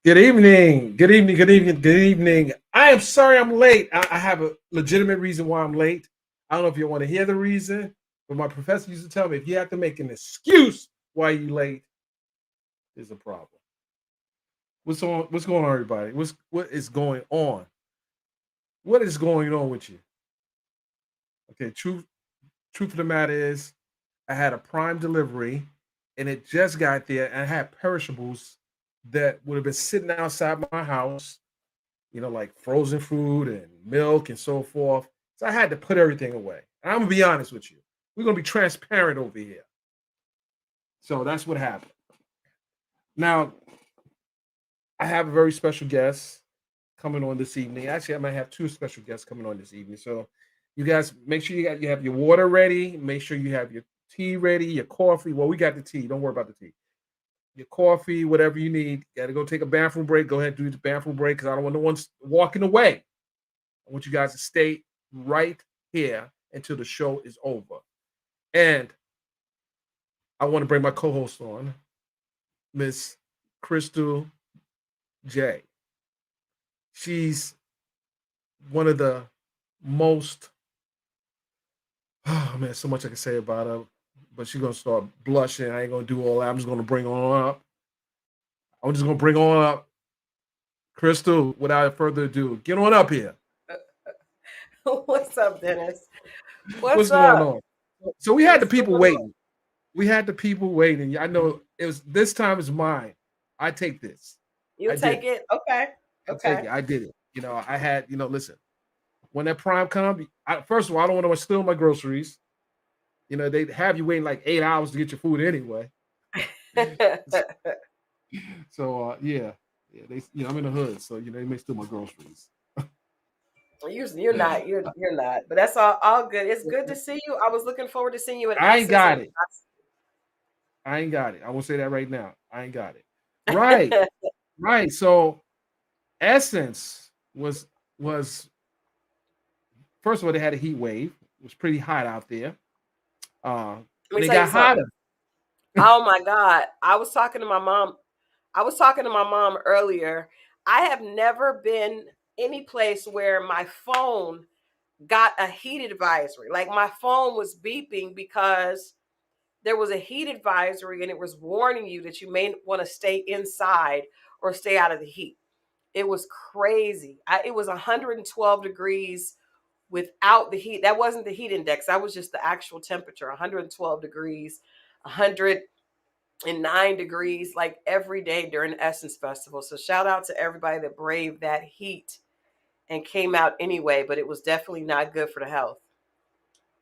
Good evening. Good evening. Good evening. Good evening. I am sorry I'm late. I have a legitimate reason why I'm late. I don't know if you want to hear the reason, but my professor used to tell me if you have to make an excuse why you late, there's a problem. What's on? What's going on, everybody? What is going on? What is going on with you? Okay, truth of the matter is I had a prime delivery and it just got there and I had perishables that would have been sitting outside my house, like frozen food and milk and so forth. So I had to put everything away. And I'm gonna be honest with you. We're gonna be transparent over here. So that's what happened. Now, I have a very special guest coming on this evening. Actually, I might have two special guests coming on this evening. So you guys make sure you have your water ready. Make sure you have your tea ready, your coffee. Well, we got the tea. Don't worry about the tea. Your coffee, whatever you need. Got to go take a bathroom break. Go ahead and do the bathroom break because I don't want no one walking away. I want you guys to stay right here until the show is over. And I want to bring my co-host on, Miss Crystal J. She's one of the most, oh man, so much I can say about her, but she's gonna start blushing. I ain't gonna do all that. I'm just gonna bring on up. I'm just gonna bring on up Crystal without further ado. Get on up here. What's up, Dennis? What's going on? So we had the people waiting. We had the people waiting. I know it was this time is mine. I take this. You take it? Okay. Okay. I did it. I had, listen, when that prime comes, first of all, I don't want to steal my groceries. They have you waiting like 8 hours to get your food anyway. So yeah, they, I'm in the hood, so they may steal my groceries. You're not, but that's all good. It's good to see you. I was looking forward to seeing you at I ain't got it. I will say that right now. I ain't got it. Right. Right. So Essence was first of all, they had a heat wave. It was pretty hot out there. They got hotter. Oh my God. I was talking to my mom earlier. I have never been any place where my phone got a heat advisory. Like my phone was beeping because there was a heat advisory and it was warning you that you may want to stay inside or stay out of the heat. It was crazy. It was 112 degrees without the heat. That wasn't the heat index. That was just the actual temperature, 112 degrees, 109 degrees, like every day during the Essence Festival. So shout out to everybody that braved that heat and came out anyway, but it was definitely not good for the health.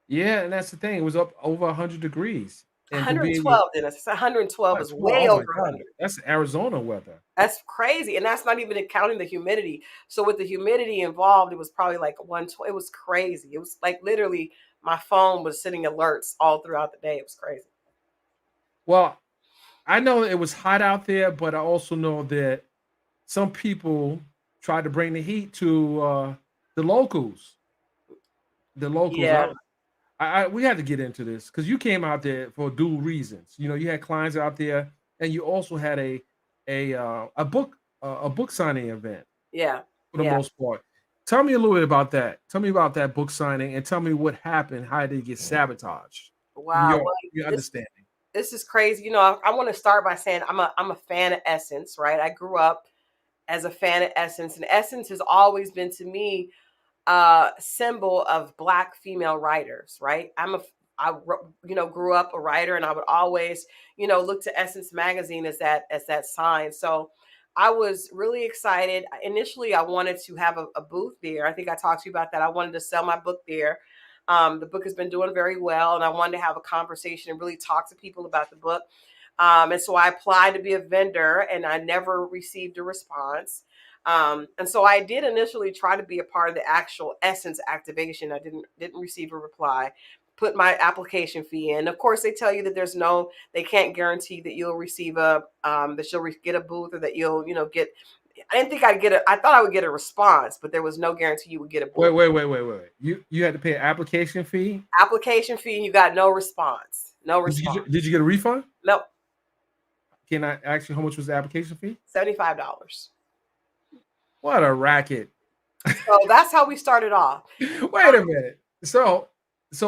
Yeah, and that's the thing. It was up over 100 degrees. And 112, Dennis. 112 is way over 100. That's Arizona weather. That's crazy. And that's not even counting the humidity. So with the humidity involved, it was probably like 120. It was crazy. It was like literally my phone was sending alerts all throughout the day. It was crazy. Well, I know it was hot out there, but I also know that some people tried to bring the heat to the locals. The locals. Yeah. We had to get into this because you came out there for dual reasons. You had clients out there, and you also had a book signing event. Yeah, for the most part. Tell me a little bit about that. Tell me about that book signing, and tell me what happened. How did it get sabotaged? Wow, your understanding. This is crazy. I want to start by saying I'm a fan of Essence, right? I grew up as a fan of Essence, and Essence has always been to me symbol of Black female writers, right? grew up a writer, and I would always, look to Essence magazine as that sign. So I was really excited. Initially, I wanted to have a booth there. I think I talked to you about that. I wanted to sell my book there. The book has been doing very well, and I wanted to have a conversation and really talk to people about the book. And so I applied to be a vendor, and I never received a response. And so I did initially try to be a part of the actual Essence activation. I didn't receive a reply. Put my application fee in. Of course, they tell you that they can't guarantee that you'll receive that you'll get a booth, or that you'll, get. I didn't think I thought I would get a response, but there was no guarantee you would get a booth. Wait. You had to pay an application fee? Application fee, and you got no response. No response. Did you get a refund? Nope. Can I ask you how much was the application fee? $75. What a racket. So that's how we started off. Wait a minute. So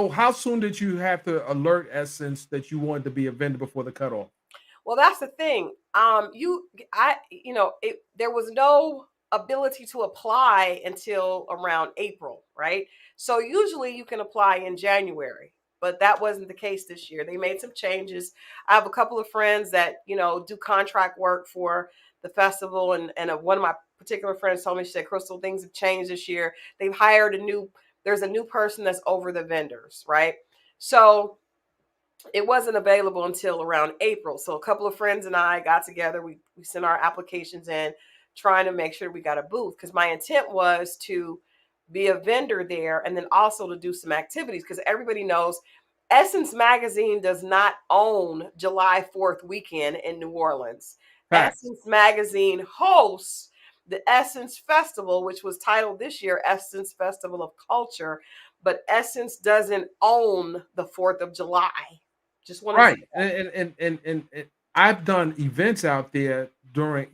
how soon did you have to alert Essence that you wanted to be a vendor before the cutoff? Well, that's the thing. There was no ability to apply until around April, right? So usually you can apply in January, but that wasn't the case this year. They made some changes. I have a couple of friends that, do contract work for the festival, and one of my particular friends told me, she said, Crystal, things have changed this year. They've hired there's a new person that's over the vendors, right? So it wasn't available until around April. So a couple of friends and I got together. We sent our applications in, trying to make sure we got a booth, because my intent was to be a vendor there, and then also to do some activities, because everybody knows Essence Magazine does not own July 4th weekend in New Orleans. Facts. Essence Magazine hosts the Essence Festival, which was titled this year Essence Festival of Culture, but Essence doesn't own the 4th of July. Just want right. And I've done events out there during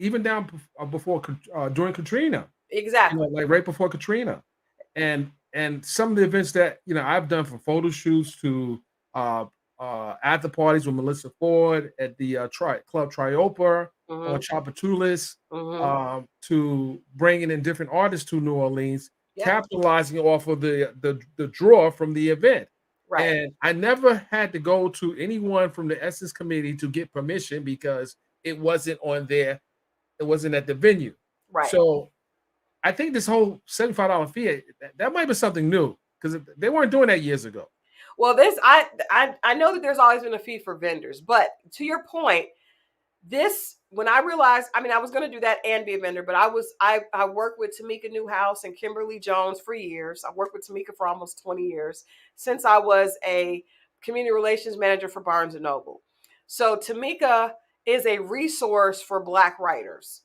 Katrina. Exactly. Like right before Katrina. And some of the events that I've done, from photo shoots to after parties with Melissa Ford at the Club Triopa on Chapatulis, to bringing in different artists to New Orleans, capitalizing off of the draw from the event. Right. And I never had to go to anyone from the Essence committee to get permission, because it wasn't at the venue. Right. So I think this whole $75 fee, that might be something new, because they weren't doing that years ago. Well, I know that there's always been a fee for vendors, but to your point, when I realized, I was going to do that and be a vendor, but I worked with Tamika Newhouse and Kimberly Jones for years. I worked with Tamika for almost 20 years, since I was a community relations manager for Barnes & Noble. So Tamika is a resource for Black writers.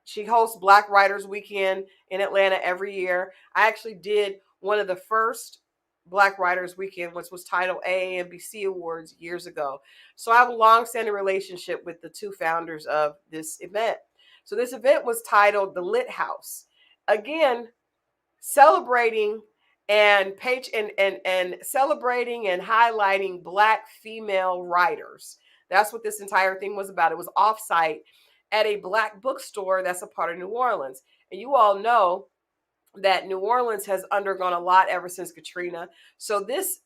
She hosts Black Writers Weekend in Atlanta every year. I actually did one of the first Black Writers Weekend, which was titled AAMBC Awards years ago. So I have a long-standing relationship with the two founders of this event. So this event was titled The Lit House. Again, celebrating and celebrating and highlighting Black female writers. That's what this entire thing was about. It was offsite at a Black bookstore that's a part of New Orleans. And you all know that New Orleans has undergone a lot ever since Katrina. So this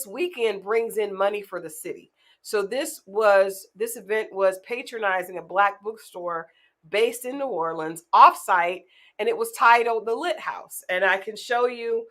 weekend brings in money for the city. So this event was patronizing a Black bookstore based in New Orleans, offsite, and it was titled The Lit House. And I can show you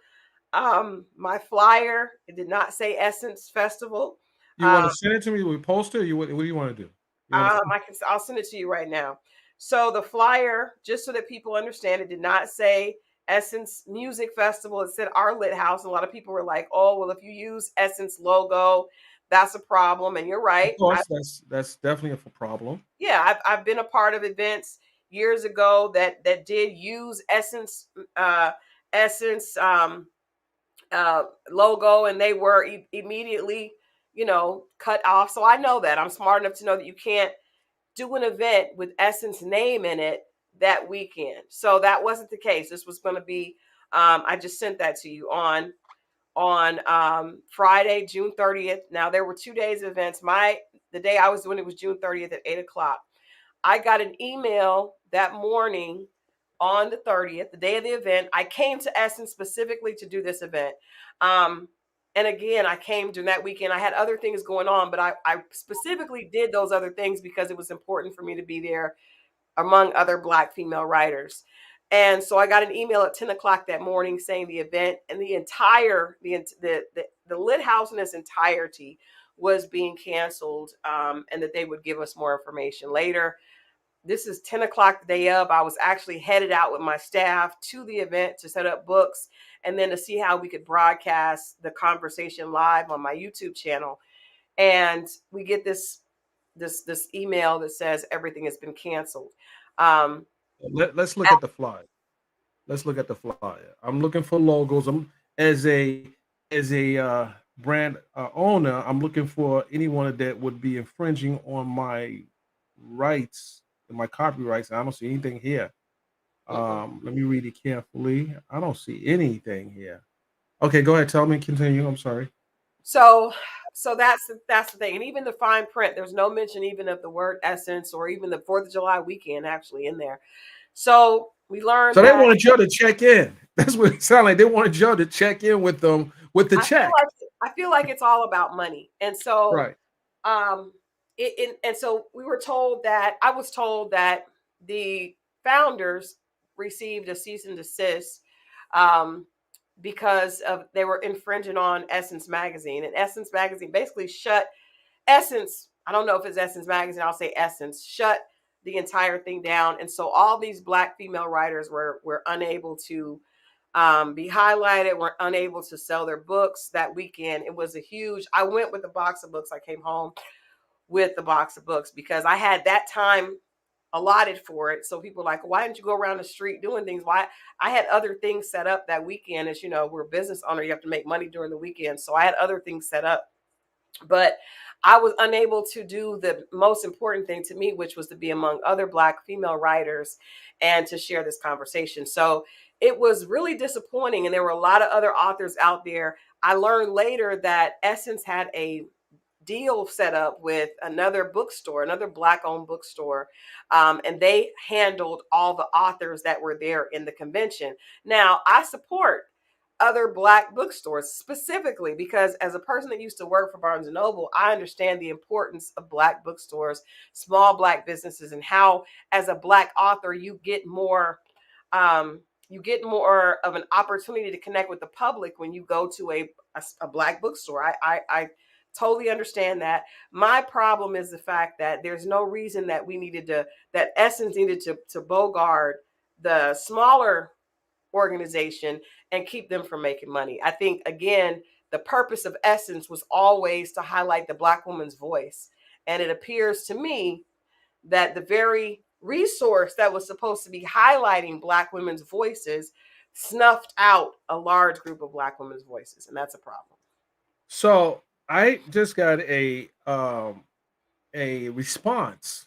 my flyer. It did not say Essence Festival. You want to send it to me? We post it? What do you want to do? I'll send it to you right now. So the flyer, just so that people understand, it did not say Essence Music Festival. It said Our Lit House. A lot of people were like, oh, well, if you use Essence logo, that's a problem. And you're right. Of course, that's definitely a problem. Yeah, I've been a part of events years ago that did use Essence logo, and they were immediately cut off. So I know that. I'm smart enough to know that you can't do an event with Essence name in it that weekend. So that wasn't the case. This was going to be, I just sent that to you on Friday, June 30th. Now there were 2 days of events. The day I was doing it was June 30th at 8:00. I got an email that morning on the 30th, the day of the event. I came to Essence specifically to do this event. And again, I came during that weekend. I had other things going on, but I specifically did those other things because it was important for me to be there among other Black female writers. And so I got an email at 10 o'clock that morning saying the event and the Lit House in its entirety was being canceled, and that they would give us more information later. This is 10 o'clock the day of. I was actually headed out with my staff to the event to set up books and then to see how we could broadcast the conversation live on my YouTube channel. And we get this email that says everything has been canceled. Let's look at the flyer. Let's look at the flyer. I'm looking for logos. I'm as a brand owner. I'm looking for anyone that would be infringing on my rights and my copyrights. I don't see anything here. Let me read it carefully. I don't see anything here. Okay, go ahead. Tell me. Continue. I'm sorry. So that's the thing. And even the fine print, there's no mention even of the word Essence or even the 4th of July weekend actually in there. So we learned. So they wanted you to check in. That's what it sounded like. They wanted you to check in with them with the check. I feel like it's all about money. And so, right. And so we were told that I was told that the founders received a cease and desist, because they were infringing on Essence magazine, and Essence magazine basically shut Essence. I don't know if it's Essence magazine. I'll say Essence shut the entire thing down, and so all these Black female writers were unable to be highlighted, were unable to sell their books that weekend. It was a huge. I went with a box of books. I came home with the box of books because I had that time allotted for it. So people were like, why didn't you go around the street doing things? Why? I had other things set up that weekend. As you know, we're a business owner. You have to make money during the weekend. So I had other things set up, but I was unable to do the most important thing to me, which was to be among other Black female writers and to share this conversation. So it was really disappointing. And there were a lot of other authors out there. I learned later that Essence had a deal set up with another bookstore, another Black-owned bookstore, and they handled all the authors that were there in the convention. Now, I support other Black bookstores specifically because as a person that used to work for Barnes & Noble, I understand the importance of Black bookstores, small Black businesses, and how as a Black author, you get more of an opportunity to connect with the public when you go to a Black bookstore. I totally understand that. My problem is the fact that there's no reason that that Essence needed to bogard the smaller organization and keep them from making money. I think, again, the purpose of Essence was always to highlight the Black woman's voice. And it appears to me that the very resource that was supposed to be highlighting Black women's voices snuffed out a large group of Black women's voices. And that's a problem. So I just got a response.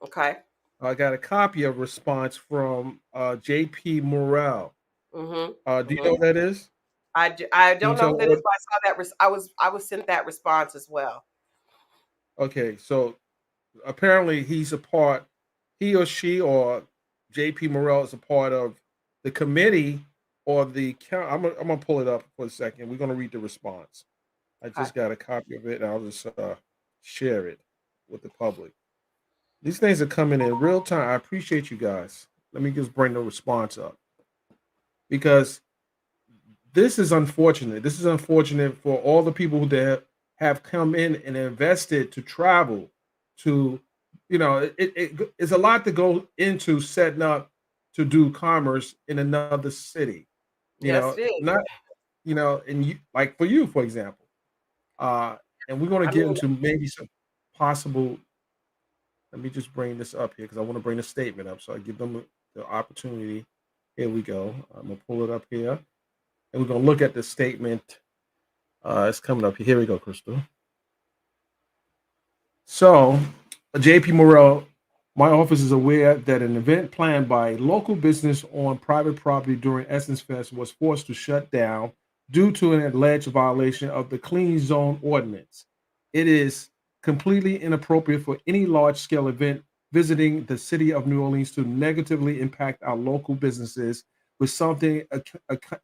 Okay. I got a copy of response from JP Morrell. Mm-hmm. Do you know what that is? I don't know what that is, but I saw that. I was sent that response as well. Okay, so apparently he or she or JP Morrell is a part of the committee or the count. I'm gonna pull it up for a second. We're gonna read the response. I just got a copy of it, and I'll just share it with the public. These things are coming in real time. I appreciate you guys. Let me just bring the response up because this is unfortunate. This is unfortunate for all the people who have come in and invested to travel to, it's a lot to go into setting up to do commerce in another city. Like for you, for example. And we're going to get into maybe some possible. Let me just bring this up here because I want to bring the statement up. So I give them the opportunity. Here we go. I'm going to pull it up here. And we're going to look at the statement. It's coming up here. Here we go, Crystal. So, JP Morrell, my office is aware that an event planned by a local business on private property during Essencefest was forced to shut down due to an alleged violation of the Clean Zone Ordinance. It is completely inappropriate for any large-scale event visiting the city of New Orleans to negatively impact our local businesses with something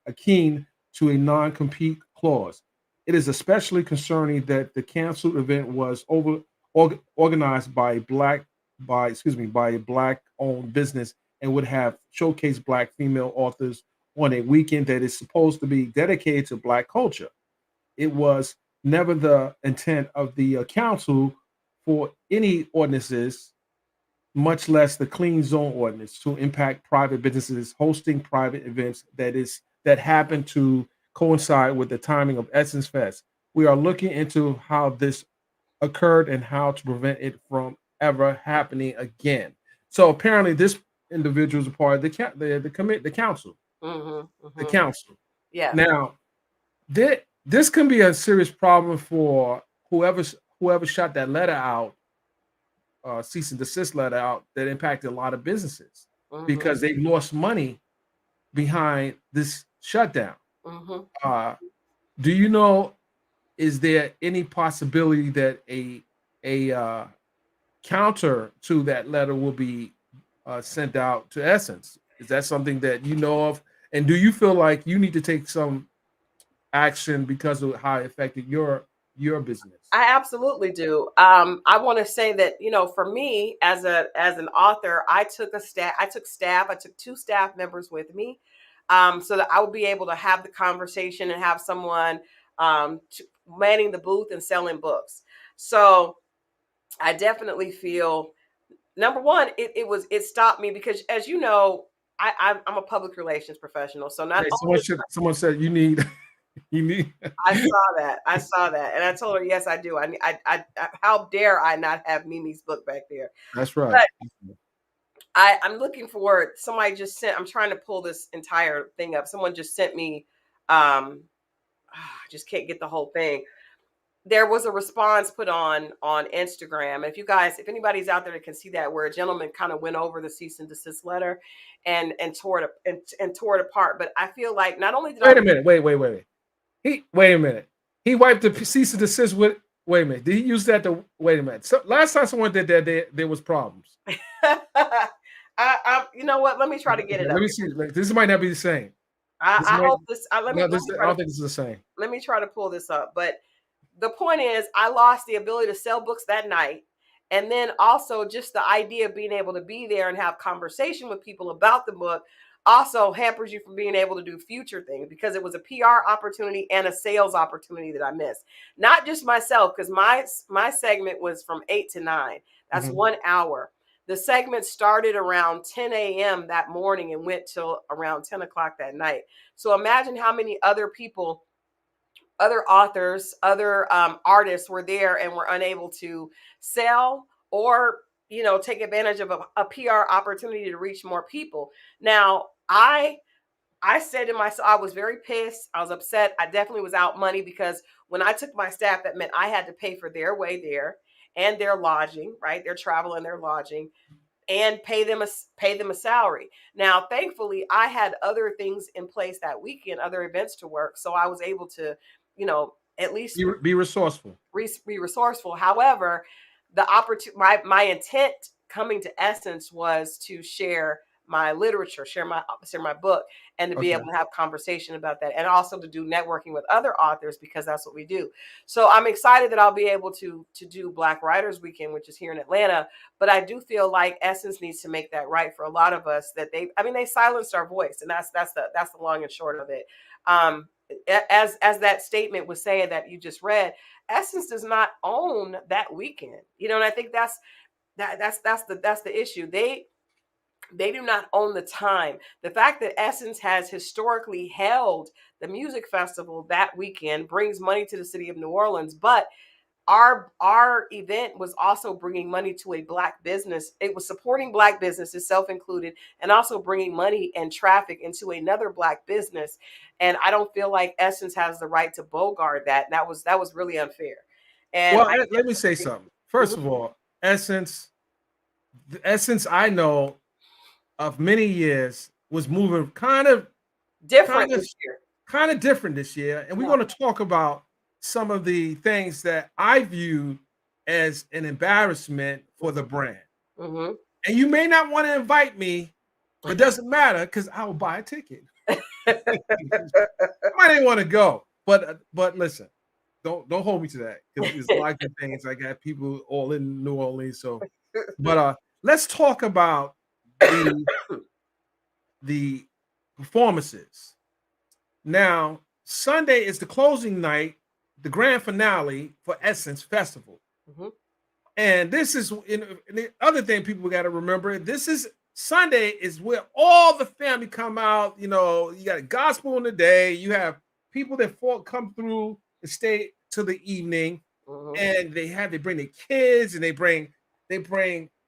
akin to a non-compete clause. It is especially concerning that the canceled event was organized by by a black owned business and would have showcased black female authors on a weekend that is supposed to be dedicated to black culture. It was never the intent of the council for any ordinances, much less the clean zone ordinance, to impact private businesses hosting private events that happen to coincide with the timing of Essence Fest. We are looking into how this occurred and how to prevent it from ever happening again. So apparently, this individual is a part of the council. Mm-hmm. The Mm-hmm. council. Yes. Now, this can be a serious problem for whoever shot that letter out, cease and desist letter out, that impacted a lot of businesses Mm-hmm. because they lost money behind this shutdown. Mm-hmm. Do you know? Is there any possibility that a counter to that letter will be sent out to Essence? Is that something that you know of? And do you feel like you need to take some action because of how it affected your business? I absolutely do. I want to say that, for me as an author, I took I took two staff members with me, so that I would be able to have the conversation and have someone manning the booth and selling books. So I definitely feel, number one, it stopped me because, as you know, I'm a public relations professional. So not Hey, only someone said you need you need. I saw that, and I told her, yes, I do. How dare I not have Mimi's book back there? That's right. But I'm looking for somebody just sent. I'm trying to pull this entire thing up. Someone just sent me. I just can't get the whole thing. There was a response put on Instagram. If anybody's out there that can see that, where a gentleman kind of went over the cease and desist letter and tore it and tore it apart. But I feel like not only did Wait a minute. Wait. Wait a minute. He wiped the cease and desist with. Wait a minute. Did he use that to? Wait a minute. So last time someone did that, there was problems. you know what? Let me try to get it Let up. me see. Like, this might not be the same. I hope this. I don't think this is the same. Let me try to pull this up. But the point is, I lost the ability to sell books that night. And then also just the idea of being able to be there and have conversation with people about the book also hampers you from being able to do future things, because it was a PR opportunity and a sales opportunity that I missed. Not just myself, because my segment was from 8 to 9. That's 1 hour. The segment started around 10 a.m. that morning and went till around 10 o'clock that night. So imagine how many other people, other authors, other artists were there and were unable to sell or, take advantage of a PR opportunity to reach more people. Now, I said to myself, I was very pissed. I was upset. I definitely was out money, because when I took my staff, that meant I had to pay for their way there and their lodging, right? Their travel and their lodging, and pay them a salary. Now, thankfully, I had other things in place that weekend, other events to work, so I was able to, at least Be resourceful. Be resourceful. However, my intent coming to Essence was to share my literature, share my book, and to be able to have conversation about that, and also to do networking with other authors, because that's what we do. So I'm excited that I'll be able to do Black Writers Weekend, which is here in Atlanta. But I do feel like Essence needs to make that right for a lot of us, that they silenced our voice, and that's the long and short of it. As that statement was saying that you just read, Essence does not own that weekend, and I think that's the issue. They do not own the time. The fact that Essence has historically held the music festival that weekend brings money to the city of New Orleans, but our event was also bringing money to a Black business. It was supporting Black businesses, self-included, and also bringing money and traffic into another Black business. And I don't feel like Essence has the right to bogart that. That was really unfair. And Well, let me say something. First of all, the Essence I know of many years was moving kind of different this year. different this year, and we're going to talk about some of the things that I view as an embarrassment for the brand. And you may not want to invite me, but it doesn't matter, because I will buy a ticket. I didn't want to go, but listen, don't hold me to that because it's like the things. I got people all in New Orleans, so but let's talk about the the performances. Now, Sunday is the closing night, the grand finale for Essence Festival. Mhm. And this is the other thing people got to remember. This is Sunday is where all the family come out. You know, you got gospel in the day. You have people that come through and stay till the evening, Mhm. and they bring their kids and they bring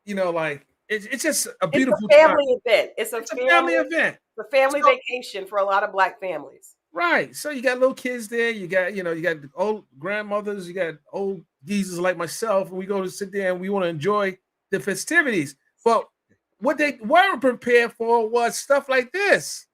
you know like it's just a It's beautiful a time. family event. It's a It's a family event. family So vacation for a lot of Black families. right. So you got little kids there. You got, you got old grandmothers. You got old geezers like myself. And we go to sit there and we want to enjoy the festivities. But what they weren't prepared for was stuff like this.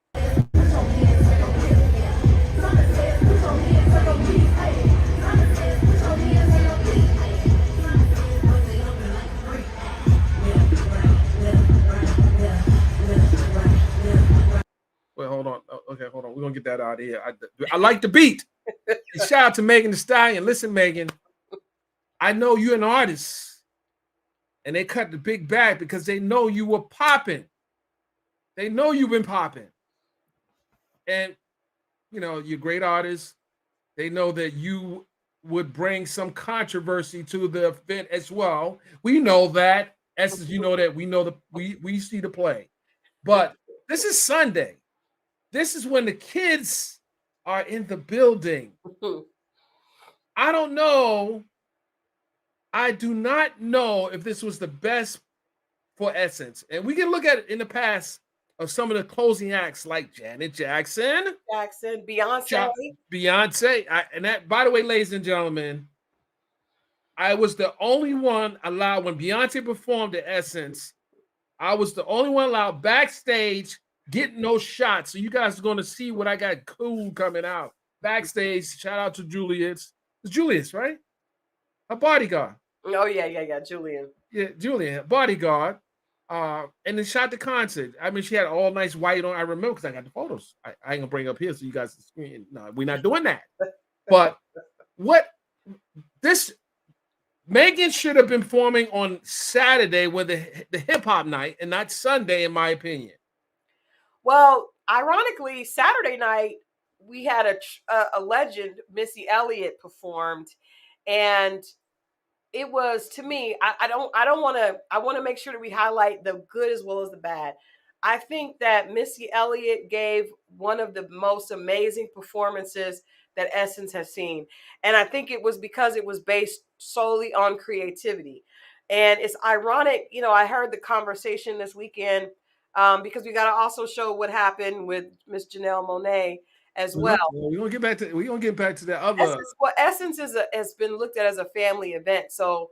Wait, hold on. Okay, hold on. We're gonna get that out of here. I like the beat. And shout out to Megan Thee Stallion. Listen, Megan, I know you're an artist, and they cut the big bag because they know you were popping. They know you've been popping, and you're a great artist. They know that you would bring some controversy to the event as well. We know that. Essence, you know that we see the play. But this is Sunday. This is when the kids are in the building. I don't know. I do not know if this was the best for Essence. And we can look at it in the past of some of the closing acts like Janet Jackson, Beyonce. Beyonce. And that, by the way, ladies and gentlemen, I was the only one allowed when Beyonce performed at Essence. I was the only one allowed backstage getting those shots. So you guys are going to see what I got cool coming out backstage. Shout out to Julius. It's Julius, right? A bodyguard. Oh yeah, Julian. Yeah, Julian, bodyguard. And then shot the concert. I mean, she had all nice white on. I remember because I got the photos. I ain't gonna bring up here so you guys can screen. No, we're not doing that. But what this Megan should have been performing on Saturday with the hip hop night and not Sunday, in my opinion. Well, ironically, Saturday night we had a legend, Missy Elliott, performed, and it was, to me, I don't want to, I want to make sure that we highlight the good as well as the bad. I think that Missy Elliott gave one of the most amazing performances that Essence has seen. And I think it was because it was based solely on creativity. And it's ironic, I heard the conversation this weekend, because we got to also show what happened with Miss Janelle Monáe as well. We're gonna get back to that other. Essence has been looked at as a family event. So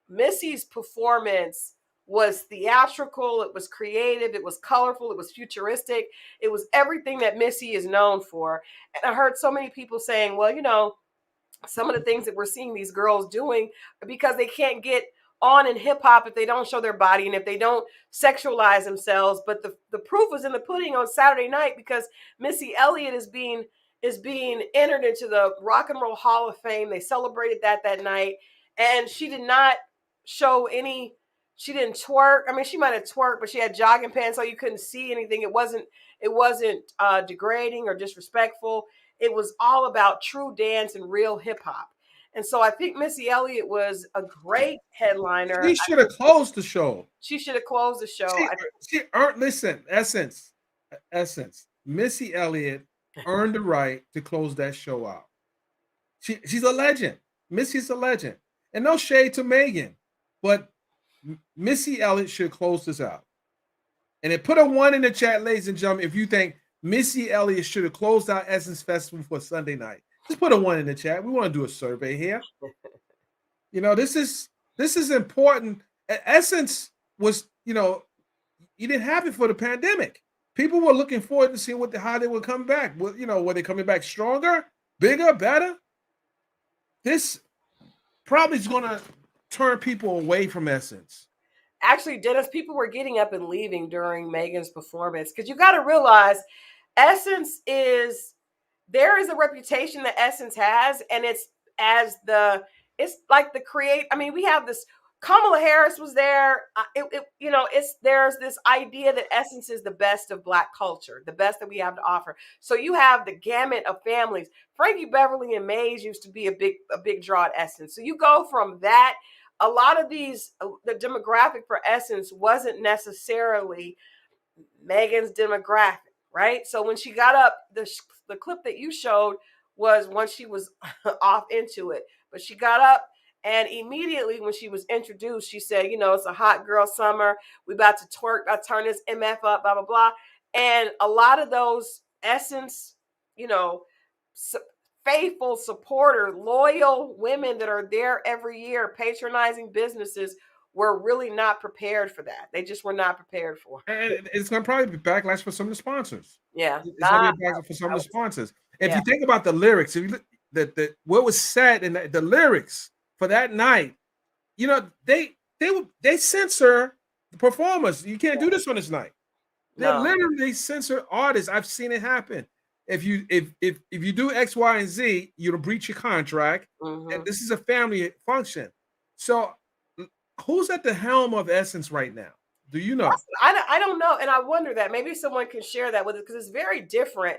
Missy's performance was theatrical, it was creative, it was colorful, it was futuristic, it was everything that Missy is known for. And I heard so many people saying, well, some of the things that we're seeing these girls doing because they can't get on in hip hop if they don't show their body and if they don't sexualize themselves. But the proof was in the pudding on Saturday night because Missy Elliott is being entered into the Rock and Roll Hall of Fame. They celebrated that night, and she did not show any. She didn't twerk. I mean, she might have twerked, but she had jogging pants, so you couldn't see anything. It wasn't degrading or disrespectful. It was all about true dance and real hip hop. And so I think Missy Elliott was a great headliner. She should have closed the show. She should have closed the show. She earned, listen, Essence. Missy Elliott earned the right to close that show out. She's a legend. Missy's a legend. And no shade to Megan, but Missy Elliott should close this out. And then put a 1 in the chat, ladies and gentlemen, if you think Missy Elliott should have closed out Essence Festival for Sunday night. Just put a 1 in the chat. We want to do a survey here. This is important. Essence was, you didn't have it for the pandemic. People were looking forward to see how they would come back. Were they coming back stronger, bigger, better? This probably is going to turn people away from Essence. Actually, Dennis, people were getting up and leaving during Megan's performance because you got to realize there is a reputation that Essence has, and it's as it's like the create. I mean, we have this. Kamala Harris was there. There's this idea that Essence is the best of Black culture, the best that we have to offer. So you have the gamut of families. Frankie Beverly and Maze used to be a big draw at Essence. So you go from that. A lot of the demographic for Essence wasn't necessarily Megan's demographic, right? So when she got up, the clip that you showed was once she was off into it, but she got up and immediately when she was introduced, she said, it's a hot girl summer. We about to twerk, I turn this MF up, blah, blah, blah. And a lot of those Essence, faithful supporter, loyal women that are there every year patronizing businesses were really not prepared for that. They just were not prepared for it. And it's going to probably be backlash for some of the sponsors. Yeah. It's going to be backlash for some of the sponsors. If Yeah. you think about the lyrics, if you look, what was said in the lyrics for that night, they censor the performers. You can't do this on this night. They literally censor artists. I've seen it happen. If you do X, Y, and Z, you'll breach your contract. And this is a family function. So who's at the helm of Essence right now? Do you know? I don't know. And I wonder that maybe someone can share that with us because it's very different.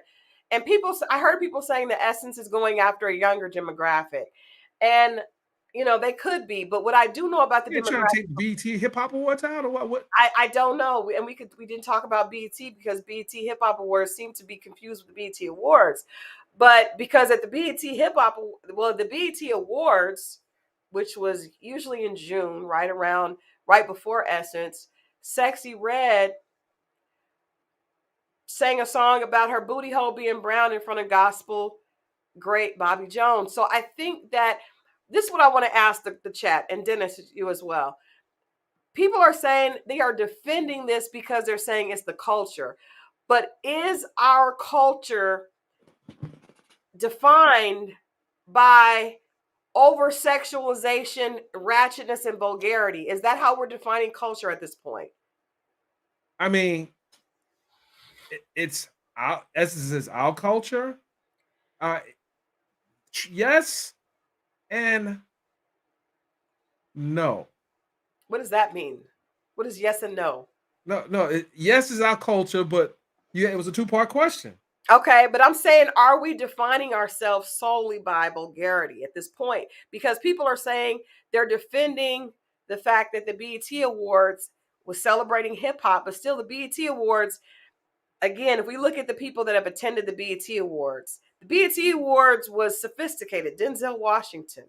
And I heard people saying that Essence is going after a younger demographic. And, they could be. But what I do know about the demographic. Trying to take BET Hip Hop Awards out or what? I don't know. And we didn't talk about BET because BET Hip Hop Awards seem to be confused with the BET Awards. But because at the BET the BET Awards, which was usually in June, right before Essence, Sexy Red sang a song about her booty hole being brown in front of gospel great Bobby Jones. So I think that this is what I want to ask the chat, and Dennis, you as well. People are saying they are defending this because they're saying it's the culture. But is our culture defined by over-sexualization, ratchetness, and vulgarity? Is that how we're defining culture at this point? I mean, it's Essence is our culture. Yes and no. What does that mean? What is yes and no? No. Yes is our culture, but it was a two-part question. Okay, but I'm saying, are we defining ourselves solely by vulgarity at this point? Because people are saying they're defending the fact that the BET Awards was celebrating hip hop, but still the BET Awards, again, if we look at the people that have attended the BET Awards was sophisticated. Denzel Washington,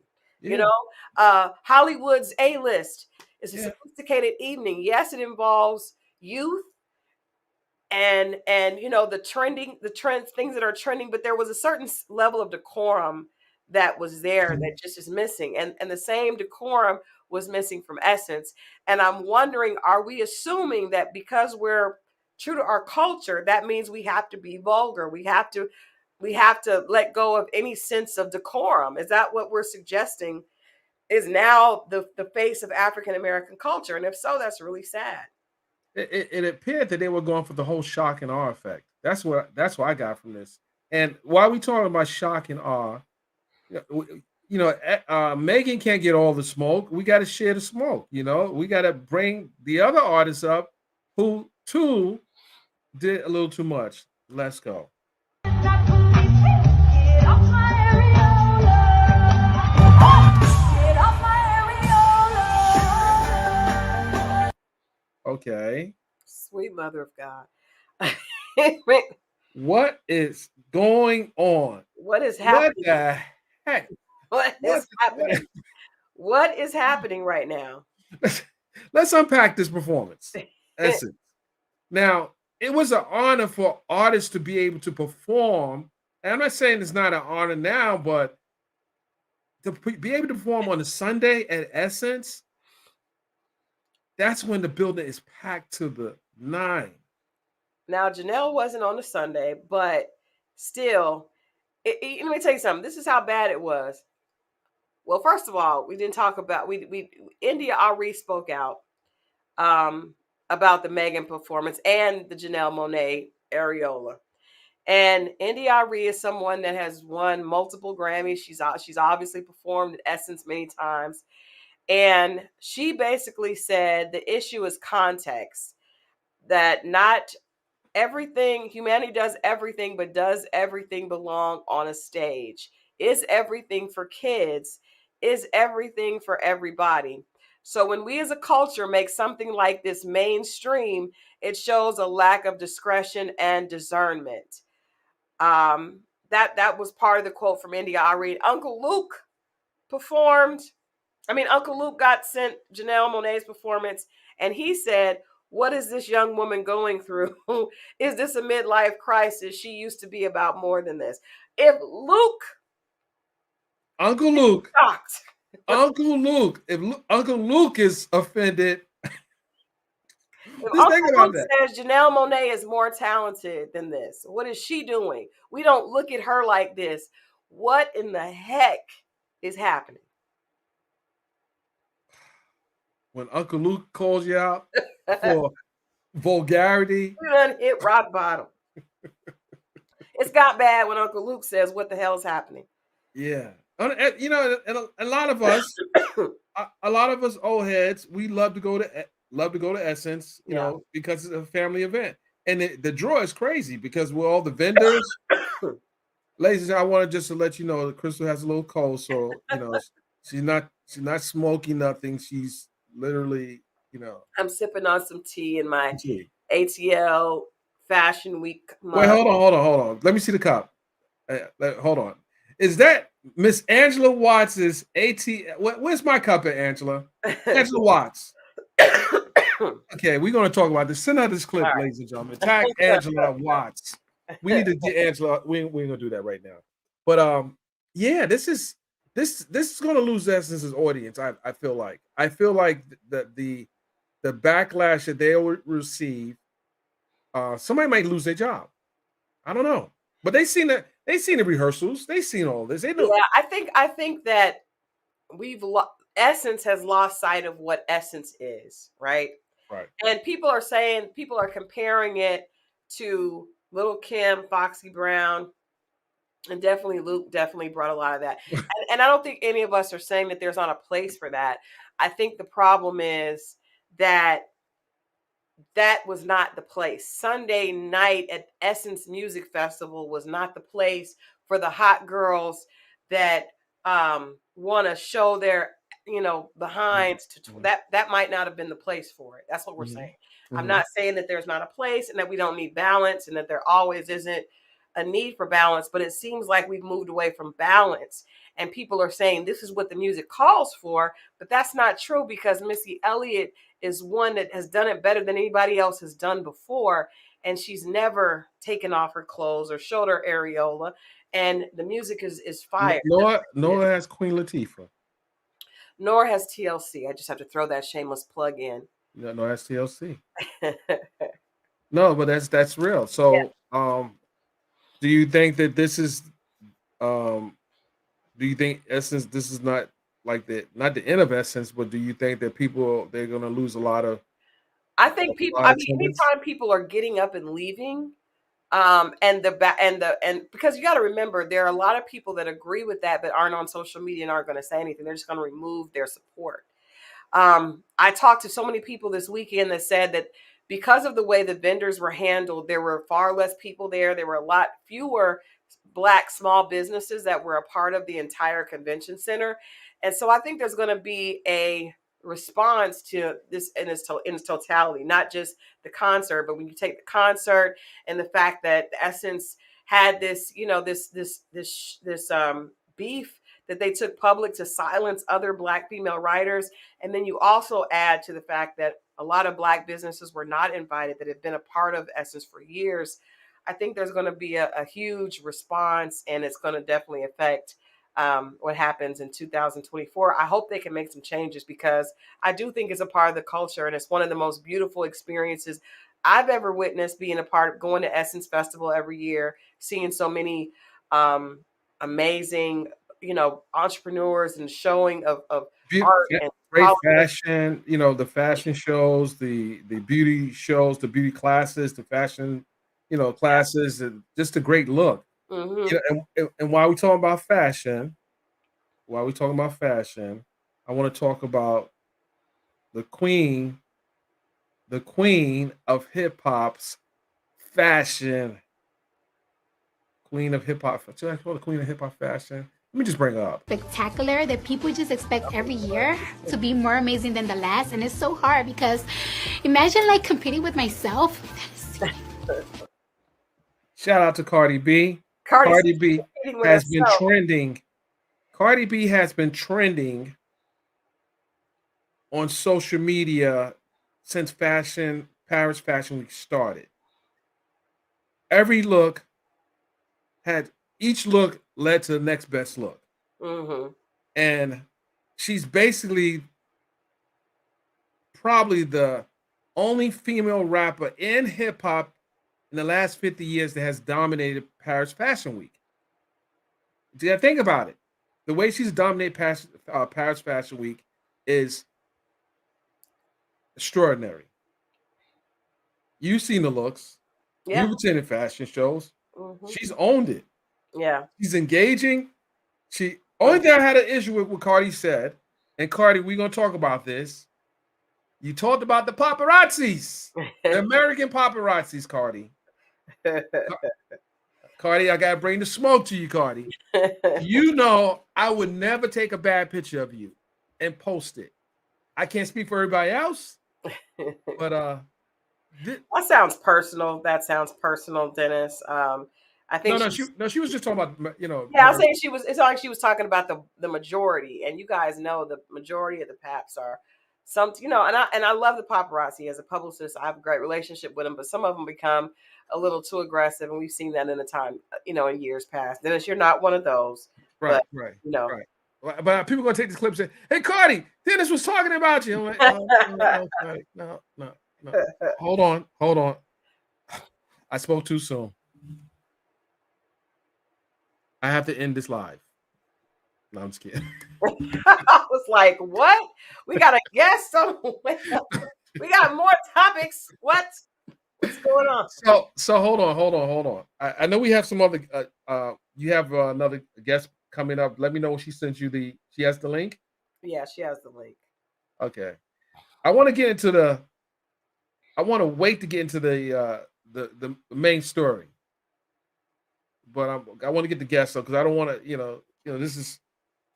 Hollywood's A-list is a sophisticated evening. Yes, it involves youth and the trends, things that are trending, but there was a certain level of decorum that was there that just is missing. And the same decorum was missing from Essence. And I'm wondering, are we assuming that because we're true to our culture, that means we have to be vulgar? We have to let go of any sense of decorum. Is that what we're suggesting is now the face of African American culture? And if so, that's really sad. It appeared that they were going for the whole shock and awe effect. That's what I got from this. And while we talking about shock and awe, Megan can't get all the smoke. We got to share the smoke. We got to bring the other artists up who too did a little too much. Let's go. Okay. Sweet mother of God. What is going on? What is happening? What the heck? What is happening? What is happening right now? Let's unpack this performance. Essence. Now, it was an honor for artists to be able to perform. And I'm not saying it's not an honor now, but to be able to perform on a Sunday at Essence, that's when the building is packed to the nine. Now, Janelle wasn't on a Sunday, but still, let me tell you something. This is how bad it was. Well, first of all, we didn't talk about India Ari spoke out about the Megan performance and the Janelle Monáe areola. And India Arie is someone that has won multiple Grammys. She's obviously performed at Essence many times. And she basically said the issue is context, that not everything, humanity does everything, but does everything belong on a stage? Is everything for kids? Is everything for everybody? So when we as a culture make something like this mainstream, it shows a lack of discretion and discernment. That was part of the quote from India Arie. Uncle Luke performed. Uncle Luke got sent Janelle Monáe's performance, and he said, "What is this young woman going through? Is this a midlife crisis? She used to be about more than this." If Luke, Uncle Luke, shocked. Uncle Luke, if Uncle Luke is offended, If just think Uncle about Luke that. says Janelle Monáe is more talented than this, what is she doing? We don't look at her like this. What in the heck is happening? When Uncle Luke calls you out for vulgarity, We done hit rock bottom. It's got bad when Uncle Luke says, "What the hell's happening?" yeah. You know, and a lot of us, a lot of us old heads, we love to go to Essence, you know, because it's a family event, and the draw is crazy because with all the vendors. Ladies and gentlemen, I wanted just to let you know that Crystal has a little cold, so you know she's not smoking nothing. She's literally, you know. I'm sipping on some tea in my Tea. ATL Fashion Week mug. Wait, hold on. Let me see the cup. Hold on. Is that Miss Angela Watts's ATL? Where's my cup at, Angela? Angela Watts. Okay, we're going to talk about this. Send out this clip, ladies and gentlemen. Tag Angela Watts. We need to get Angela. We ain't gonna do that right now. But yeah, this is gonna lose Essence's audience. I feel like the backlash that they will receive, somebody might lose their job. I don't know. But they seen the rehearsals, they seen all this. They know. Yeah, I think that Essence has lost sight of what Essence is, right? Right. And people are comparing it to Little Kim, Foxy Brown, and definitely Luke definitely brought a lot of that. And I don't think any of us are saying that there's not a place for that. I think the problem is that was not the place. Sunday night at Essence Music Festival was not the place for the hot girls that want to show their behinds to that might not have been the place for it. That's what we're saying. I'm not saying that there's not a place and that we don't need balance and that there always isn't a need for balance, but it seems like we've moved away from balance and people are saying this is what the music calls for, but that's not true because Missy Elliott is one that has done it better than anybody else has done before, and she's never taken off her clothes or showed her areola, and the music is fire. Nor has Queen Latifah. Nor has TLC. I just have to throw that shameless plug in. No, that's TLC. No, but that's real. So, do you think that this is, do you think Essence, this is not like not the end of Essence, but do you think that they're going to lose a lot of? I think people. Anytime people are getting up and leaving, and because you got to remember, there are a lot of people that agree with that, but aren't on social media and aren't going to say anything. They're just going to remove their support. I talked to so many people this weekend that said that because of the way the vendors were handled, there were far less people there. There were a lot fewer Black small businesses that were a part of the entire convention center. And so I think there's going to be a response to this in its totality, not just the concert, but when you take the concert and the fact that Essence had this, this beef that they took public to silence other Black female writers. And then you also add to the fact that a lot of Black businesses were not invited that have been a part of Essence for years. I think there's going to be a huge response, and it's going to definitely affect what happens in 2024. I hope they can make some changes because I do think it's a part of the culture, and it's one of the most beautiful experiences I've ever witnessed, being a part of going to Essence Festival every year, seeing so many amazing entrepreneurs and showing of art and great fashion, the fashion shows, the beauty shows, the beauty classes, the fashion classes, and just a great look. And while we talking about fashion, I want to talk about the queen, of hip hop's fashion. Queen of hip hop. Should I call the queen of hip hop fashion? Let me just bring her up. Spectacular that people just expect every year to be more amazing than the last, and it's so hard because imagine like competing with myself. Shout out to Cardi B. Cardi B has been trending. Cardi B has been trending on social media since Paris Fashion Week started. Each look led to the next best look. And she's basically probably the only female rapper in hip hop in the last 50 years that has dominated Paris Fashion Week. Yeah, think about it. The way she's dominated Paris Fashion Week is extraordinary. You've seen the looks. Yeah. You've attended fashion shows. She's owned it. Yeah. She's engaging. Only thing I had an issue with what Cardi said, and Cardi, we're going to talk about this. You talked about the paparazzis, the American paparazzis, Cardi. Cardi, I got to bring the smoke to you, Cardi. I would never take a bad picture of you and post it. I can't speak for everybody else, but that sounds personal. Dennis. I think she was just talking about, Yeah, I'm saying it's like she was talking about the majority, and you guys know the majority of the paps are some, and I love the paparazzi. As a publicist, I have a great relationship with them, but some of them become a little too aggressive, and we've seen that in the time, in years past. Dennis, you're not one of those. Right, right. But people are gonna take this clip and say, "Hey, Cardi, Dennis was talking about you." I'm like, no. Hold on. I spoke too soon. I have to end this live. No, I'm just kidding. I was like, what? We got a guest on. We got more topics. What's going on? So hold on. I know we have some other. You have another guest coming up. Let me know when she sends you she has the link. Yeah, she has the link. Okay. I want to wait to get into the main story. But I want to get the guests because I don't want to,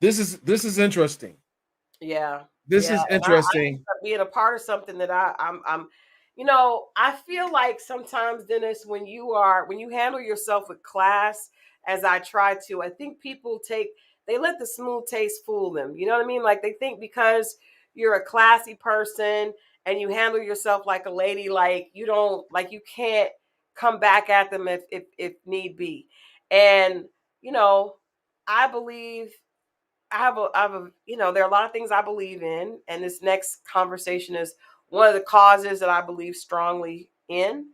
this is interesting. Yeah, this is interesting. I being a part of something that I'm, I feel like sometimes, Dennis, when you handle yourself with class, as I try to, I think people they let the smooth taste fool them. You know what I mean? Like they think because you're a classy person and you handle yourself like a lady, like you can't come back at them if need be. And, I believe there are a lot of things I believe in. And this next conversation is one of the causes that I believe strongly in.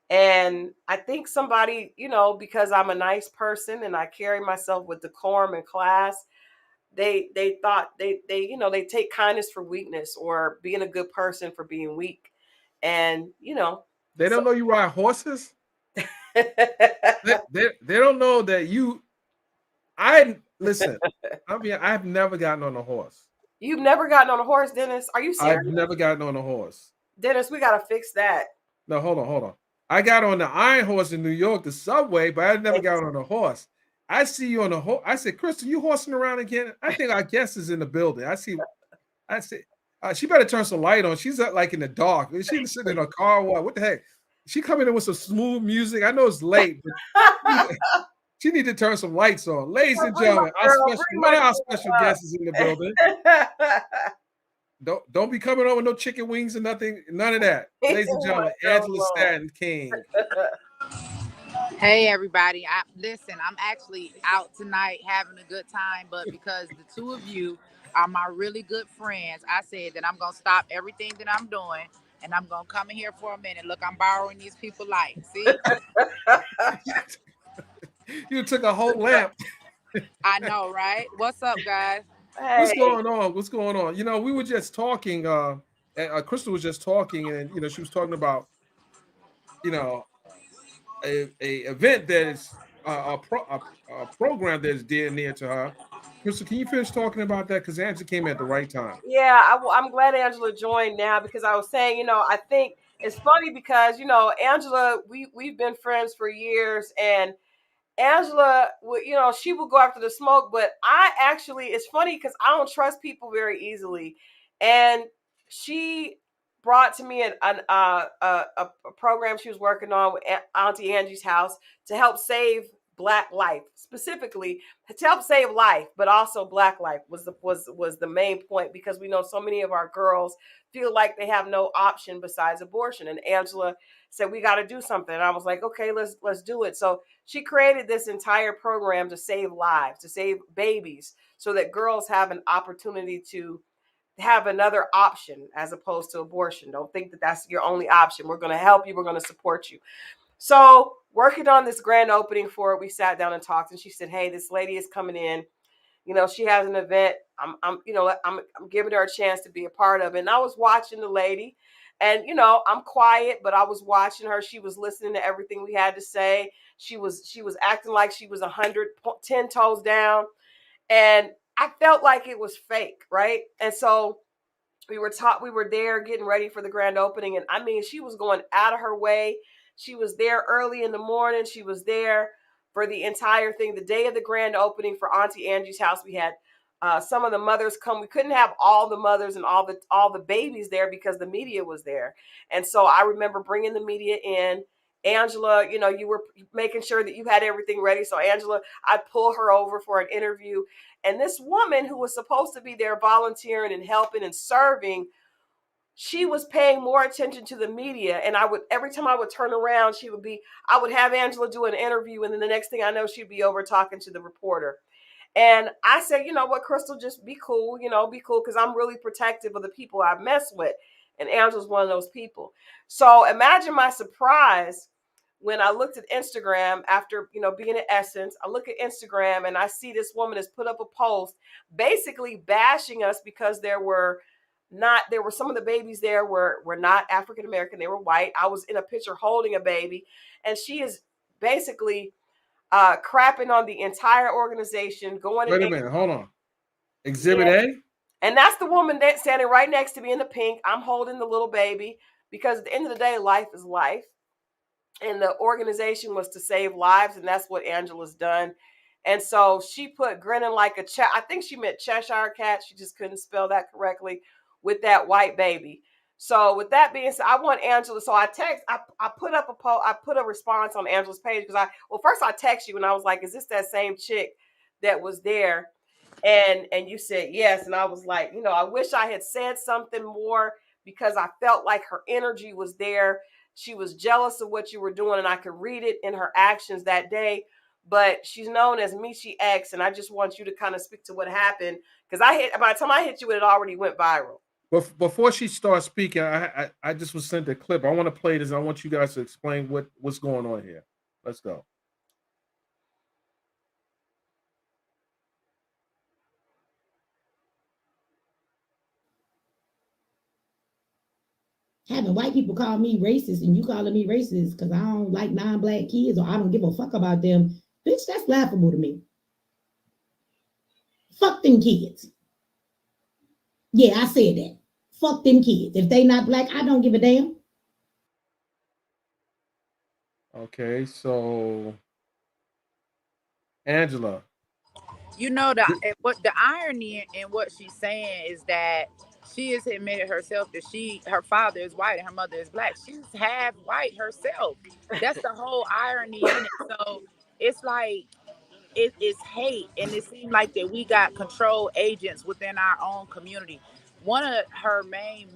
And I think somebody, because I'm a nice person and I carry myself with decorum and class, they thought they take kindness for weakness or being a good person for being weak. And, they don't know you ride horses. they don't know that you. Listen. I've never gotten on a horse. You've never gotten on a horse, Dennis? Are you serious? I've never gotten on a horse. Dennis, we gotta fix that. No, hold on. I got on the Iron Horse in New York, the subway, but I never got on a horse. I see you on a horse. I said, Crystal, you horsing around again? I think our guest is in the building. I see. She better turn some light on. She's like in the dark. She's sitting in a car. What the heck? She coming in with some smooth music. I know it's late, but she need to turn some lights on. Ladies and gentlemen, one of our special guests is in the building. Don't be coming over with no chicken wings or nothing. None of that. Ladies and gentlemen, Angela Stanton King. Hey everybody. I'm actually out tonight having a good time, but because the two of you are my really good friends, I said that I'm gonna stop everything that I'm doing and I'm gonna come in here for a minute. Look, I'm borrowing these people's lights. See? You took a whole lamp. I know, right? What's up, guys? Hey. What's going on? We were just talking. Crystal was just talking, and she was talking about, a event that is a program that is dear and near to her. Crystal, can you finish talking about that? Because Angela came at the right time. Yeah, I'm glad Angela joined now because I was saying, I think it's funny because Angela, we've been friends for years, and Angela, she will go after the smoke, but it's funny because I don't trust people very easily. And she brought to me a program she was working on with Auntie Angie's house to help save Black life, specifically to help save life, but also Black life was the main point, because we know so many of our girls feel like they have no option besides abortion. And Angela said, we got to do something. And I was like, okay, let's do it. So she created this entire program to save lives, to save babies, so that girls have an opportunity to have another option as opposed to abortion. Don't think that that's your only option. We're going to help you. We're going to support you. So working on this grand opening for it, we sat down and talked, and she said, hey, this lady is coming in. She has an event. I'm giving her a chance to be a part of it. And I was watching the lady, and I'm quiet, but I was watching her. She was listening to everything we had to say. She was acting like she was 10 toes down, and I felt like it was fake, right? And so we were there getting ready for the grand opening, and I mean, she was going out of her way. She was there early in the morning. She was there for the entire thing. The day of the grand opening for Auntie Angie's house, we had some of the mothers come. We couldn't have all the mothers and all the babies there because the media was there. And so I remember bringing the media in. Angela, you were making sure that you had everything ready. So Angela, I'd pull her over for an interview. And this woman who was supposed to be there volunteering and helping and serving, she was paying more attention to the media. And every time I would turn around, I would have Angela do an interview. And then the next thing I know, she'd be over talking to the reporter. And I said, you know what, Crystal, just be cool, be cool, because I'm really protective of the people I mess with. And Angela's one of those people. So imagine my surprise when I looked at Instagram after, being at Essence. I look at Instagram and I see this woman has put up a post basically bashing us because there were some of the babies there were not African American. They were white. I was in a picture holding a baby, and she is basically crapping on the entire organization. Wait a minute, hold on. Exhibit A? And that's the woman that's standing right next to me in the pink. I'm holding the little baby because at the end of the day, life is life. And the organization was to save lives, and that's what Angela's done. And so she put grinning like I think she meant Cheshire cat. She just couldn't spell that correctly with that white baby. So with that being said, I want Angela. So I put up I put a response on Angela's page because first I text you and I was like, is this that same chick that was there? And you said yes. And I was like, I wish I had said something more because I felt like her energy was there. She was jealous of what you were doing, and I could read it in her actions that day. But she's known as Michi X, and I just want you to kind of speak to what happened because by the time I hit you, it already went viral. But before she starts speaking, I just was sent a clip. I want to play this. I want you guys to explain what's going on here. Let's go. Having white people call me racist and you calling me racist because I don't like non-black kids or I don't give a fuck about them, bitch, that's laughable to me. Fuck them kids. Yeah, I said that. Fuck them kids. If they not black, I don't give a damn. Okay, so Angela. What the irony in what she's saying is that she has admitted herself that her father is white and her mother is black. She's half white herself. That's the whole irony in it. So it's like it is hate, and it seems like that we got control agents within our own community. One of her main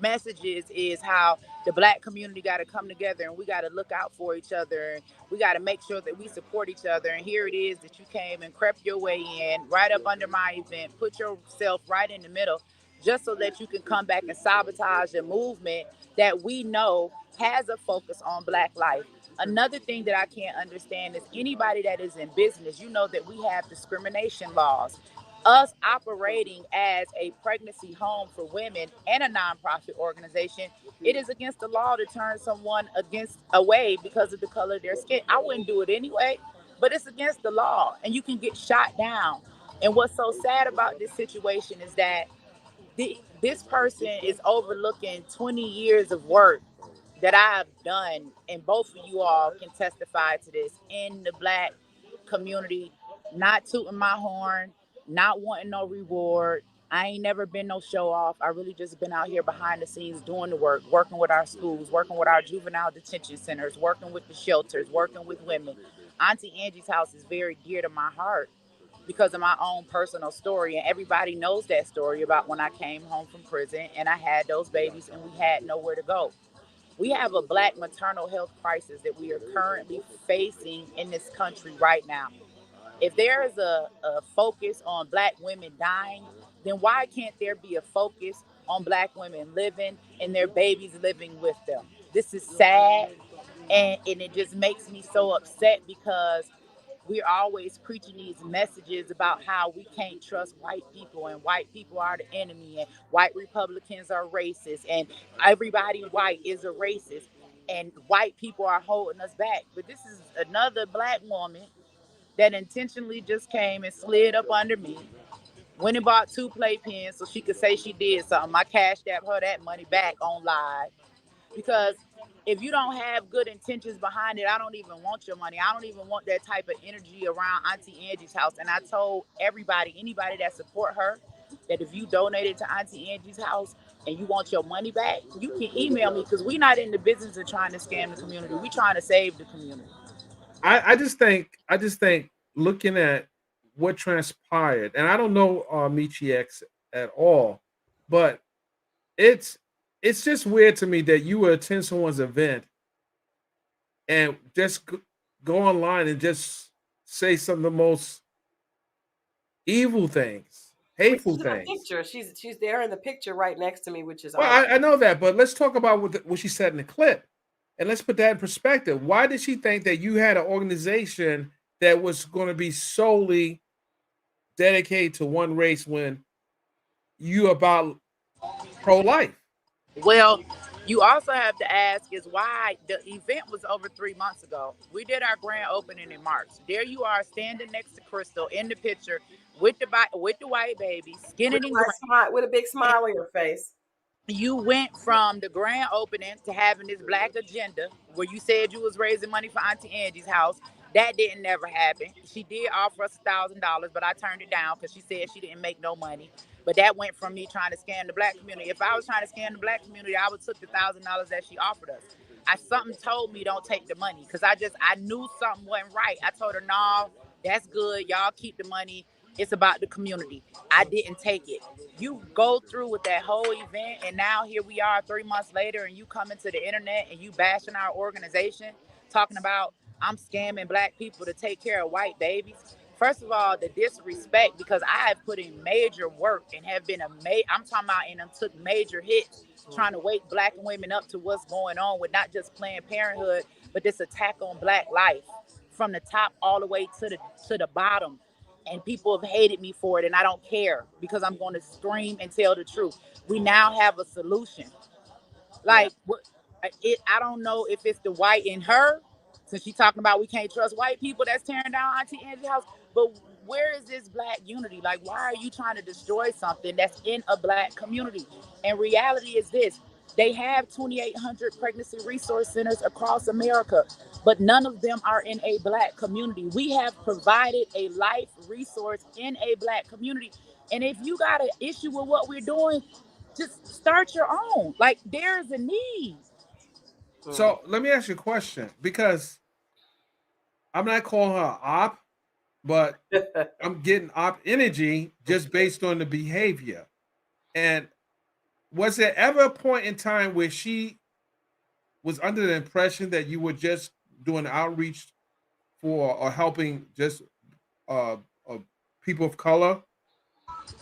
messages is how the black community got to come together and we got to look out for each other and we got to make sure that we support each other. And here it is that you came and crept your way in right up under my event, put yourself right in the middle just so that you can come back and sabotage a movement that we know has a focus on black life. Another thing that I can't understand is anybody that is in business, you know that we have discrimination laws. us operating as a pregnancy home for women and a nonprofit organization, it is against the law to turn someone against away because of the color of their skin. I wouldn't do it anyway, but it's against the law and you can get shot down. And what's so sad about this situation is that this person is overlooking 20 years of work that I've done, and both of you all can testify to this in the Black community, not tooting my horn, not wanting no reward. I ain't never been no show off. I really just been out here behind the scenes doing the work, working with our schools, working with our juvenile detention centers, working with the shelters, working with women. Auntie Angie's house is very dear to my heart because of my own personal story. And everybody knows that story about when I came home from prison and I had those babies and we had nowhere to go. We have a Black maternal health crisis that we are currently facing in this country right now. If there is a focus on Black women dying, then why can't there be a focus on Black women living and their babies living with them? This is sad, and it just makes me so upset because we're always preaching these messages about how we can't trust white people and white people are the enemy and white Republicans are racist and everybody white is a racist and white people are holding us back. But this is another Black woman that intentionally just came and slid up under me, went and bought 2 playpens so she could say she did something. I cashed out her that money back on live because if you don't have good intentions behind it, I don't even want your money. I don't even want that type of energy around Auntie Angie's house. And I told everybody, anybody that support her, that if you donated to Auntie Angie's house and you want your money back, you can email me because we're not in the business of trying to scam the community. We're trying to save the community. I just think looking at what transpired, and I don't know Michi X at all, but it's it's just weird to me that you would attend someone's event and just go online and just say some of the most evil things, Well, hateful she's in the things. picture. She's there in the picture right next to me, which is Well, awesome. I know that, but let's talk about what she said in the clip, and let's put that in perspective. Why did she think that you had an organization that was going to be solely dedicated to one race when you about pro life? Well, you also have to ask is why the event was over 3 months ago. We did our grand opening in March. There you are standing next to Crystal in the picture with the white baby, skinning and green. With a big smile on your face. You went from the grand opening to having this Black agenda where you said you was raising money for Auntie Angie's house. That didn't never happen. She did offer us $1,000, but I turned it down because she said she didn't make no money. But that went from me trying to scam the Black community. If I was trying to scam the Black community, I would took the $1,000 that she offered us. Something told me don't take the money because I knew something wasn't right. I told her no, that's good. Y'all keep the money. It's about the community. I didn't take it. You go through with that whole event, and now here we are 3 months later, and you come into the internet and you bashing our organization, talking about I'm scamming Black people to take care of white babies. First of all, the disrespect because I have put in major work and have been I'm talking about and took major hits trying to wake Black women up to what's going on with not just Planned Parenthood, but this attack on Black life from the top all the way to the bottom. And people have hated me for it, and I don't care because I'm going to scream and tell the truth. We now have a solution. Yeah. Like what? I don't know if it's the white in her, since she's talking about we can't trust white people that's tearing down Auntie Angie's house. But where is this Black unity? Like, why are you trying to destroy something that's in a Black community? And reality is this: they have 2,800 pregnancy resource centers across America, but none of them are in a Black community. We have provided a life resource in a Black community. And if you got an issue with what we're doing, just start your own. Like there's a need. So let me ask you a question because I'm not calling her op, but I'm getting op energy just based on the behavior. And was there ever a point in time where she was under the impression that you were just doing outreach for or helping just uh, uh people of color?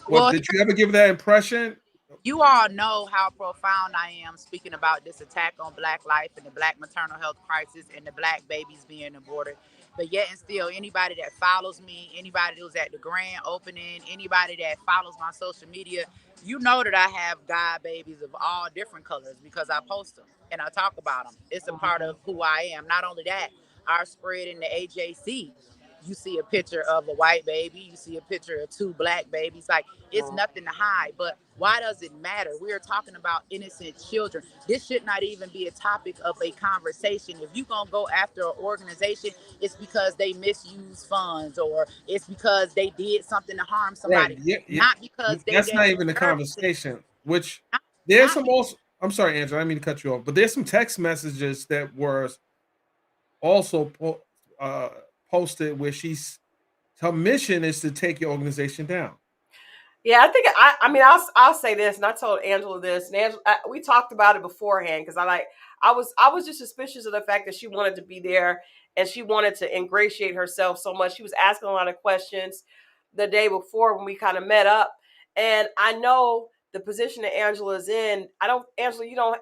What Well, did you ever give that impression? you all know how profound I am speaking about this attack on Black life and the Black maternal health crisis and the Black babies being aborted. But yet and still, anybody that follows me, anybody that was at the grand opening, anybody that follows my social media, you know that I have God babies of all different colors because I post them and I talk about them. It's a part of who I am. Not only that, our spread in the AJC, you see a picture of a white baby, you see a picture of two black babies. Like, it's nothing to hide. But why does it matter? We are talking about innocent children. This should not even be a topic of a conversation. If you're going to go after an organization, it's because they misuse funds or it's because they did something to harm Right. somebody, Yeah, yeah. not because they That's not gave even the services. conversation. Which Not, there's not some also. I'm sorry, Angela. I didn't mean to cut you off, but there's some text messages that were also uh, posted where her mission is to take your organization down. Yeah, I think I mean I'll say this, and I told Angela this, and Angela, we talked about it beforehand because I was just suspicious of the fact that she wanted to be there and she wanted to ingratiate herself so much. She was asking a lot of questions the day before when we kind of met up, and I know the position that Angela is in. I don't, Angela, you don't,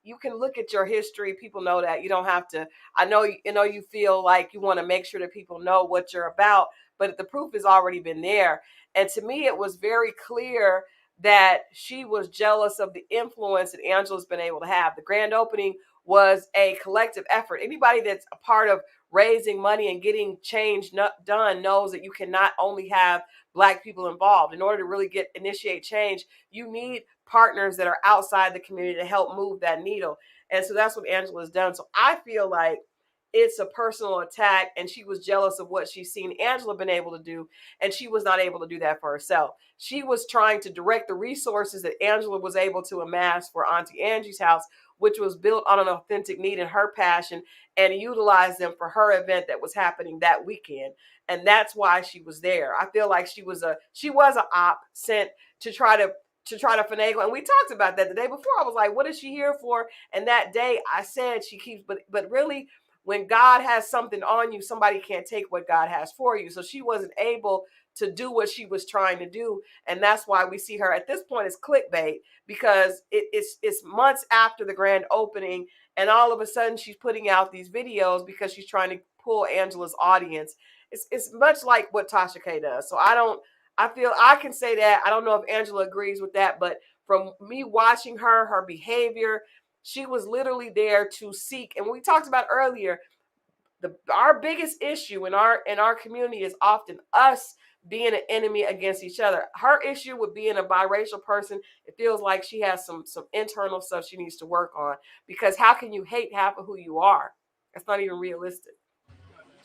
you can look at your history. People know that you don't have to. I know, you feel like you want to make sure that people know what you're about, but the proof has already been there. And to me, it was very clear that she was jealous of the influence that Angela's been able to have. The grand opening was a collective effort. Anybody that's a part of raising money and getting change done knows that you cannot only have Black people involved. In order to really initiate change, you need partners that are outside the community to help move that needle. And so that's what Angela's done. So I feel like it's a personal attack, and she was jealous of what she's seen Angela been able to do, and she was not able to do that for herself. She was trying to direct the resources that Angela was able to amass for Auntie Angie's house, which was built on an authentic need and her passion, and utilize them for her event that was happening that weekend. And that's why she was there. I feel like she was a op sent to try to finagle. And we talked about that the day before. I was like, what is she here for? And that day I said she keeps, but really, when God has something on you, somebody can't take what God has for you. So she wasn't able to do what she was trying to do. And that's why we see her at this point as clickbait, because it's months after the grand opening. And all of a sudden she's putting out these videos because she's trying to pull Angela's audience. It's much like what Tasha K does. So I feel I can say that. I don't know if Angela agrees with that, but from me watching her behavior, she was literally there to seek, and we talked about earlier, our biggest issue in our community is often us being an enemy against each other. Her issue with being a biracial person, it feels like she has some internal stuff she needs to work on, because how can you hate half of who you are? That's not even realistic.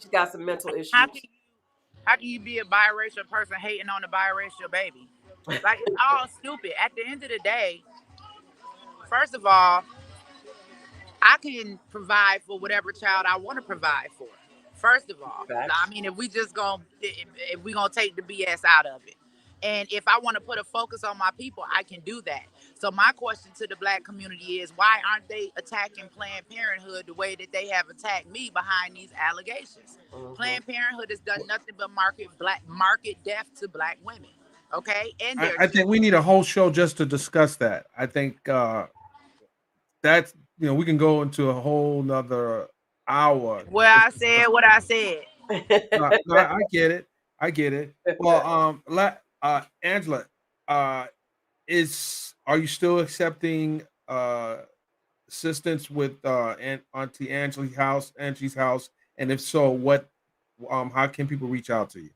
She's got some mental how can issues. you how can you be a biracial person hating on a biracial baby? Like, it's all stupid. At the end of the day, first of all, I can provide for whatever child I want to provide for. First of all, I Facts. mean, if we gonna take the BS out of it, and if I want to put a focus on my people, I can do that. So my question to the Black community is, why aren't they attacking Planned Parenthood the way that they have attacked me behind these allegations? Mm-hmm. Planned Parenthood has done nothing but market death to Black women. Okay, and their I children. think we need a whole show just to discuss that. I think that's we can go into a whole nother hour. Well, Just I said discuss. what I said. No, I get it. I get it. Well, Angela, uh, are you still accepting assistance with Auntie Angie's house, and if so, what how can people reach out to you?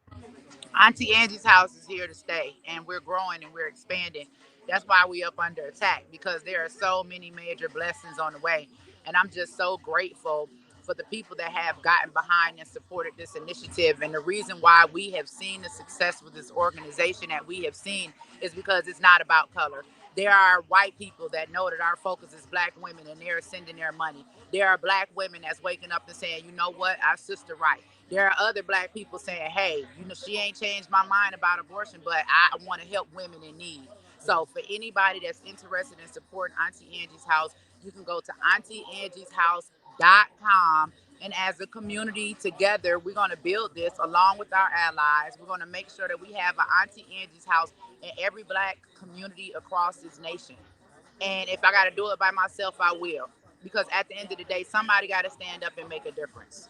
Auntie Angie's house is here to stay, and we're growing and we're expanding. That's why we up under attack, because there are so many major blessings on the way, and I'm just so grateful for the people that have gotten behind and supported this initiative. And the reason why we have seen the success with this organization that we have seen is because it's not about color. There are white people that know that our focus is Black women, and they're sending their money. There are Black women that's waking up and saying, you know what, our sister right. There are other Black people saying, hey, she ain't changed my mind about abortion, but I want to help women in need. So for anybody that's interested in supporting Auntie Angie's house, you can go to auntie.angieshouse.com. And as a community together, we're going to build this along with our allies. We're going to make sure that we have an Auntie Angie's house in every Black community across this nation. And if I got to do it by myself, I will. Because at the end of the day, somebody got to stand up and make a difference.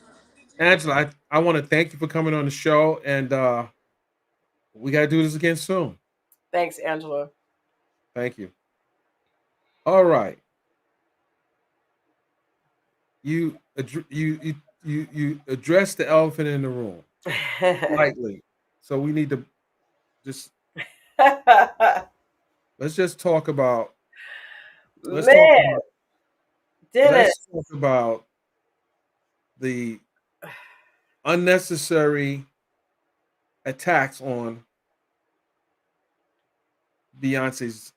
Angela, I want to thank you for coming on the show, and we got to do this again soon. Thanks, Angela. Thank you. All right. You address the elephant in the room lightly. So we need to just let's just talk about let's talk Man, about Dennis. let's talk about the unnecessary attacks on Beyonce's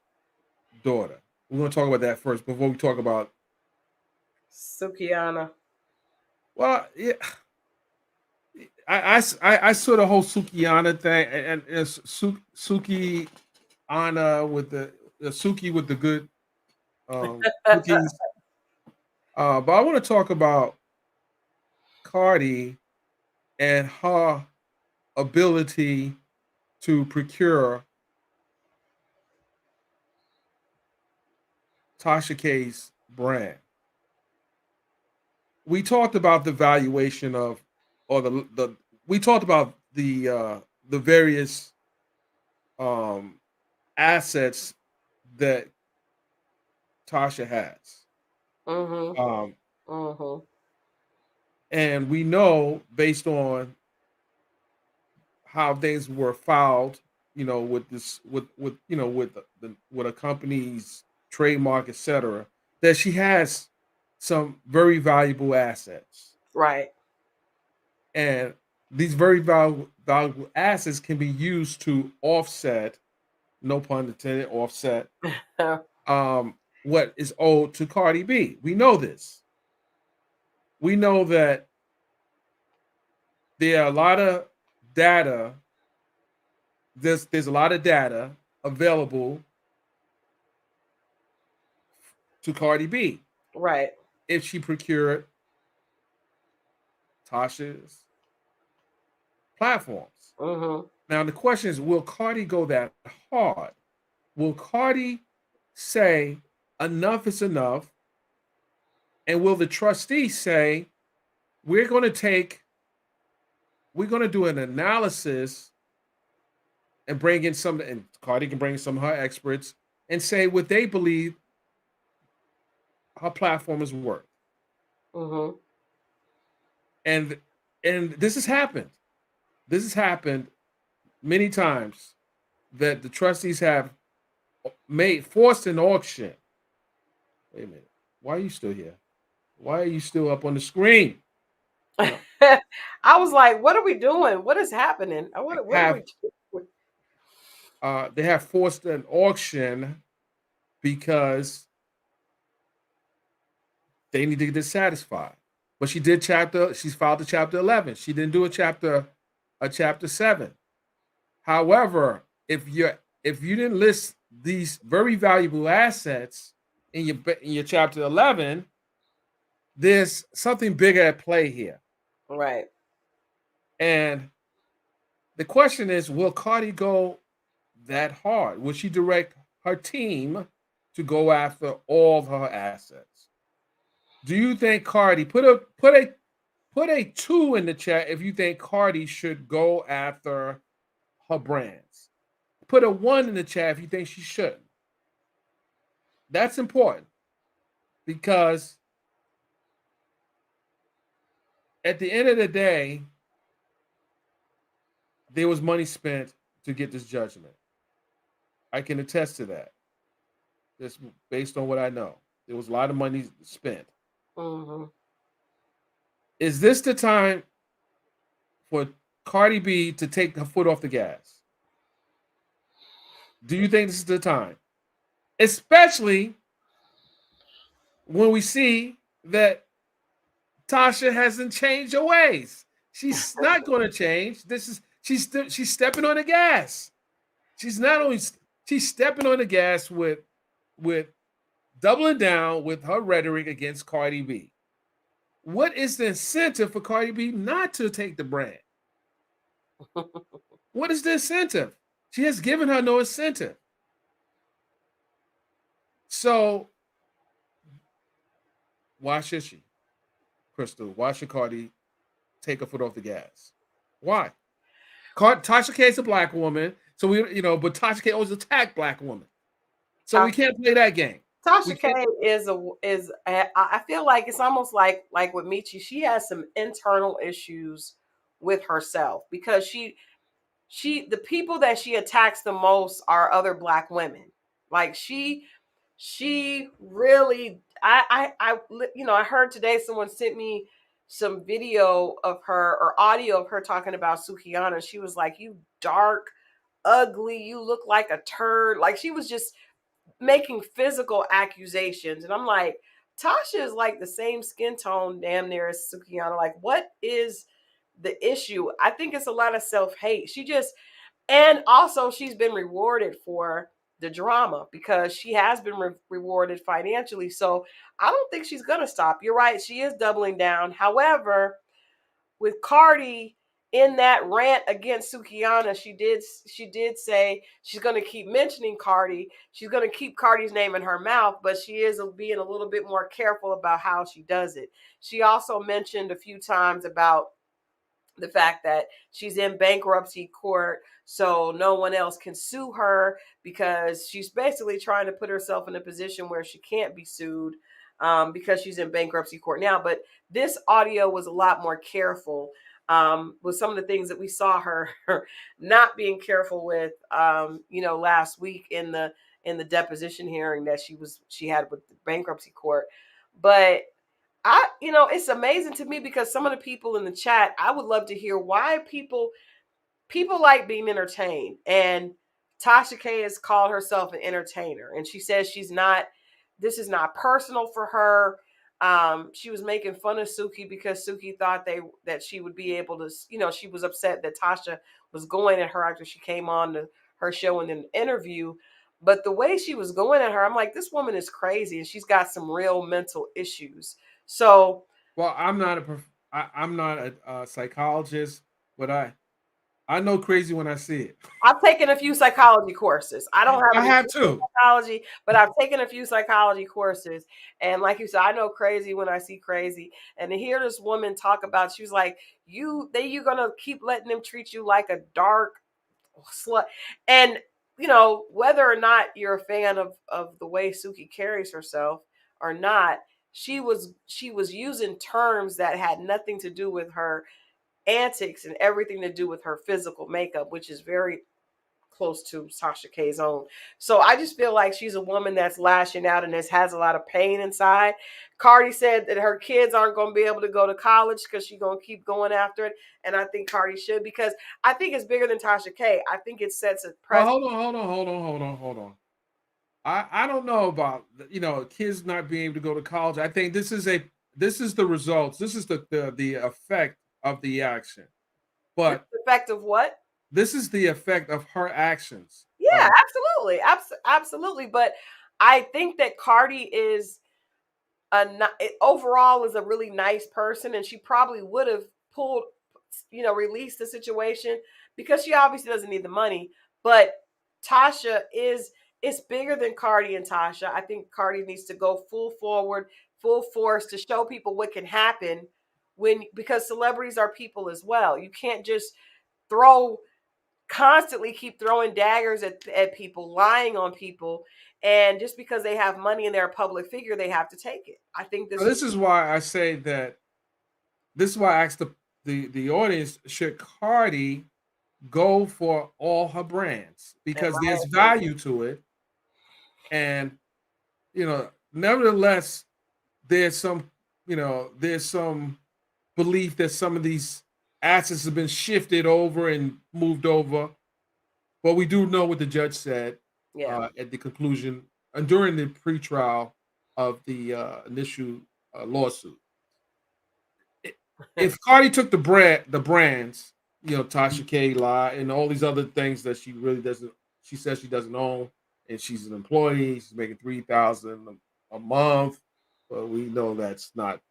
daughter. We're going to talk about that first before we talk about Sukiana. Well, yeah, I saw the whole Sukiana thing, and it's Suki Anna with the Suki with the good cookies. But I want to talk about Cardi and her ability to procure Tasha K's brand. We talked about the valuation of, or the we talked about the various um, assets that Tasha has. Mm-hmm. Um, Mm-hmm. and we know based on how things were filed, with this, with with with a company's trademark, etc., that she has some very valuable assets, Right. and these very valuable assets can be used to offset, no pun intended, offset what is owed to Cardi B. We know this. We know that there are a lot of data. There's a lot of data available to Cardi B Right. if she procured Tasha's platforms. Mm-hmm. Now the question is, will Cardi go that hard? Will Cardi say enough is enough? And will the trustees say, we're going to do an analysis and bring in some, and Cardi can bring in some of her experts and say what they believe her platform is worth. Mm-hmm. And this has happened. This has happened many times that the trustees have forced an auction. Wait a minute. Why are you still here? Why are you still up on the screen? I was like, what are we doing? What is happening? What are we Have doing? they have forced an auction because they need to get satisfied. But she's filed a chapter 11. She didn't do a chapter 7. However, if you didn't list these very valuable assets in your chapter 11, there's something bigger at play here. Right. And the question is, will Cardi go that hard? Will she direct her team to go after all of her assets? Do you think Cardi put a 2 in the chat if you think Cardi should go after her brands? Put a 1 in the chat if you think she shouldn't. That's important because at the end of the day, there was money spent to get this judgment. I can attest to that. Just based on what I know, there was a lot of money spent. Mm-hmm. Is this the time for Cardi B to take her foot off the gas? Do you think this is the time? Especially when we see that Tasha hasn't changed her ways. She's not going to change. She's stepping on the gas. She's not only she's stepping on the gas with doubling down with her rhetoric against Cardi B. What is the incentive for Cardi B not to take the brand? What is the incentive? She has given her no incentive. So why should she, Crystal? Why should Cardi take her foot off the gas. Why? Tasha K is a black woman, so but Tasha K always attacked black women, so we can't play that game. Tasha K I feel like it's almost like with Michi, she has some internal issues with herself because the people that she attacks the most are other black women. Like she really I heard today someone sent me some video of her or audio of her talking about Sukihana. She was like, "You dark, ugly, you look like a turd." Like she was just making physical accusations. And I'm like, Tasha is like the same skin tone damn near as Sukihana. Like, what is the issue? I think it's a lot of self-hate. And also she's been rewarded for the drama because she has been rewarded financially. So I don't think she's going to stop. You're right. She is doubling down. However, with Cardi in that rant against Sukihana, she did say she's going to keep mentioning Cardi. She's going to keep Cardi's name in her mouth, but she is being a little bit more careful about how she does it. She also mentioned a few times about the fact that she's in bankruptcy court, so no one else can sue her because she's basically trying to put herself in a position where she can't be sued because she's in bankruptcy court now. But this audio was a lot more careful with some of the things that we saw her not being careful with, last week in the deposition hearing that she had with the bankruptcy court. But it's amazing to me because some of the people in the chat, I would love to hear why people like being entertained. And Tasha K has called herself an entertainer. And she says this is not personal for her. She was making fun of Suki because Suki thought that she would be able to, she was upset that Tasha was going at her after she came on her show in an interview. But the way she was going at her, I'm like, this woman is crazy and she's got some real mental issues. So, well, I'm not a psychologist, but I know crazy when I see it. I've taken a few psychology courses. I don't have. I have too. Psychology, but I've taken a few psychology courses, and like you said, I know crazy when I see crazy. And to hear this woman talk about, she was like, "You gonna keep letting them treat you like a dark slut," and whether or not you're a fan of the way Suki carries herself or not. She was using terms that had nothing to do with her antics and everything to do with her physical makeup, which is very close to Tasha K's own. So I just feel like she's a woman that's lashing out and has a lot of pain inside. Cardi said that her kids aren't going to be able to go to college because she's going to keep going after it. And I think Cardi should, because I think it's bigger than Tasha K. I think it sets a precedent. Well, hold on. I don't know about kids not being able to go to college. I think this is the results. This is the effect of the action. But the effect of what? This is the effect of her actions. Yeah, absolutely, absolutely. But I think that Cardi is overall is a really nice person, and she probably would have released the situation because she obviously doesn't need the money. But Tasha it's bigger than Cardi and Tasha. I think Cardi needs to go full forward, full force to show people what can happen because celebrities are people as well. You can't just constantly keep throwing daggers at people, lying on people, and just because they have money and they're a public figure, they have to take it. I think this is why I say that. This is why I asked the audience: should Cardi go for all her brands because there's value to it, and nevertheless, there's some belief that some of these assets have been shifted over and moved over. But we do know what the judge said at the conclusion and during the pretrial of the initial lawsuit. If Cardi took the brands, Tasha K, Lie, and all these other things that she really doesn't, she says she doesn't own, and she's an employee, she's making $3,000 a month, but we know that's not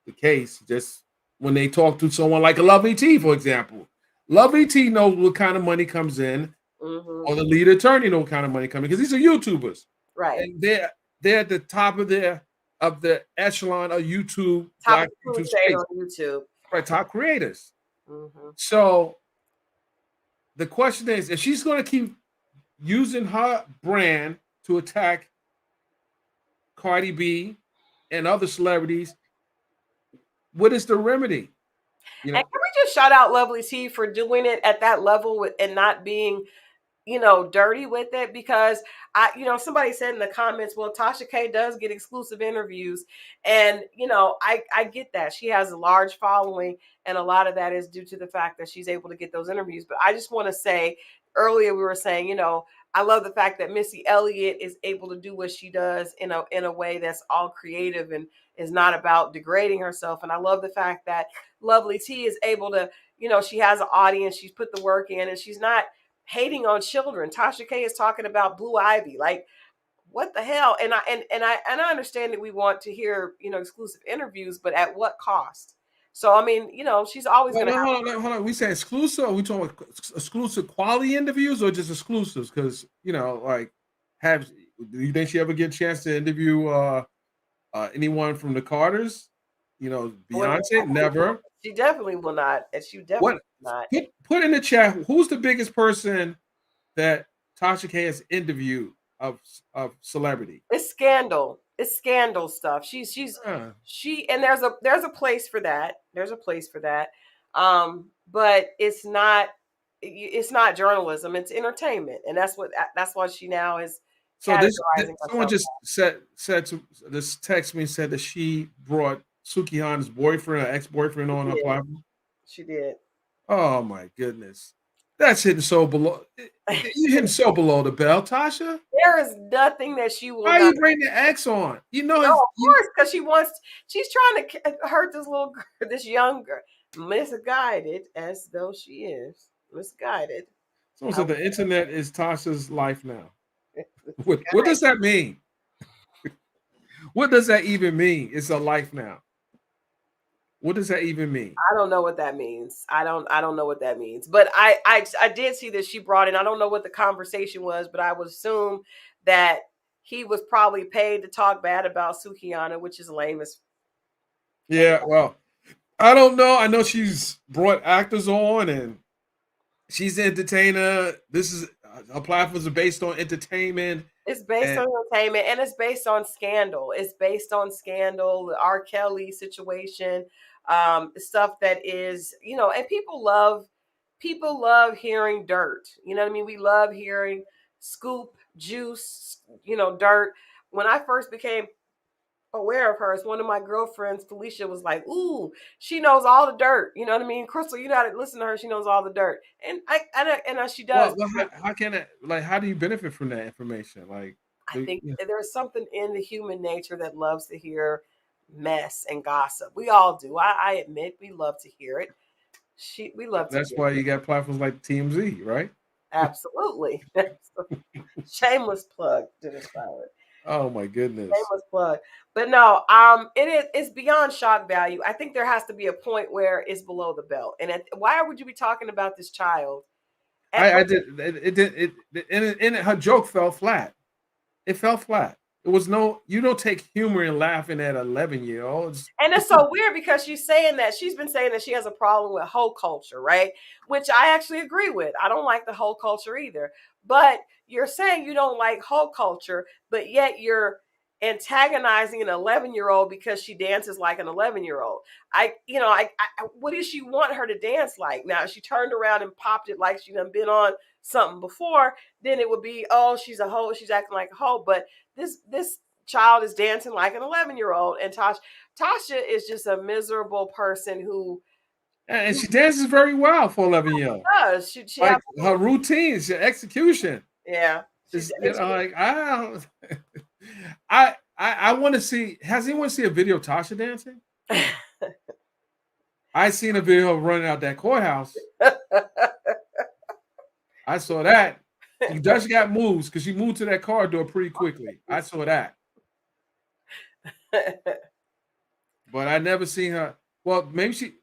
the case. Just when they talk to someone like a Love ET, for example, Love ET knows what kind of money comes in, or the lead attorney knows what kind of money comes in, because these are YouTubers, right? And they're at the top of the echelon of YouTube. Top of YouTube. right? Top creators. Mm-hmm. So the question is, if she's going to keep using her brand to attack Cardi B and other celebrities, what is the remedy? You And know, can we just shout out Lovely T for doing it at that level and not being, dirty with it? Because somebody said in the comments, well, Tasha K does get exclusive interviews. And, I get that. She has a large following, and a lot of that is due to the fact that she's able to get those interviews. But I just want to say, earlier we were saying, I love the fact that Missy Elliott is able to do what she does in a way that's all creative and is not about degrading herself. And I love the fact that Lovely T is able to, she has an audience, she's put the work in, and she's not hating on children. Tasha K is talking about Blue Ivy. Like, what the hell? And I understand that we want to hear, exclusive interviews, but at what cost? So I mean, she's always well, going to no, hold on. We say exclusive. Are we talking exclusive quality interviews or just exclusives? Because like, do you think she ever get a chance to interview anyone from the Carters? Beyonce, never. She definitely will not, and she definitely What? will not. Put in the chat. Who's the biggest person that Tasha K has interviewed of celebrity? It's scandal. It's scandal stuff. And there's a place for that. There's a place for that. But it's not journalism. It's entertainment, and that's what she now is So categorizing someone herself. just said to this text me said that she brought Sukihan's boyfriend or ex-boyfriend on her platform. She did. Oh my goodness. That's hitting so below. You're hitting so below the belt, Tasha. There is nothing that she will. Why you bring the ex on? No, of course, because she's trying to hurt this young girl, misguided as though she is misguided. Someone said the internet is Tasha's life now. What does that mean? What does that even mean? It's a life now. What does that even mean? I don't know what that means. I don't know what that means. But I did see that she brought in. I don't know what the conversation was, but I would assume that he was probably paid to talk bad about Sukihana, which is lame as. Yeah, well, I don't know. I know she's brought actors on and she's an entertainer. This is her platforms are based on entertainment. It's based on entertainment and it's based on scandal. It's based on scandal, the R. Kelly situation, stuff that is, and people love hearing dirt. You know what I mean? We love hearing scoop, juice, dirt. When I first became aware of her, as one of my girlfriends, Felicia, was like, ooh, she knows all the dirt. You know what I mean? Crystal, you gotta listen to her, she knows all the dirt. And she does. Well, how can it, like, how do you benefit from that information? Like, I think there's something in the human nature that loves to hear mess and gossip. We all do. I admit we love to hear it. We love to. That's why you got platforms like TMZ, right? Absolutely. Shameless plug to the silent. Oh my goodness. Shameless plug. But no, it's beyond shock value. I think there has to be a point where it's below the belt. And why would you be talking about this child? I did. And her joke fell flat. It fell flat. It was you don't take humor in laughing at 11-year-olds. And it's so weird because she's been saying that she has a problem with hoe culture, right? Which I actually agree with. I don't like the hoe culture either. But you're saying you don't like hoe culture, but yet you're antagonizing an 11-year-old because she dances like an 11-year-old. What does she want her to dance like? Now, if she turned around and popped it like she done been on something before, then it would be, oh, she's a hoe, she's acting like a hoe. But this child is dancing like an 11-year-old, and Tasha is just a miserable person who. And she dances very well for 11-year-old. Does she like her routines, her execution. Yeah, like I want to see. Has anyone seen a video of Tasha dancing? I seen a video of running out that courthouse. I saw that. She just got moves because she moved to that car door pretty quickly. I saw that. But I never seen her. Well, maybe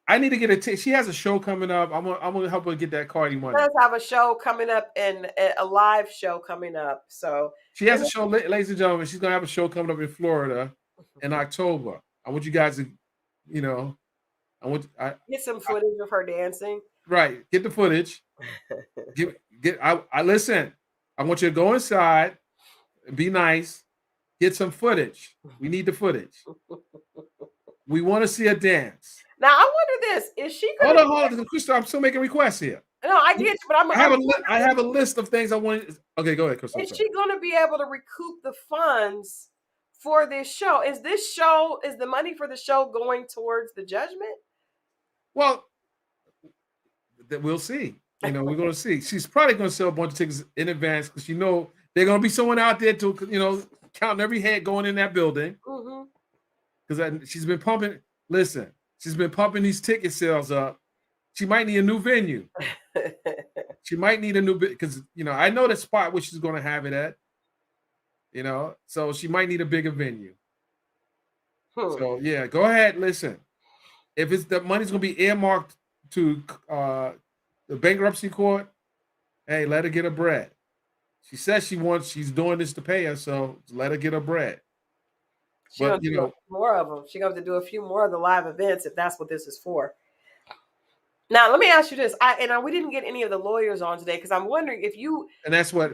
I need to get she has a show coming up. I'm gonna help her get that Cardi money. She does have a show coming up and a live show coming up. So she has a show, ladies and gentlemen. She's gonna have a show coming up in Florida in October. I want you guys to, I Get some footage of her dancing. Right. Get the footage. I listen. I want you to go inside, be nice, get some footage. We need the footage. We want to see a dance. Now I wonder this: is she gonna? Hold on, Crystal. I'm still making requests here. No, I get you, but I have a list of things I want. Okay, go ahead, Crystal. Is she going to be able to recoup the funds for this show? Is the money for the show going towards the judgment? Well, we'll see. We're going to see. She's probably going to sell a bunch of tickets in advance because they're going to be someone out there to counting every head going in that building. Because she's been pumping. Listen, she's been pumping these ticket sales up. She might need a new venue. She might need a new because I know the spot where she's going to have it at. So she might need a bigger venue. So yeah, go ahead. Listen, if it's the money's going to be earmarked to the bankruptcy court, hey, let her get her bread. She says she's doing this to pay us, so let her get her bread. But more of them. She's going to do a few more of the live events if that's what this is for. Now, let me ask you this. We didn't get any of the lawyers on today because I'm wondering if you. And that's why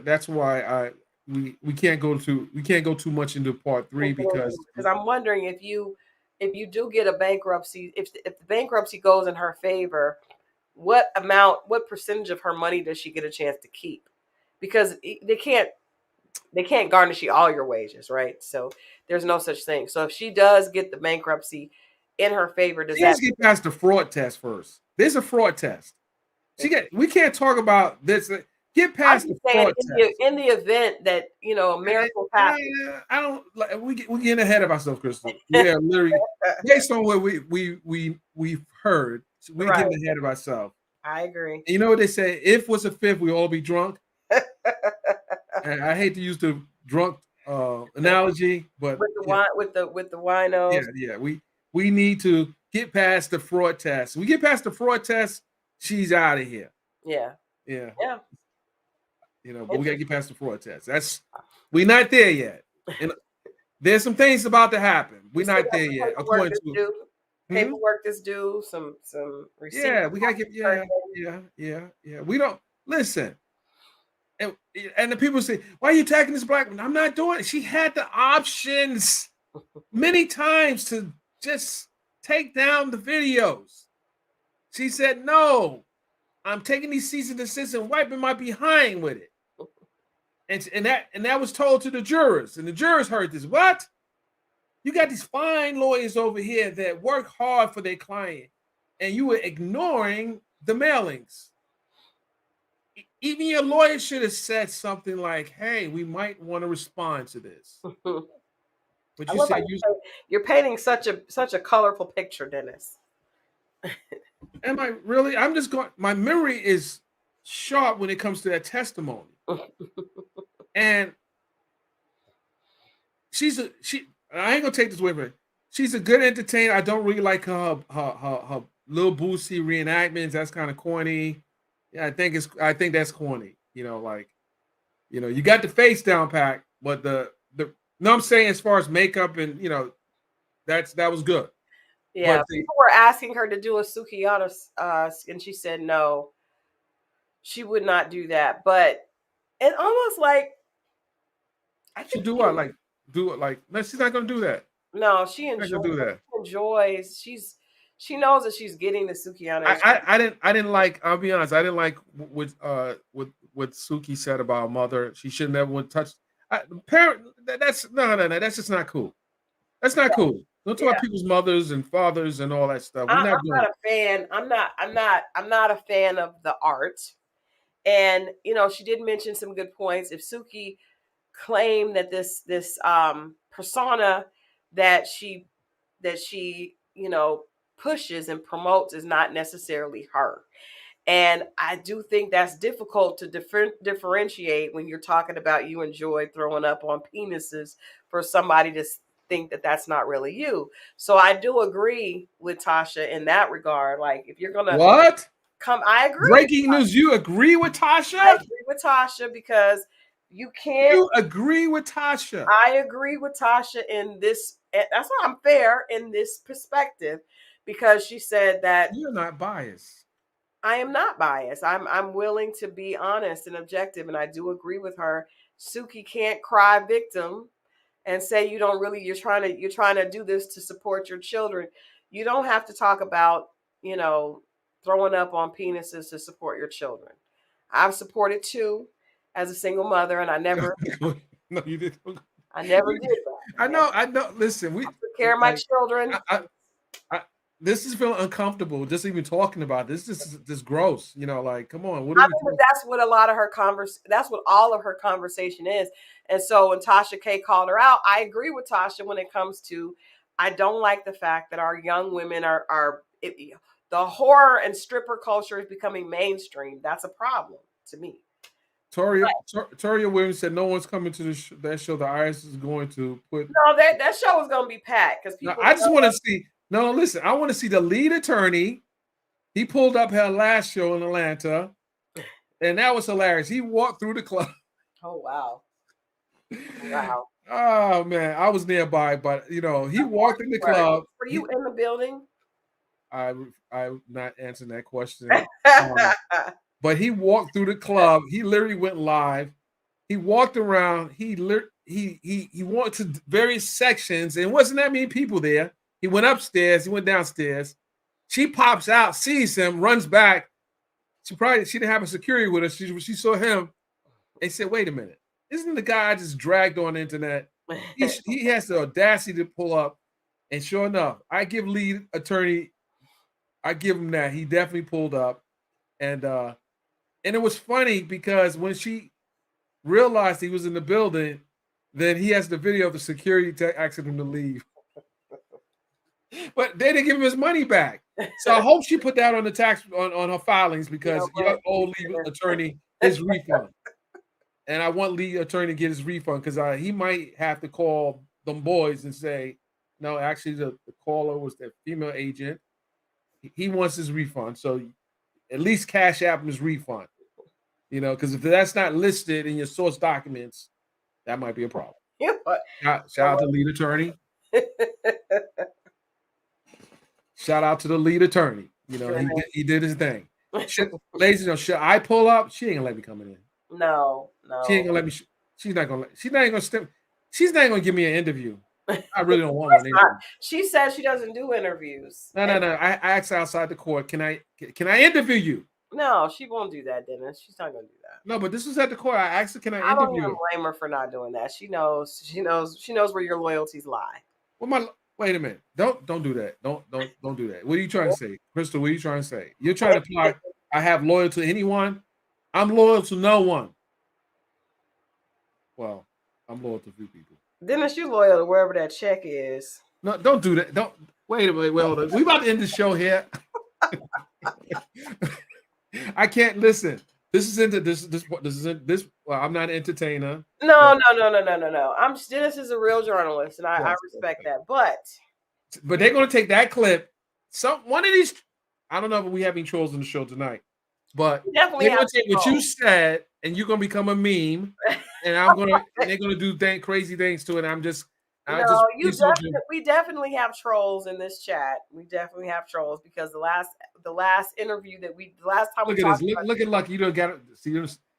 we can't go too much into part 3 because I'm wondering if you do get a bankruptcy, if the bankruptcy goes in her favor, what percentage of her money does she get a chance to keep? Because they can't garnish you all your wages, right? So there's no such thing. So if she does get the bankruptcy in her favor, does that get past the fraud test first? There's a fraud test. We can't talk about this. Get past the fraud test. In the event that a miracle happens. I don't like we're getting ahead of ourselves, Crystal. Yeah, literally based on what we've heard, we're getting ahead of ourselves. I agree. And you know what they say? If was a fifth, we all be drunk. And I hate to use the drunk analogy, but with the winos. Yeah. We need to get past the fraud test. We get past the fraud test, she's out of here. Yeah. But we gotta get past the fraud test. We're not there yet. And there's some things about to happen. We're not there yet. According to paperwork is due, some receipts. Yeah, we gotta get yeah. We don't listen. And the people say, why are you attacking this black woman? I'm not doing it. She had the options many times to just take down the videos. She said, no, I'm taking these cease and desist and wiping my behind with it. And that was told to the jurors. And the jurors heard this. What? You got these fine lawyers over here that work hard for their client, and you were ignoring the mailings. Even your lawyer should have said something like, hey, we might want to respond to this. But you said you're painting such a colorful picture, Dennis. Am I really? I'm just going. My memory is sharp when it comes to that testimony. And I ain't gonna take this away from her. She's a good entertainer. I don't really like her little Boosie reenactments. That's kind of corny. Yeah, I think that's corny. You got the face down pack, but I'm saying as far as makeup and that was good. Yeah, people were asking her to do a Sukiyata, and she said no, she would not do that. But it almost like I think she do what like no, she's not gonna do that. No, she enjoys. She knows that she's getting the Sukiyata. I didn't like. I'll be honest. I didn't like what Suki said about her mother. She should never would touch. Parent. That's no. That's just not cool. That's not cool. Don't talk about people's mothers and fathers and all that stuff. I'm not a fan. I'm not a fan of the art. And she did mention some good points. If Suki claimed that this persona that she pushes and promotes is not necessarily her. And I do think that's difficult to differentiate when you're talking about you enjoy throwing up on penises for somebody to think that that's not really you. So I do agree with Tasha in that regard. Like if you're gonna I agree. Breaking news, you agree with Tasha? I agree with Tasha because you can't. You agree with Tasha? I agree with Tasha in this. That's why I'm fair in this perspective, because she said that You're not biased. I am not biased. I'm willing to be honest and objective, and I do agree with her. Suki can't cry victim and say you're trying to do this to support your children. You don't have to talk about, throwing up on penises to support your children. I've supported two as a single mother, and I never No, you didn't. I never did that. I know. Listen, we took care of my children. This is feeling uncomfortable just even talking about this. This is just gross. Like, come on. What I are mean, we but that's what a lot of her that's what all of her conversation is. And so when Tasha K called her out, I agree with Tasha when it comes to, I don't like the fact that our young women the horror and stripper culture is becoming mainstream. That's a problem to me. Toria Williams said no one's coming to that show. The IRS is going to put. No, that show is going to be packed because people. No, I just want to see. No, listen. I want to see the lead attorney. He pulled up her last show in Atlanta, and that was hilarious. He walked through the club. Oh wow! Wow. Oh man, I was nearby, but he walked in the club. Were you in the building? I'm not answering that question. But he walked through the club. He literally went live. He walked around. He went to various sections, and wasn't that many people there. He went upstairs. He went downstairs. She pops out, sees him, runs back. She didn't have a security with her. She saw him and said, "Wait a minute, isn't the guy I just dragged on the internet?" He has the audacity to pull up, and sure enough, I give lead attorney. I give him that. He definitely pulled up, and it was funny because when she realized he was in the building, then he has the video of the security asking him to leave. But they didn't give him his money back. So I hope she put that on the tax on her filings because you owe lead attorney his refund. And I want lead attorney to get his refund because he might have to call them boys and say, no, actually the caller was the female agent. He wants his refund. So at least cash app him his refund. Because if that's not listed in your source documents, that might be a problem. Shout out to lead attorney. Shout out to the lead attorney. He did his thing. Ladies and gentlemen, should I pull up? She ain't gonna let me come in. No. She ain't gonna let me. She's not gonna give me an interview. I really don't want one. She says she doesn't do interviews. No. I asked her outside the court. Can I interview you? No, she won't do that, Dennis. She's not gonna do that. No, but this was at the court. I asked her, "Can I interview?" I don't even blame her for not doing that. She knows where your loyalties lie. Wait a minute. Don't do that. Don't do that. What are you trying to say, Crystal? What are you trying to say? You're trying to apply. I have loyal to anyone. I'm loyal to no one. Well, I'm loyal to a few people. Dennis, you loyal to wherever that check is. No, don't do that. Don't wait a minute. Well, we about to end the show here. I can't listen. This is into this. Well, I'm not an entertainer. No. Dennis is a real journalist, and I respect that. But they're going to take that clip. One of these. I don't know if we have any trolls in the show tonight, but they're going to take what you said, and you're going to become a meme, and they're going to do crazy things to it. We definitely have trolls in this chat. We definitely have trolls because the last interview that last time look at this. Look at Lucky. You don't got it. See,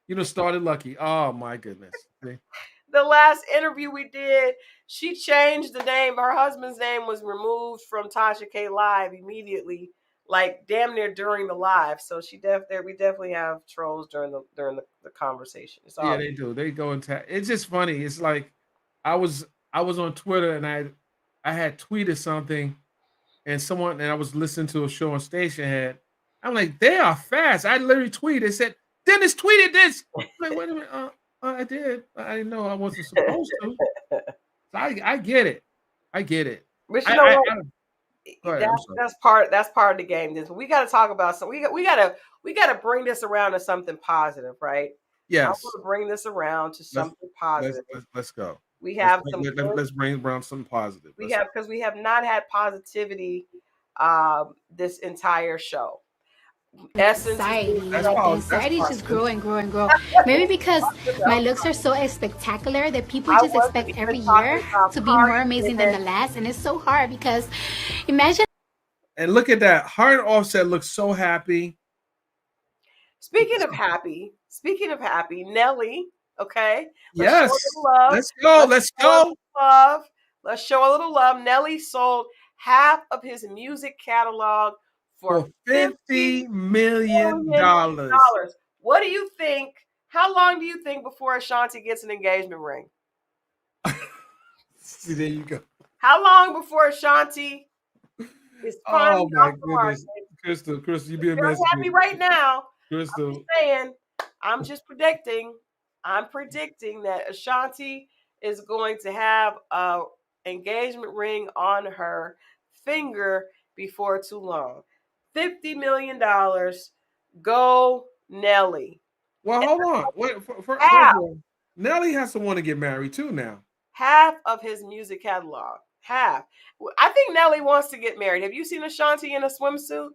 you started Lucky. Oh my goodness. See? The last interview we did, she changed the name. Her husband's name was removed from Tasha K Live immediately, like damn near during the live. So we definitely have trolls during the conversation. Yeah, they do. They go and it's just funny. It's like I was on Twitter and I had tweeted something and I was listening to a show on Stationhead. I'm like, they are fast. I literally tweeted, said, Dennis tweeted this. I'm like, wait a minute. I did. I didn't know I wasn't supposed to. So I get it. But you know what? That's part of the game. We got to talk about something. We got to bring this around to something positive, right? Yes. I want to bring this around to something positive. Let's go. We have let's bring around something positive. We have not had positivity this entire show. Anxiety just grow and grow and grow. Maybe because my looks are so spectacular that people just expect every year to be more amazing than the last, and it's so hard because imagine. And look at that. Her and Offset look so happy. Speaking of happy, Nelly. Okay, let's show a Yes. little love. Let's go. Let's Let's show a go. little love. Let's show a little love. Nelly sold half of his music catalog for For $50 $50 million. million. What do you think? How long do you think before Ashanti gets an engagement ring? See, there you go. How long before Ashanti is finally Oh my off the goodness. market? Crystal, you being You're messy. happy right now. Crystal. Saying, I'm just predicting. I'm predicting that Ashanti is going to have a engagement ring on her finger before too long. $50 million. Go Nelly. Well, hold on. Wait, first Half, of all, Nelly has to want to get married too now. half of his music catalog. Half. I think Nelly wants to get married. Have you seen Ashanti in a swimsuit?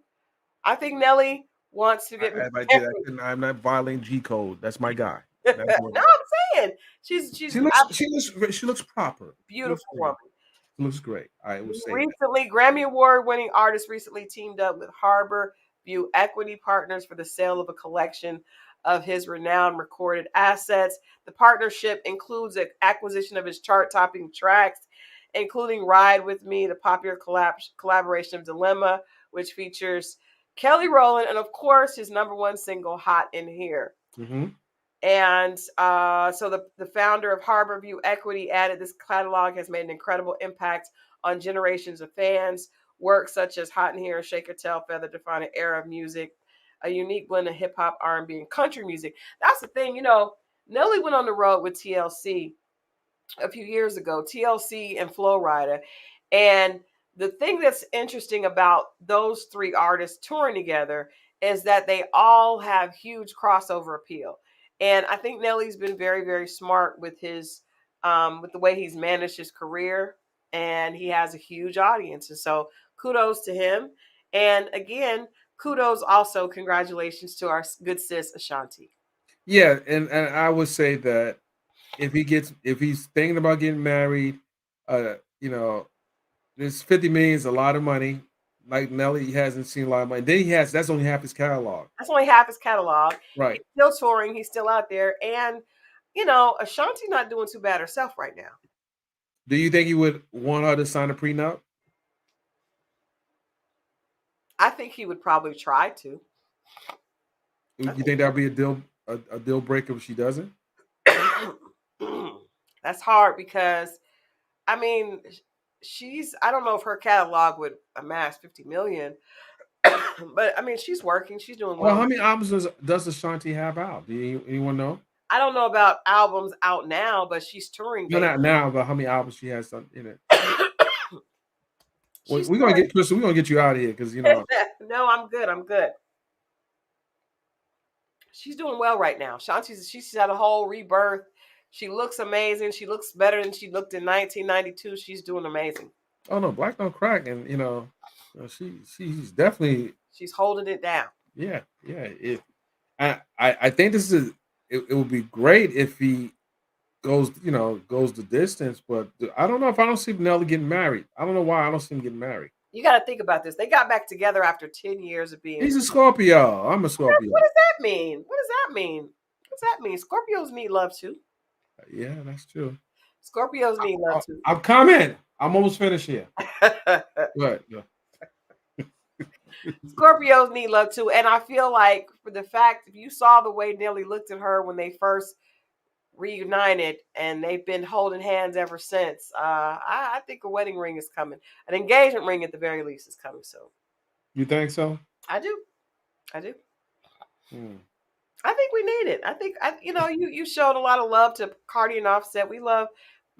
I think Nelly wants to get married. I'm not violating G code. That's my guy. No, I'm saying she's She looks proper. beautiful woman. Looks great. I will say that. Recently, Grammy Award winning artist recently teamed up with Harbor View Equity Partners for the sale of a collection of his renowned recorded assets. The partnership includes an acquisition of his chart-topping tracks, including Ride With Me, the popular collaboration of Dilemma, which features Kelly Rowland, and of course, his number one single, Hot in Here. Mm-hmm. And so the founder of Harbor View Equity added this catalog has made an incredible impact on generations of fans. Works such as Hot in Here and Shake Your Tail Feather define an era of music, a unique blend of hip hop, R&B, and country music. That's the thing, Nelly went on the road with TLC a few years ago, TLC and Flo Rida. And the thing that's interesting about those three artists touring together is that they all have huge crossover appeal. And I think Nelly's been very, very smart with his with the way he's managed his career, and he has a huge audience. And so kudos to him. And again, kudos also, congratulations to our good sis Ashanti. Yeah, and I would say that if he's thinking about getting married, this 50 million is a lot of money. Like Nelly, he hasn't seen a lot of money. Then that's only half his catalog. That's only half his catalog. Right. He's still touring. He's still out there. And, Ashanti not doing too bad herself right now. Do you think he would want her to sign a prenup? I think he would probably try to. You think that would be a deal breaker if she doesn't? That's hard because, I don't know if her catalog would amass 50 million, but she's working. She's doing well. Well, how many albums does Ashanti have out? Do anyone know? I don't know about albums out now, but she's touring. No, not now, but how many albums she has in it? We're gonna get Crystal. We're gonna get you out of here because No, I'm good. She's doing well right now. She's had a whole rebirth. She looks amazing. She looks better than she looked in 1992. She's doing amazing. Oh no, Black don't crack, and she's definitely holding it down. Yeah. I think it would be great if he goes the distance, but I don't know if I don't see Nelly getting married. I don't know why I don't see him getting married. You got to think about this. They got back together after 10 years of being. He's a Scorpio. I'm a Scorpio. What does that mean? What's that mean? Scorpios need love too. Yeah, that's true. Scorpios need love too. I'm coming. I'm almost finished here. Right. Yeah. Scorpios need love too. And I feel like for the fact, if you saw the way Nelly looked at her when they first reunited and they've been holding hands ever since, I think a wedding ring is coming. An engagement ring at the very least is coming soon. You think so? I do. I think we need it. I think you showed a lot of love to Cardi and Offset. We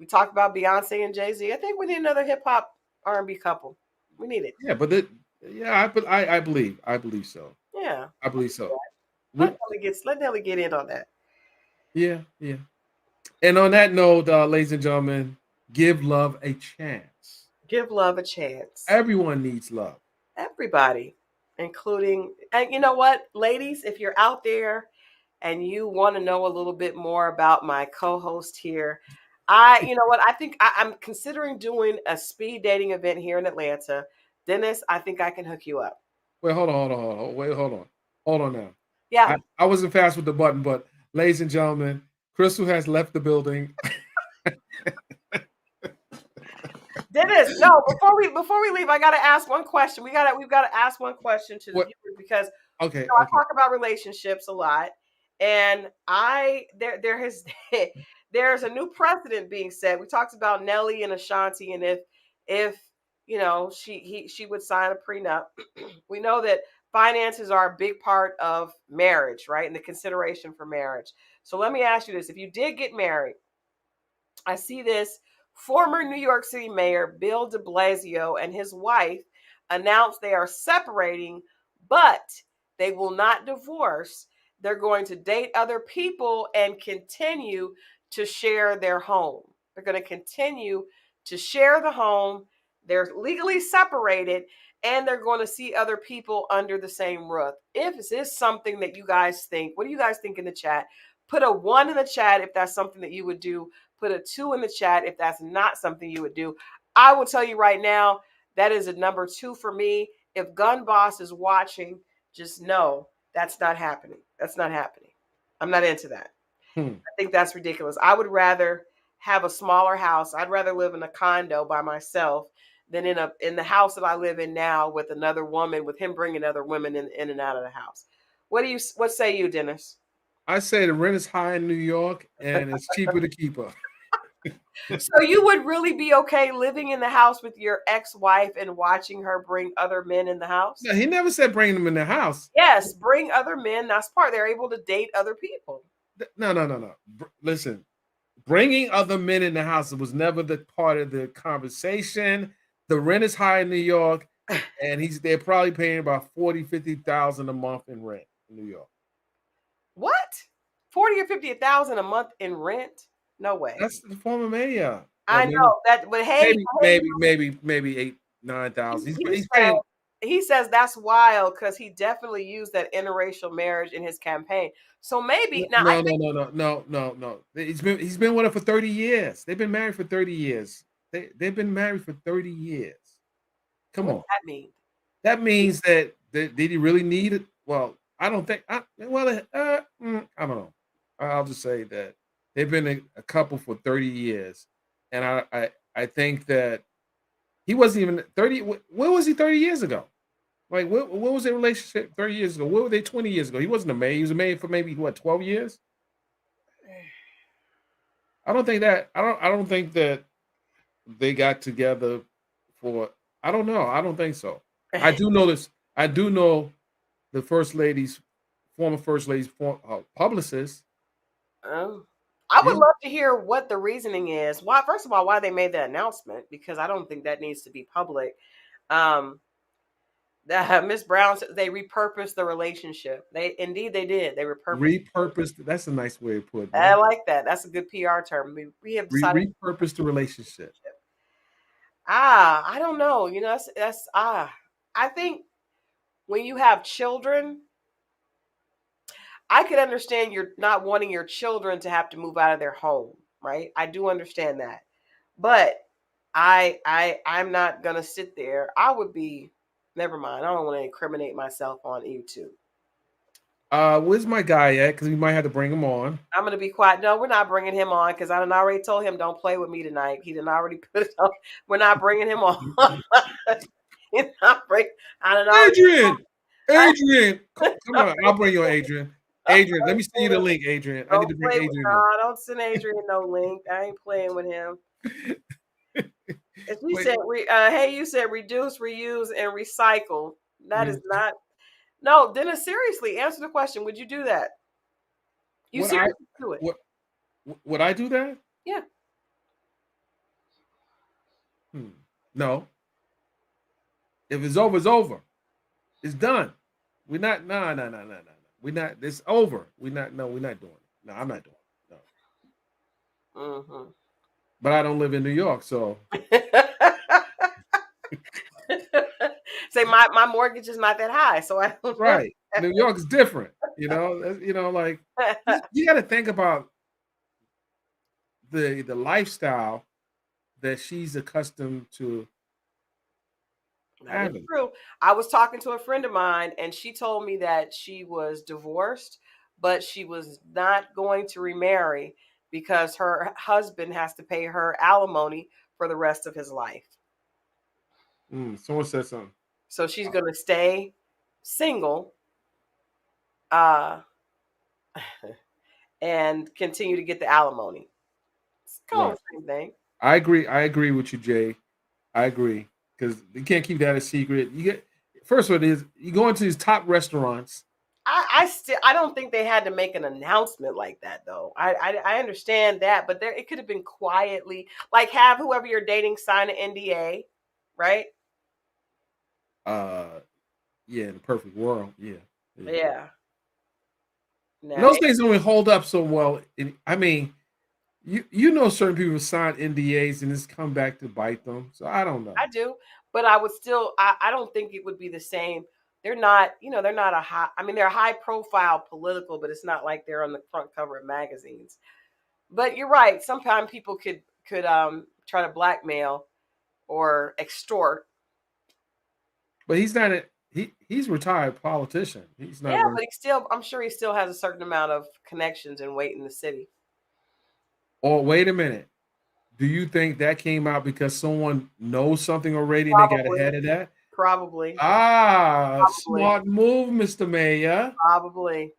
talked about Beyonce and Jay-Z. I think we need another hip hop R&B couple. We need it. Yeah, but I believe so. Yeah, I believe so. Let Nelly get in on that. Yeah. And on that note, ladies and gentlemen, give love a chance. Give love a chance. Everyone needs love. Everybody, including, and you know what, ladies, if you're out there and you want to know a little bit more about my co-host here, I think I'm considering doing a speed dating event here in Atlanta. Dennis, I think I can hook you up. Wait, hold on. Wait, hold on now. Yeah. I wasn't fast with the button, but ladies and gentlemen, Crystal has left the building. Dennis, no, before we leave, I gotta ask one question. We've gotta ask one question to the viewers because okay, I talk about relationships a lot, and there's a new precedent being set. We talked about Nelly and Ashanti, and if she would sign a prenup. We know that finances are a big part of marriage, right? And the consideration for marriage. So let me ask you this: if you did get married, I see this former New York City Mayor Bill de Blasio and his wife announced they are separating, but they will not divorce. They're going to date other people and continue to share their home. They're going to continue to share the home. They're legally separated and they're going to see other people under the same roof. If this is something that you guys think, what do you guys think in the chat? Put a 1 in the chat if that's something that you would do. Put a 2 in the chat if that's not something you would do. I will tell you right now, that is a number 2 for me. If Gun Boss is watching, just know that's not happening. That's not happening. I'm not into that. I think that's ridiculous. I would rather have a smaller house. I'd rather live in a condo by myself than in the house that I live in now with another woman, with him bringing other women in and out of the house. What say you, Dennis? I say the rent is high in New York and it's cheaper to keep her. So you would really be okay living in the house with your ex-wife and watching her bring other men in the house? No, he never said bring them in the house. Yes, bring other men. That's part. They're able to date other people. No. Listen, bringing other men in the house was never the part of the conversation. The rent is high in New York, and they're probably paying about $40,000-$50,000 a month in rent in New York. What? 40 or 50,000 a month in rent? No way. That's the former mayor. I know that, but hey, maybe 8,000-9,000. He says that's wild because he definitely used that interracial marriage in his campaign. So maybe now. No. He's been with her for 30 years. They've been married for 30 years. They've been married for 30 years. Come on. What does that mean? That means that did he really need it? Well, I don't think. I don't know. I'll just say that they've been a couple for 30 years, and I think that he wasn't even 30. Where was he 30 years ago? Like, what was their relationship 30 years ago? What were they 20 years ago? He wasn't a maid. He was a maid for maybe 12 years. I don't think that they got together for. I don't know. I don't think so. I do know this. I do know the former first lady's publicist. I would love to hear what the reasoning is. Why, first of all, why they made that announcement, because I don't think that needs to be public. Miss Brown said they repurposed the relationship. They did. They repurposed. That's a nice way to put it. I like that. That's a good PR term. We have decided repurposed the relationship. I don't know. You know, that's I think when you have children, I could understand you're not wanting your children to have to move out of their home, right? I do understand that. But I'm not gonna sit there. I would be never mind. I don't want to incriminate myself on YouTube. Where's my guy at? Because we might have to bring him on. I'm gonna be quiet. No, we're not bringing him on because I done already told him don't play with me tonight. He didn't already put it up. We're not bringing him on. Adrian, come on. I'll bring you on, Adrian. Adrian, let me send you the link, Adrian. I need to bring Adrian. Don't send Adrian no link. I ain't playing with him. You said reduce, reuse, and recycle. That is not. No, Dennis, seriously, answer the question. Would you do that? You seriously do it? Would I do that? Yeah. No. If it's over, it's over. It's done. We're not. No. We're not. It's over. We're not doing it. No, I'm not doing it. No. Mm-hmm. But I don't live in New York, so. Say my mortgage is not that high, so I don't. Right. New York is different. Like you got to think about the lifestyle that she's accustomed to That is true. I was talking to a friend of mine, and she told me that she was divorced, but she was not going to remarry because her husband has to pay her alimony for the rest of his life. Someone said something. So she's going to stay single, uh, and continue to get the alimony. It's kind of the same thing. I agree with you, Jay. I agree because you can't keep that a secret. You get first one is you go into these top restaurants. I don't think they had to make an announcement like that though. I understand that, but it could have been quietly, like have whoever you're dating sign an NDA, right? Yeah, in the perfect world, Yeah. Those things only hold up so well. I mean, you know, certain people sign NDAs and it's come back to bite them. So I don't know. I do, but I would still. I don't think it would be the same. They're not. They're not a high. I mean, they're high profile political, but it's not like they're on the front cover of magazines. But you're right. Sometimes people could try to blackmail or extort. But he's not a he's a retired politician. He's not. Yeah, but I'm sure he still has a certain amount of connections and weight in the city. Oh, wait a minute. Do you think that came out because someone knows something already and they got ahead of that? Probably. Smart move, Mr. Mayor. Probably.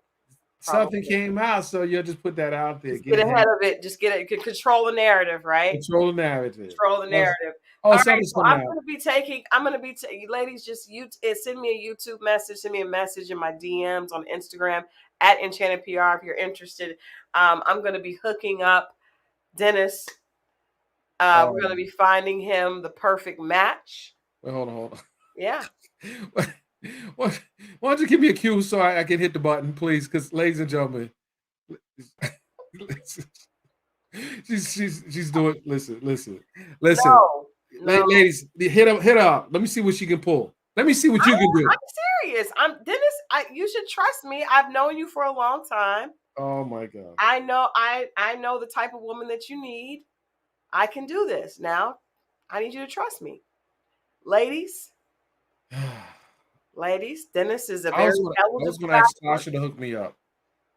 Something came out, so you'll just put that out there. Just get ahead of it. Just control the narrative, right? Control the narrative. Control the narrative. Oh, right, so I'm going to be ladies, just send me a YouTube message, send me a message in my DMs on Instagram at Enchanted PR if you're interested. I'm going to be hooking up Dennis. We're going to be finding him the perfect match. Wait, hold on. Yeah. Why don't you give me a cue so I can hit the button, please? Because, ladies and gentlemen, she's doing. Listen. No. Ladies, hit her up. Let me see what she can pull. Let me see what you can do. I'm serious. Dennis. You should trust me. I've known you for a long time. Oh my God. I know the type of woman that you need. I can do this. Now, I need you to trust me. Ladies, Dennis is a very eligible I was going to ask Tasha to hook me up.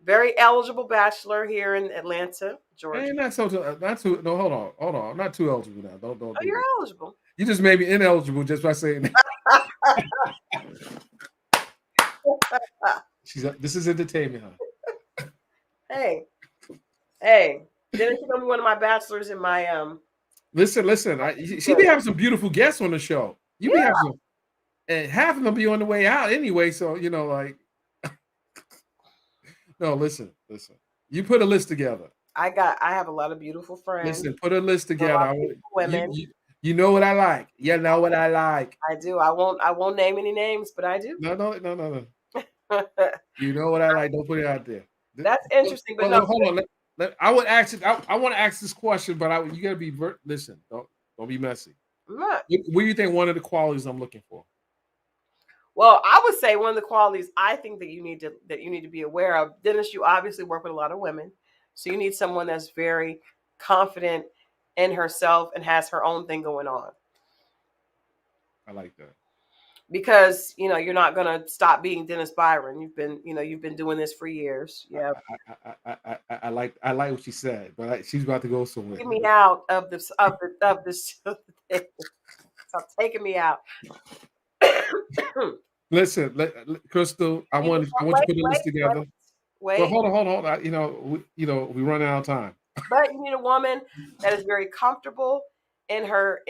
Very eligible bachelor here in Atlanta, Georgia. Hey, no, hold on. I'm not too eligible now. Don't. You're eligible. You just made me ineligible just by saying that. This is entertainment, huh? Hey. Dennis is gonna be one of my bachelors in my Listen. She be having some beautiful guests on the show. You be having some, and half of them be on the way out anyway. So like, no, listen. You put a list together. I have a lot of beautiful friends. Listen, put a list together. Women. You know what I like. You know what I like. I do. I won't name any names, but I do. No. You know what I like. Don't put it out there. That's interesting. But no, hold on. I would ask. I want to ask this question, but you gotta be. Listen, don't be messy. I'm not. What do you think? One of the qualities I'm looking for. Well, I would say one of the qualities I think that you need to be aware of, Dennis. You obviously work with a lot of women, so you need someone that's very confident in herself and has her own thing going on. I like that. Because you're not gonna stop being Dennis Byron. You've been doing this for years. Yeah. I like what she said, but she's about to go somewhere. Get me out of this Stop taking me out. Listen, Crystal. I want you to put a list together. Wait. Well, hold on. We run out of time. But you need a woman that is very comfortable in her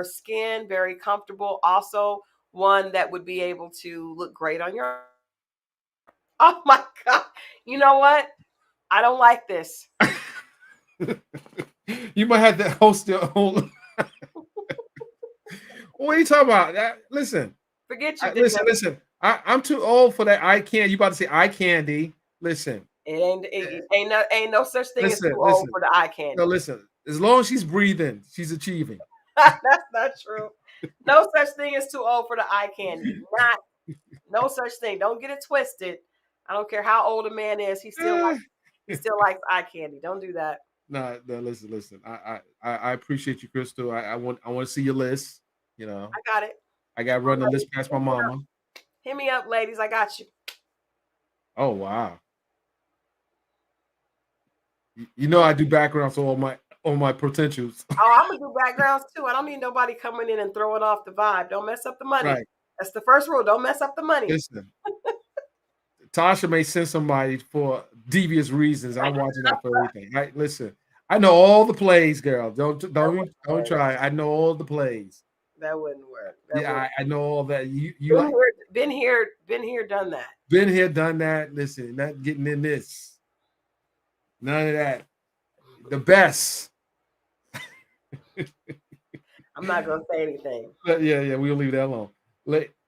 skin, very comfortable. Also, one that would be able to look great on your. Oh my God! You know what? I don't like this. You might have to host your own. What are you talking about? Listen. Forget you. Listen. I'm too old for that eye candy. You about to say eye candy? Listen. It ain't no such thing as too old for the eye candy. No, listen. As long as she's breathing, she's achieving. That's not true. No such thing as too old for the eye candy. No such thing. Don't get it twisted. I don't care how old a man is. He still likes eye candy. Don't do that. No. Listen. I appreciate you, Crystal. I want to see your list. I got it. I got to run the list past my mama. Hit me up, ladies. I got you. Oh wow. You know I do backgrounds on my potentials. Oh, I'm gonna do backgrounds too. I don't need nobody coming in and throwing off the vibe. Don't mess up the money. Right. That's the first rule. Don't mess up the money. Listen, Tasha may send somebody for devious reasons. I'm watching out for everything. Right? Listen, I know all the plays, girl. Don't try. I know all the plays. That wouldn't work. I know all that. You been here, done that. Been here, done that. Listen, not getting in this. None of that. The best. I'm not gonna say anything. Yeah, we'll leave that alone.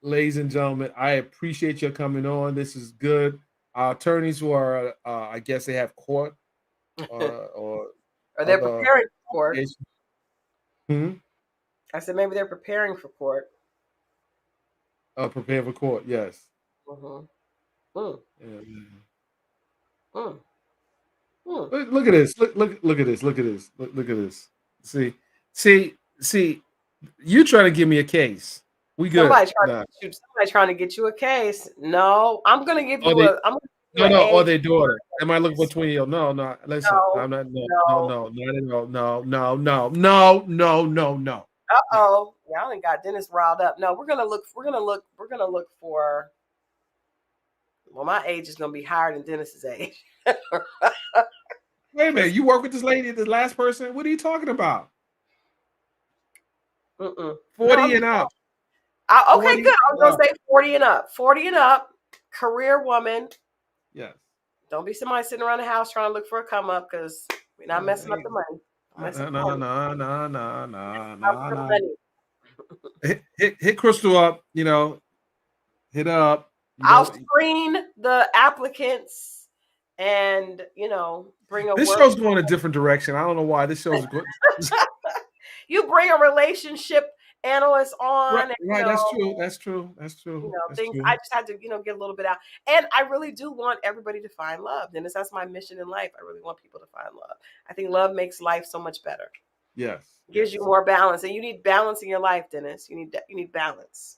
Ladies and gentlemen, I appreciate you coming on. This is good. Our attorneys who are, I guess they have court, or they're preparing for court. I said maybe they're preparing for court. Prepare for court, yes. Look at this. Look at this. Look at this. See. You trying to give me a case? We good. Somebody trying to get you a case. No, I'm gonna give you or their daughter. Am I looking for 20-year-old? No. Listen, I'm not. No. Uh-oh, y'all ain't got Dennis riled up. No, we're gonna look for. Well, my age is gonna be higher than Dennis's age. Wait a minute, you work with this lady, the last person? What are you talking about? 40 and up. Okay, 40 good. I was gonna say 40 and up. 40 and up, career woman. Yes. Don't be somebody sitting around the house trying to look for a come up because we're not messing up the money. No. Hit Crystal up, hit up. I'll screen the applicants and, bring a This show's going a different direction. I don't know why this show's good. You bring a relationship analyst on. Right, that's true. Things I just had to, get a little bit out. And I really do want everybody to find love. Dennis, that's my mission in life. I really want people to find love. I think love makes life so much better. Yes. Gives you more balance. And you need balance in your life, Dennis. You need balance.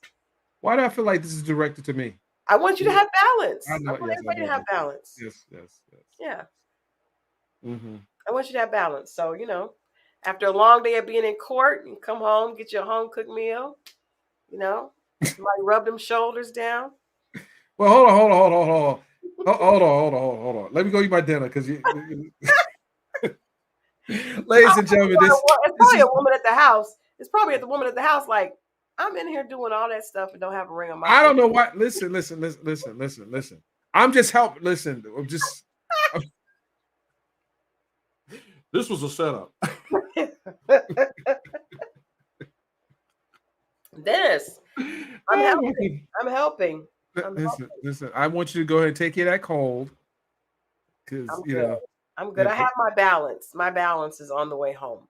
Why do I feel like this is directed to me? I want you to have balance. I want everybody to have balance. Yes. Yeah. Mm-hmm. I want you to have balance. So, after a long day of being in court, you come home, get your home cooked meal, somebody rub them shoulders down. Well, hold on. Let me go eat my dinner because you ladies and gentlemen, it's probably a woman at the house. It's probably the woman at the house like, I'm in here doing all that stuff and don't have a ring on my I don't know why. Listen. I'm just helping. Listen, this was a setup. Dennis, I'm helping. Listen. I want you to go ahead and take care of that cold. Because I'm good. I have my balance. My balance is on the way home.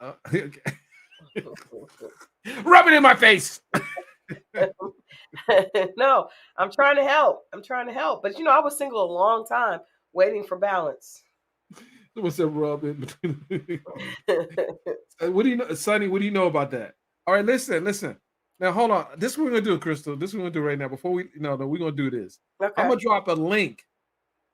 Okay. Rub it in my face. No, I'm trying to help. But I was single a long time waiting for balance. What's that rub in between? What do you know, Sonny? What do you know about that? All right, listen. Now hold on. This is what we're gonna do, Crystal. This is what we're gonna do right now. Before we're gonna do this. Okay. I'm gonna drop a link.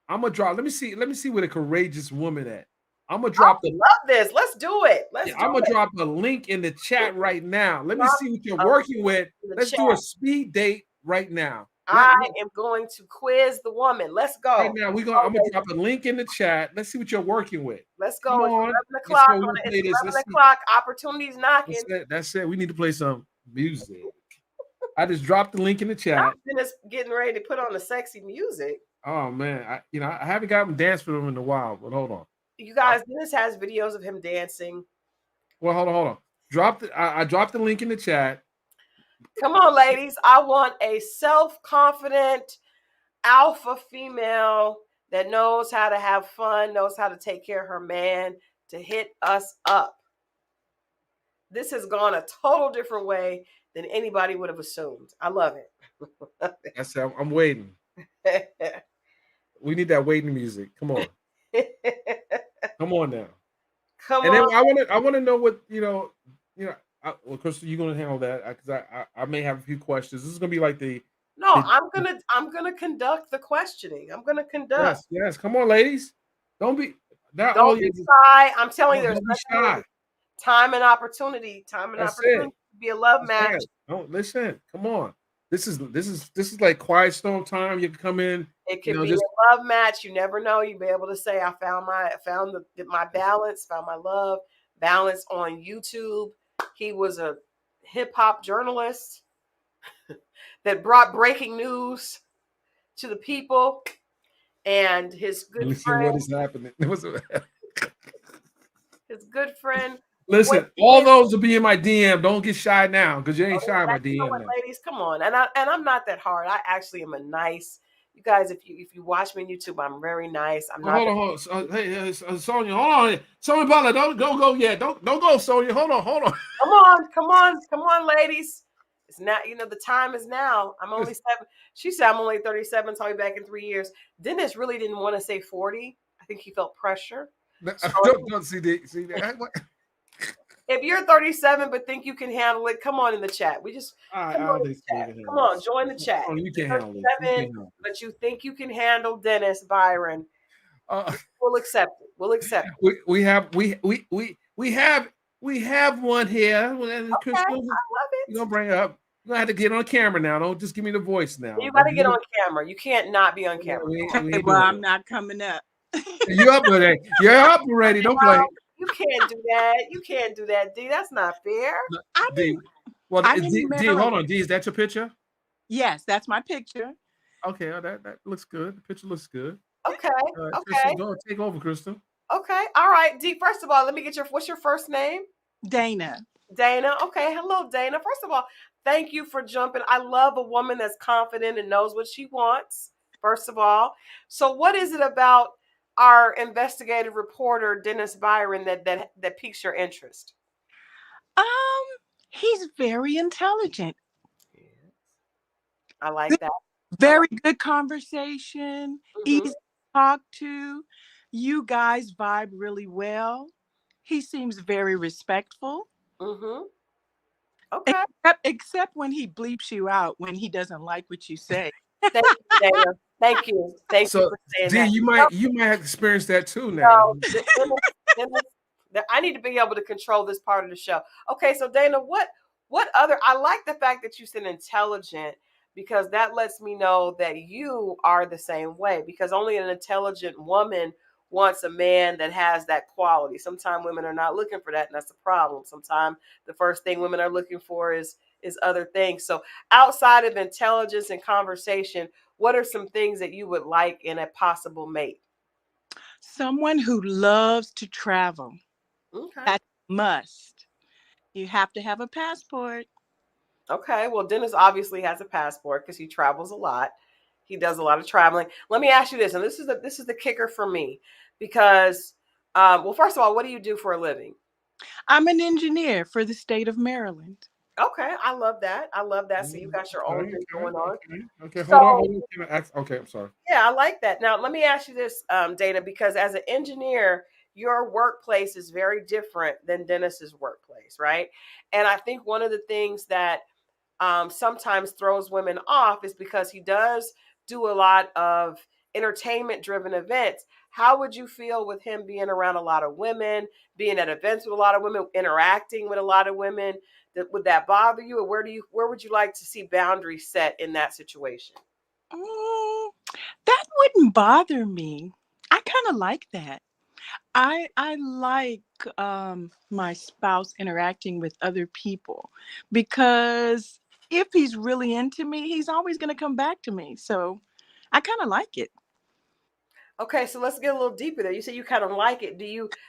Let me see where the courageous woman at. I'm gonna drop love this. Let's do it. I'm gonna drop a link in the chat right now. Let me see what you're working with. Let's do a speed date right now. I am going to quiz the woman. Let's go. Right now, I'm gonna drop a link in the chat. Let's see what you're working with. Let's go. It's 11 o'clock. It's 11 o'clock. Opportunities knocking. That's it. We need to play some music. I just dropped the link in the chat. I'm just getting ready to put on the sexy music. Oh man, I haven't gotten dance for them in a while, but hold on. You guys, Dennis has videos of him dancing. Well, hold on. I dropped the link in the chat. Come on, ladies. I want a self-confident alpha female that knows how to have fun, knows how to take care of her man, to hit us up. This has gone a total different way than anybody would have assumed. I love it. I said, I'm waiting. We need that waiting music. Come on. Come on now. Come on. And then I want to know what Well, Crystal, you're gonna handle that because I may have a few questions. This is gonna be like No, the I'm gonna conduct the questioning. I'm gonna conduct. yes. Come on, ladies. Don't be not all Don't be you. shy. I'm telling you, there's Don't be nothing shy. wrong. Time and opportunity. Time and That's opportunity it. to be a love That's match. it. Don't listen. Come on. This is like quiet storm time. You can come in. It You could know, be just a love match. You never know. You be able to say, I found my balance, found my love, balance on YouTube. He was a hip hop journalist that brought breaking news to the people, and his good listen. What friend, is happening? his good friend. Listen, all those will be in my DM. Don't get shy now because you ain't shy in my You know DM what, now. ladies, come on. And I'm not that hard. I actually am a nice. You guys, if you watch me on YouTube, I'm very nice. I'm not. Hold on. Hey, Sonia, hold on. Sonia Butler, don't go yet. Don't go, Sonia. Hold on. Come on, ladies. It's not, the time is now. I'm only 7. She said I'm only 37, so I'll be back in 3 years. Dennis really didn't want to say 40. I think he felt pressure. So Don't see that. if you're 37 but think you can handle it, come on in the chat. I don't think so. Come on, join the chat. You You're can't handle it. but you think you can handle Dennis Byron. We'll accept it. We'll accept it. We have one here. Crystal, I love it. you're gonna bring it up. You're gonna have to get on camera now. Don't just give me the voice now. You got to get on camera. You can't not be on camera. Okay, well, I'm not coming up. You're up already. You're up already. Don't play. You can't do that. You can't do that, D. That's not fair. D, hold on. D, is that your picture? Yes, that's my picture. Okay, that looks good. The picture looks good. Okay. Okay. Crystal, go take over, Crystal. Okay. All right, D. First of all, let me get what's your first name? Dana. Dana. Okay. Hello, Dana. First of all, thank you for jumping. I love a woman that's confident and knows what she wants. First of all. So what is it about our investigative reporter, Dennis Byron, that piques your interest? He's very intelligent. I like that. Very good conversation. Easy to talk to. You guys vibe really well. He seems very respectful. Okay. Except when he bleeps you out when he doesn't like what you say. Thank you, Dana. Thank you. Thank you for saying D, that. you might have experienced that too now. I need to be able to control this part of the show. Okay, so Dana, what other? I like the fact that you said intelligent because that lets me know that you are the same way. Because only an intelligent woman wants a man that has that quality. Sometimes women are not looking for that, and that's a problem. Sometimes the first thing women are looking for is other things. So outside of intelligence and conversation, what are some things that you would like in a possible mate? Someone who loves to travel. Okay. That's a must. You have to have a passport. Okay. Well, Dennis obviously has a passport because he travels a lot. He does a lot of traveling. Let me ask you this, and this is the kicker for me, because, well, first of all, what do you do for a living? I'm an engineer for the state of Maryland. Okay, I love that. So you got your own thing going on. Okay, hold on. Okay, I'm sorry. Yeah, I like that. Now, let me ask you this, Dana, because as an engineer, your workplace is very different than Dennis's workplace, right? And I think one of the things that sometimes throws women off is because he does do a lot of entertainment-driven events. How would you feel with him being around a lot of women, being at events with a lot of women, interacting with a lot of women? Would that bother you, or where would you like to see boundaries set in that situation? That wouldn't bother me. I kind of like that. I like my spouse interacting with other people because if he's really into me, he's always going to come back to me. So I kind of like it. Okay, so let's get a little deeper there. You say you kind of like it.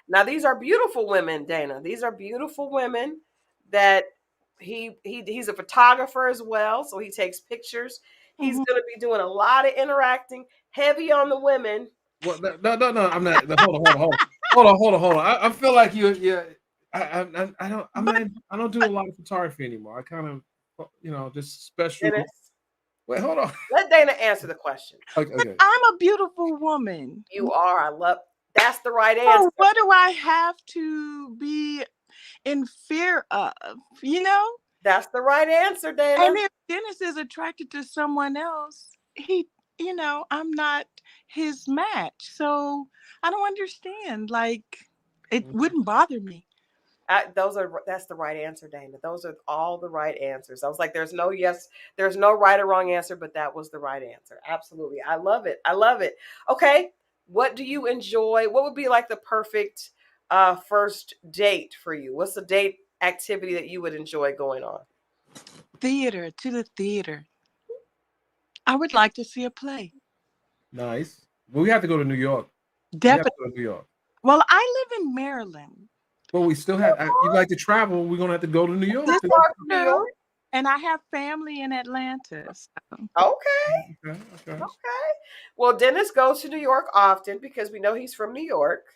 Now these are beautiful women, Dana. These are beautiful women that he's a photographer as well, so he takes pictures. He's going to be doing a lot of interacting, heavy on the women. Well, no, I'm not. Hold on. I feel like I don't do a lot of photography anymore. I kind of, just special. Dennis, wait, hold on. Let Dana answer the question. Okay. I'm a beautiful woman. You are. That's the right answer. What do I have to be in fear of, you know? That's the right answer, Dana. And if Dennis is attracted to someone else, I'm not his match. So I don't understand. Like, it wouldn't bother me. That's the right answer, Dana. Those are all the right answers. I was like, there's no right or wrong answer, but that was the right answer. Absolutely. I love it. I love it. Okay. What do you enjoy? What would be like the perfect first date for you? What's the date activity that you would enjoy going on? Theater, to the theater. I would like to see a play. Nice. Well, we have to go to New York. We have to Definitely. go to New York. Well, I live in Maryland. But we still have. You like to travel? We're gonna have to go to New York. This Far is from New true. York? And I have family in Atlanta. So. Okay. Okay. Okay. Well, Dennis goes to New York often because we know he's from New York,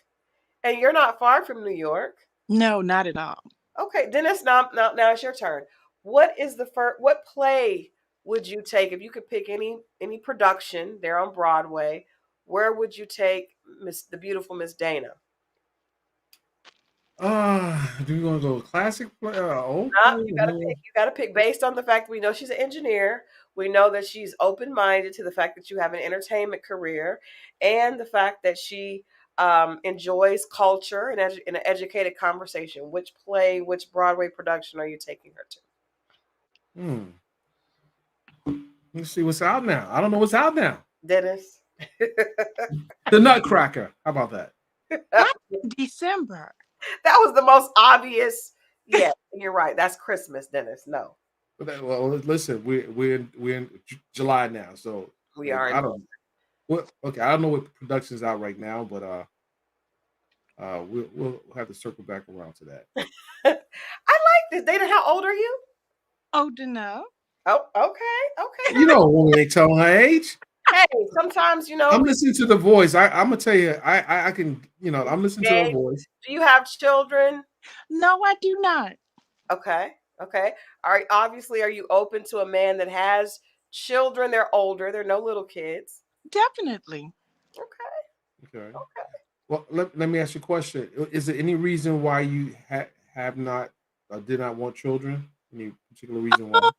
and you're not far from New York. No, not at all. Okay, Dennis. Now it's your turn. What is the first? What play would you take if you could pick any production there on Broadway? Where would you take the beautiful Miss Dana? Do you want to go classic play? Old You school? got to pick based on the fact that we know she's an engineer. We know that she's open minded to the fact that you have an entertainment career, and the fact that she enjoys culture and an educated conversation. Which play, which Broadway production are you taking her to? Let's see what's out now. I don't know what's out now. Dennis. The Nutcracker. How about that? That's in December. That was the most obvious. Yeah, you're right. That's Christmas, Dennis. No, Well, listen, we're in July now, so we are. I don't. Well, okay, I don't know what production's out right now, but we'll have to circle back around to that. I like this. Dana, how old are you? Old enough. Oh, okay. You know, when they telling her age. Hey, sometimes I'm listening to the voice. I'm gonna tell you, I can, I'm listening to her voice. Do you have children? No, I do not. Okay. Are you open to a man that has children? They're older. They're no little kids. Definitely. Okay. Well, let me ask you a question. Is there any reason why you have not did not want children? Any particular reason why?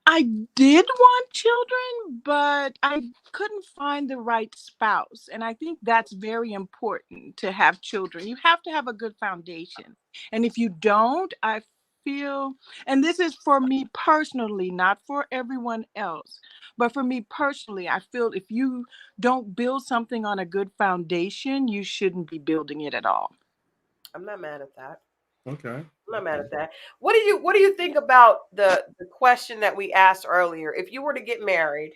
I did want children, but I couldn't find the right spouse. And I think that's very important to have children. You have to have a good foundation. And if you don't, I feel, and this is for me personally, not for everyone else, but for me personally, I feel if you don't build something on a good foundation, you shouldn't be building it at all. I'm not mad at that. Okay. I'm not mad at that. What do you think about the question that we asked earlier? If you were to get married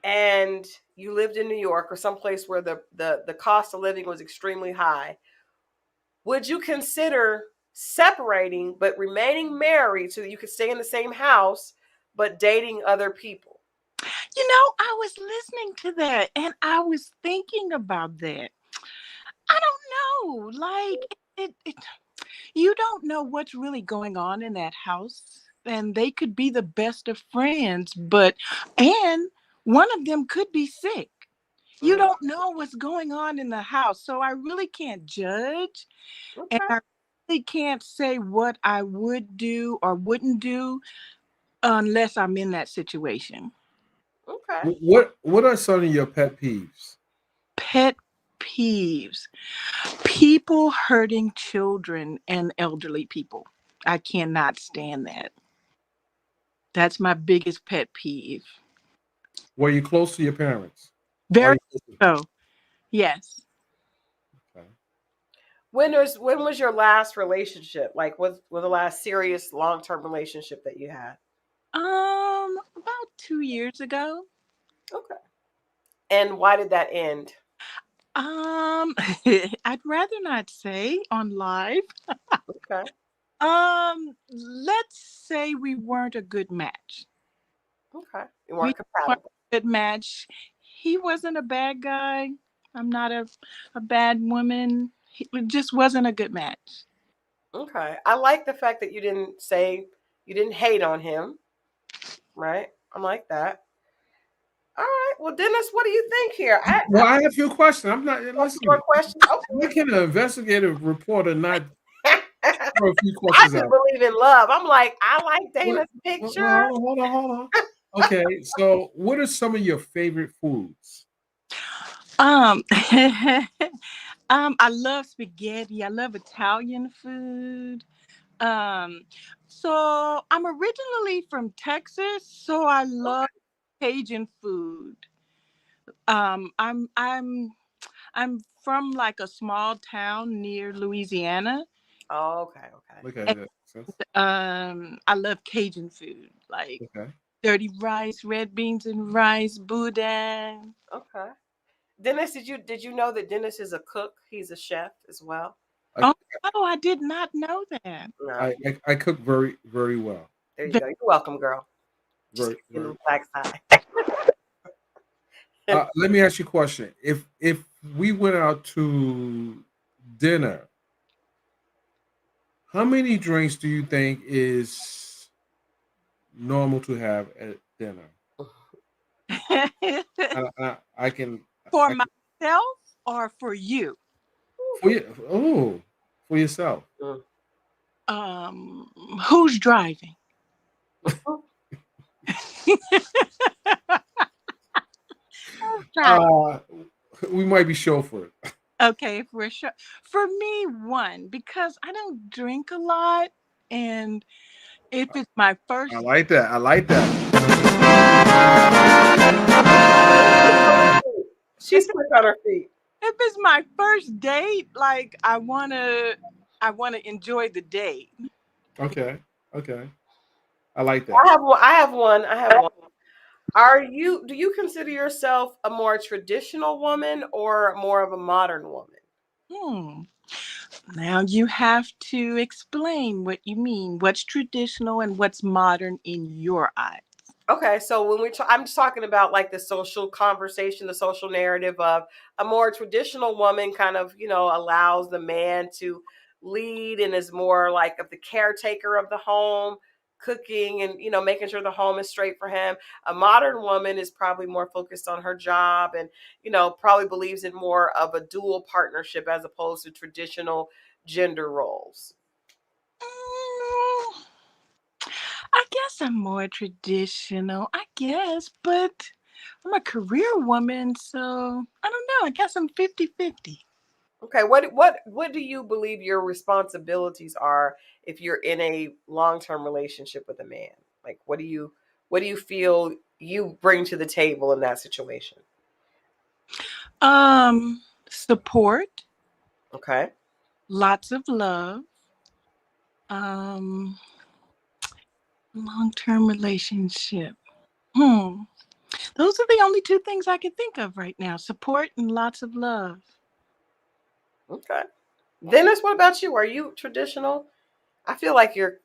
and you lived in New York or someplace where the cost of living was extremely high, would you consider separating but remaining married so that you could stay in the same house but dating other people? I was listening to that and I was thinking about that. I don't know. Like it you don't know what's really going on in that house. And they could be the best of friends, and one of them could be sick. You don't know what's going on in the house. So I really can't judge. Okay. And I really can't say what I would do or wouldn't do unless I'm in that situation. Okay. What are some of your pet peeves? Pet peeves. People hurting children and elderly people. I cannot stand that. That's my biggest pet peeve. Were you close to your parents? Very so. Yes. Okay. When was your last relationship? Like, was the last serious long-term relationship that you had? About 2 years ago. Okay. And why did that end? I'd rather not say on live. Okay. Let's say we weren't a good match. Okay. You We weren't weren't compatible. a good match. He wasn't a bad guy. I'm not a bad woman. It just wasn't a good match. Okay. I like the fact that you didn't hate on him. Right? I like that. All right. Well, Dennis, what do you think here? Well, I have a few questions. I'm not I listen. more questions. Why can an investigative reporter not Okay. throw a few I questions just out? believe in love. I'm like, I like Dana's picture. Hold on. Okay, so what are some of your favorite foods? Um, I love spaghetti. I love Italian food. Um, so I'm originally from Texas, so I love Cajun food. I'm from like a small town near Louisiana. Oh, okay. Okay, And, that makes sense. I love Cajun food, like Okay. dirty rice, red beans and rice, boudin. Okay. Dennis, did you know that Dennis is a cook? He's a chef as well. I Oh, oh, I did not know that. No, I cook very very well. there you go. You're welcome, girl. Just Very give very. him black side. Let me ask you a question. If we went out to dinner, how many drinks do you think is normal to have at dinner? I can For I can myself or for you? for you. Oh, for yourself. Mm. Um, who's driving? Uh, we might be chauffeured. Okay, for sure. For me, one, because I don't drink a lot. And if it's my I first, like that. I like that. She's quick on her feet. if it's my first date, like I wanna enjoy the date. Okay. Okay. I like I that. have one. I have one. Do you consider yourself a more traditional woman or more of a modern woman? Hmm. Now you have to explain what you mean. What's traditional and what's modern in your eyes? Okay, so I'm just talking about like the social conversation, the social narrative of a more traditional woman kind of, allows the man to lead and is more like of the caretaker of the home, cooking and, making sure the home is straight for him. A modern woman is probably more focused on her job and, probably believes in more of a dual partnership as opposed to traditional gender roles. Mm, I guess I'm more traditional, I guess, but I'm a career woman, so I don't know. I guess I'm 50-50. Okay, what do you believe your responsibilities are if you're in a long-term relationship with a man? Like what do you feel you bring to the table in that situation? Support, Okay. lots of love, um, long-term relationship. Hmm. Those are the only two things I can think of right now. Support and lots of love. Okay. Dennis, what about you? Are you traditional? I feel like you're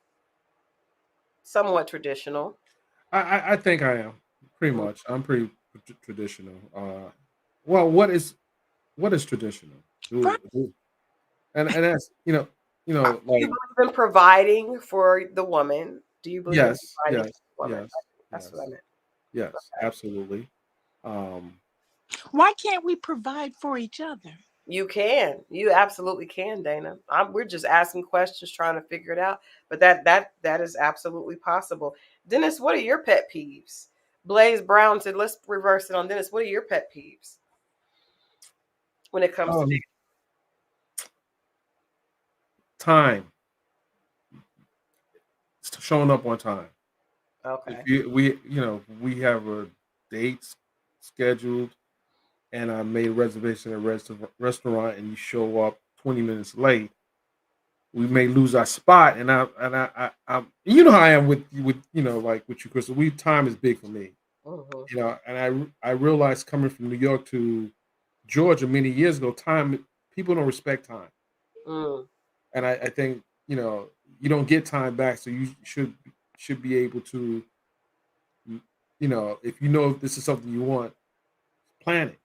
somewhat traditional. I think I am pretty Mm. much. I'm pretty traditional. Well, what is traditional? Right. And that's Do you like believe in providing for the woman? Do you believe in yes, providing yes, for the woman? yes, That's what I yes, meant. yes, absolutely. Um, Why can't we provide for each other? You can. You absolutely can, Dana. We're just asking questions, trying to figure it out. But that is absolutely possible. Dennis, what are your pet peeves? Blaze Brown said, "Let's reverse it on Dennis. What are your pet peeves when it comes to um, time, showing up on time. dating?" If Okay. we have a date scheduled, and I made a reservation at a restaurant, and you show up 20 minutes late, we may lose our spot. And you know how I am with like with you, Crystal. Time is big for me. Hmm. And I realized coming from New York to Georgia many years ago, people don't respect time, Mm. and I think you don't get time back, so you should be able to if this is something you want, plan it.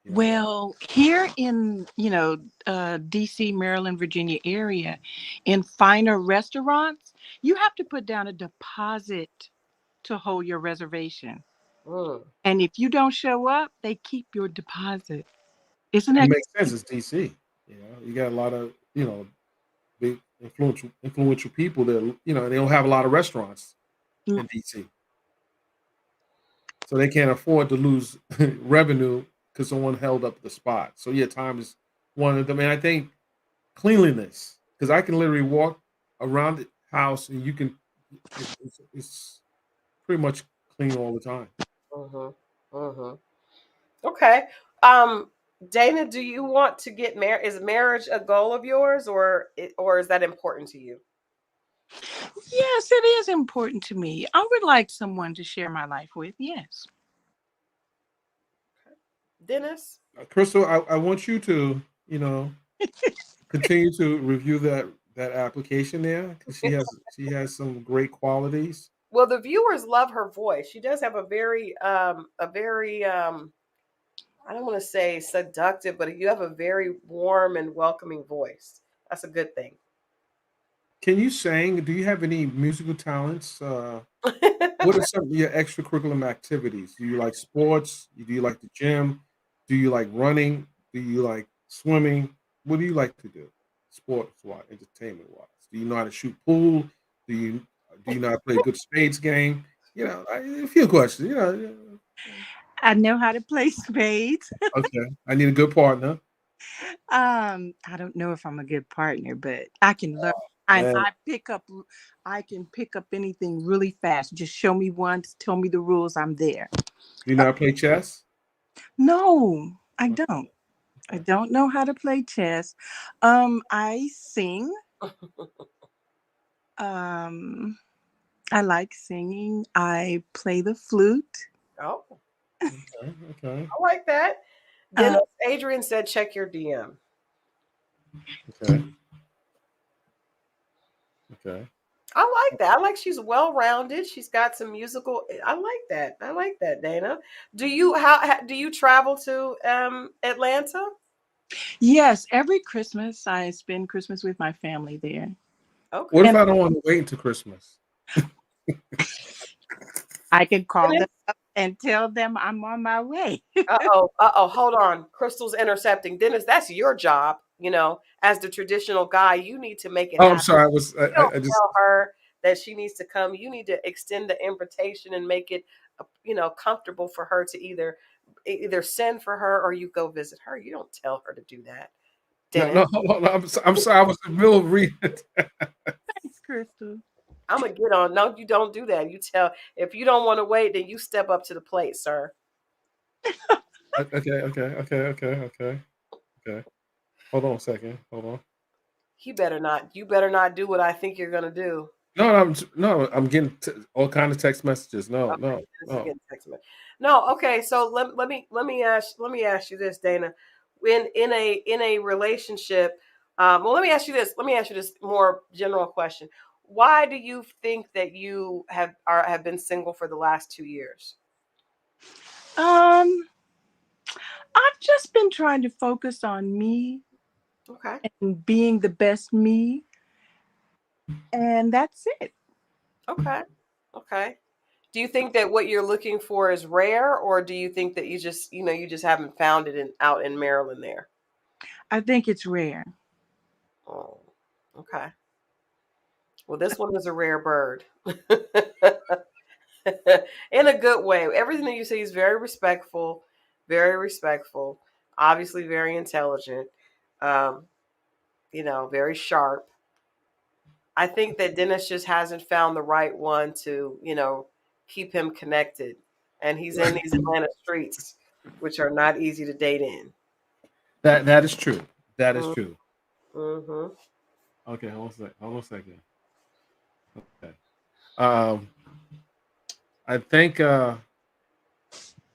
You know. Well, here in, DC, Maryland, Virginia area, in finer restaurants, you have to put down a deposit to hold your reservation. Mm. And if you don't show up, they keep your deposit. Isn't It that makes sense. It's DC. You know, you got a lot of big influential people that they don't have a lot of restaurants in DC, so they can't afford to lose revenue because someone held up the spot. So yeah, time is one of them, and I think cleanliness, because I can literally walk around the house and you can it's pretty much clean all the time. Mm-hmm. Mm-hmm. Okay. Um, Dana, do you want to get married? Is marriage a goal of yours, or is that important to you? Yes, it is important to me. I would like someone to share my life with. Yes. Dennis? Crystal, I want you to continue to review that application there, because she has some great qualities. Well, the viewers love her voice. She does have a very I don't want to say seductive, but you have a very warm and welcoming voice. That's a good thing. Can you sing? Do you have any musical talents? What are some of your extracurricular activities? Do you like sports? Do you like the gym? Do you like running? Do you like swimming? What do you like to do, sports wise, entertainment wise? Do you know how to shoot pool? Do you know how to play a good spades game? A few questions. I know how to play spades. Okay, I need a good partner. I don't know if I'm a good partner, but I can learn. And Man, I can pick up anything really fast. Just show me once, tell me the rules, I'm there. do you know how to play chess? No, I Okay, don't. I okay. don't know how to play chess. I sing. Um, I like singing. I play the flute. Oh, Okay, okay, I like that. Uh, Dennis, Adrian said, check your DM. okay, okay. I like that. I like she's well rounded. She's got some musical. I like that. I like that, Dana. Do you travel to Atlanta? yes, every Christmas I spend Christmas with my family there. What Okay. if And I don't want to wait until Christmas? I can call them Dennis? up and tell them I'm on my way. Uh-oh. Hold on. Crystal's intercepting. Dennis, that's your job. As the traditional guy, you need to make it Oh, I'm happen. sorry. You don't I just tell her that she needs to come. You need to extend the invitation and make it, comfortable for her to either send for her or you go visit her. You don't tell her to do that, no, Dennis. no. Hold on. I'm sorry. I was in the middle of reading it. Thanks, Crystal. I'm gonna get on. No, you don't do that. You tell if you don't want to wait, then you step up to the plate, sir. Okay, okay. Hold on a second. Hold on. You better not. You better not do what I think you're gonna do. No, no. I'm getting all kind of text messages. No, Okay, no, this is no. getting text message. No, okay. So let me ask you this, Dana. In a relationship, well, let me ask you this. Let me ask you this more general question. Why do you think that you have been single for the last 2 years? Um, I've just been trying to focus on me Okay. and being the best me, and that's it. Okay. Okay. Do you think that what you're looking for is rare, or do you think that you just haven't found it out in Maryland there? I think it's rare. Oh, okay. Well, this one is a rare bird. In a good way. Everything that you say is very respectful, obviously very intelligent, um, very sharp. I think that Dennis just hasn't found the right one to, keep him connected. And he's in these Atlanta streets, which are not easy to date in. That is true. That is Mm-hmm. true. Mm-hmm. Okay, hold on a second. Hold on a second. Okay. Um, I think. Hold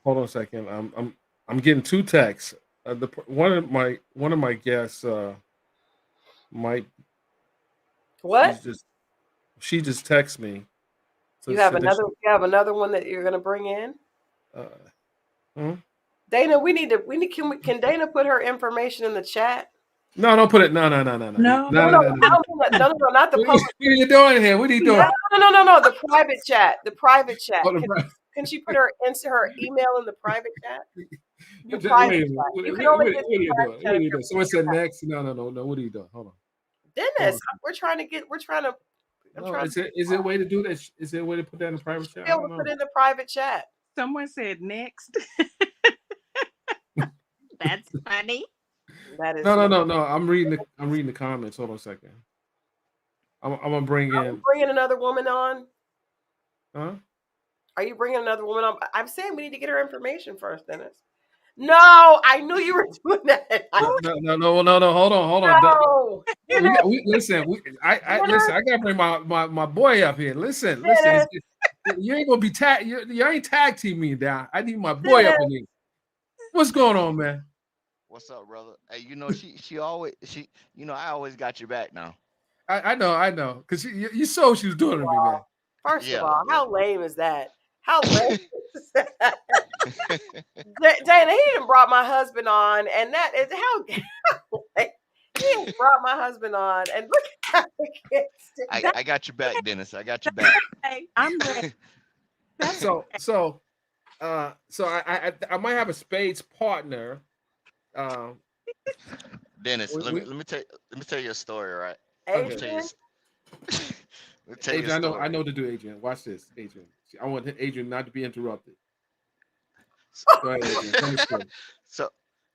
on a second. I'm getting two texts. One of my guests might What? she's just she just texted me. So You have said that another you have another one that you're gonna bring in? uh, hmm? Dana, can Dana put her information in the chat? No, don't put it. No, no, no, no, no, No, No, no, no, no, no, I no. don't mean that. No, no, not the What public. are you doing here? What are you No, doing? no, no, no, no. The private chat. The private chat. Oh, Can Can she put her email in the private chat? Do Wait private a chat. minute. You can only get What are you private doing? chat What are if you you're doing? Someone said next. No. What are you doing? Hold on. Dennis. We're trying to. I'm No, trying is there a way to do that? Is there a way to put that in a private to chat? be I able don't to know. put in the private chat. Someone said next. That's funny. That is. No. I'm reading the comments. Hold on a second. I'm gonna bring Are you in. bringing another woman on? Huh? Are you bringing another woman on? I'm saying we need to get her information first, Dennis. No, I knew you were doing that. No. Hold on. No, Dennis, Listen. Listen. I gotta bring my boy up here. Listen. Dennis, You ain't gonna be tag. You ain't tag team me down. I need my boy up Dennis. in here. What's going on, man? What's up, brother? Hey, I always got your back now. I know. Cause you saw what she was doing to me, man. First of Yeah, all, yeah. how lame is that? How lame is that? Dana, he done brought my husband on, and that is how he done brought my husband on, and look how he gets I got your back, Dennis. I got your back. Hey, I'm ready. That's So I might have a spades partner. Dennis, let We, me tell you a story, right? Let me okay. tell you. Adrian. Let me tell you a Adrian, story. I know to do, Adrian. Watch this, Adrian. I want Adrian not to be interrupted. Go ahead, Adrian. Tell me the story.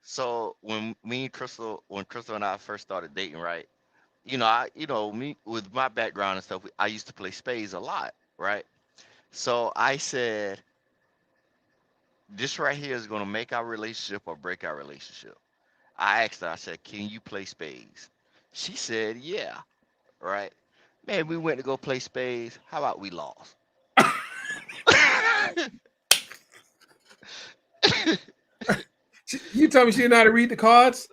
So when Crystal and I first started dating, right? Me with my background and stuff, I used to play spades a lot, right? So I said, this right here is gonna make our relationship or break our relationship. I asked her, I said, can you play spades? She said, yeah, right? Man, we went to go play spades. How about we lost? You tell me she didn't know how to read the cards?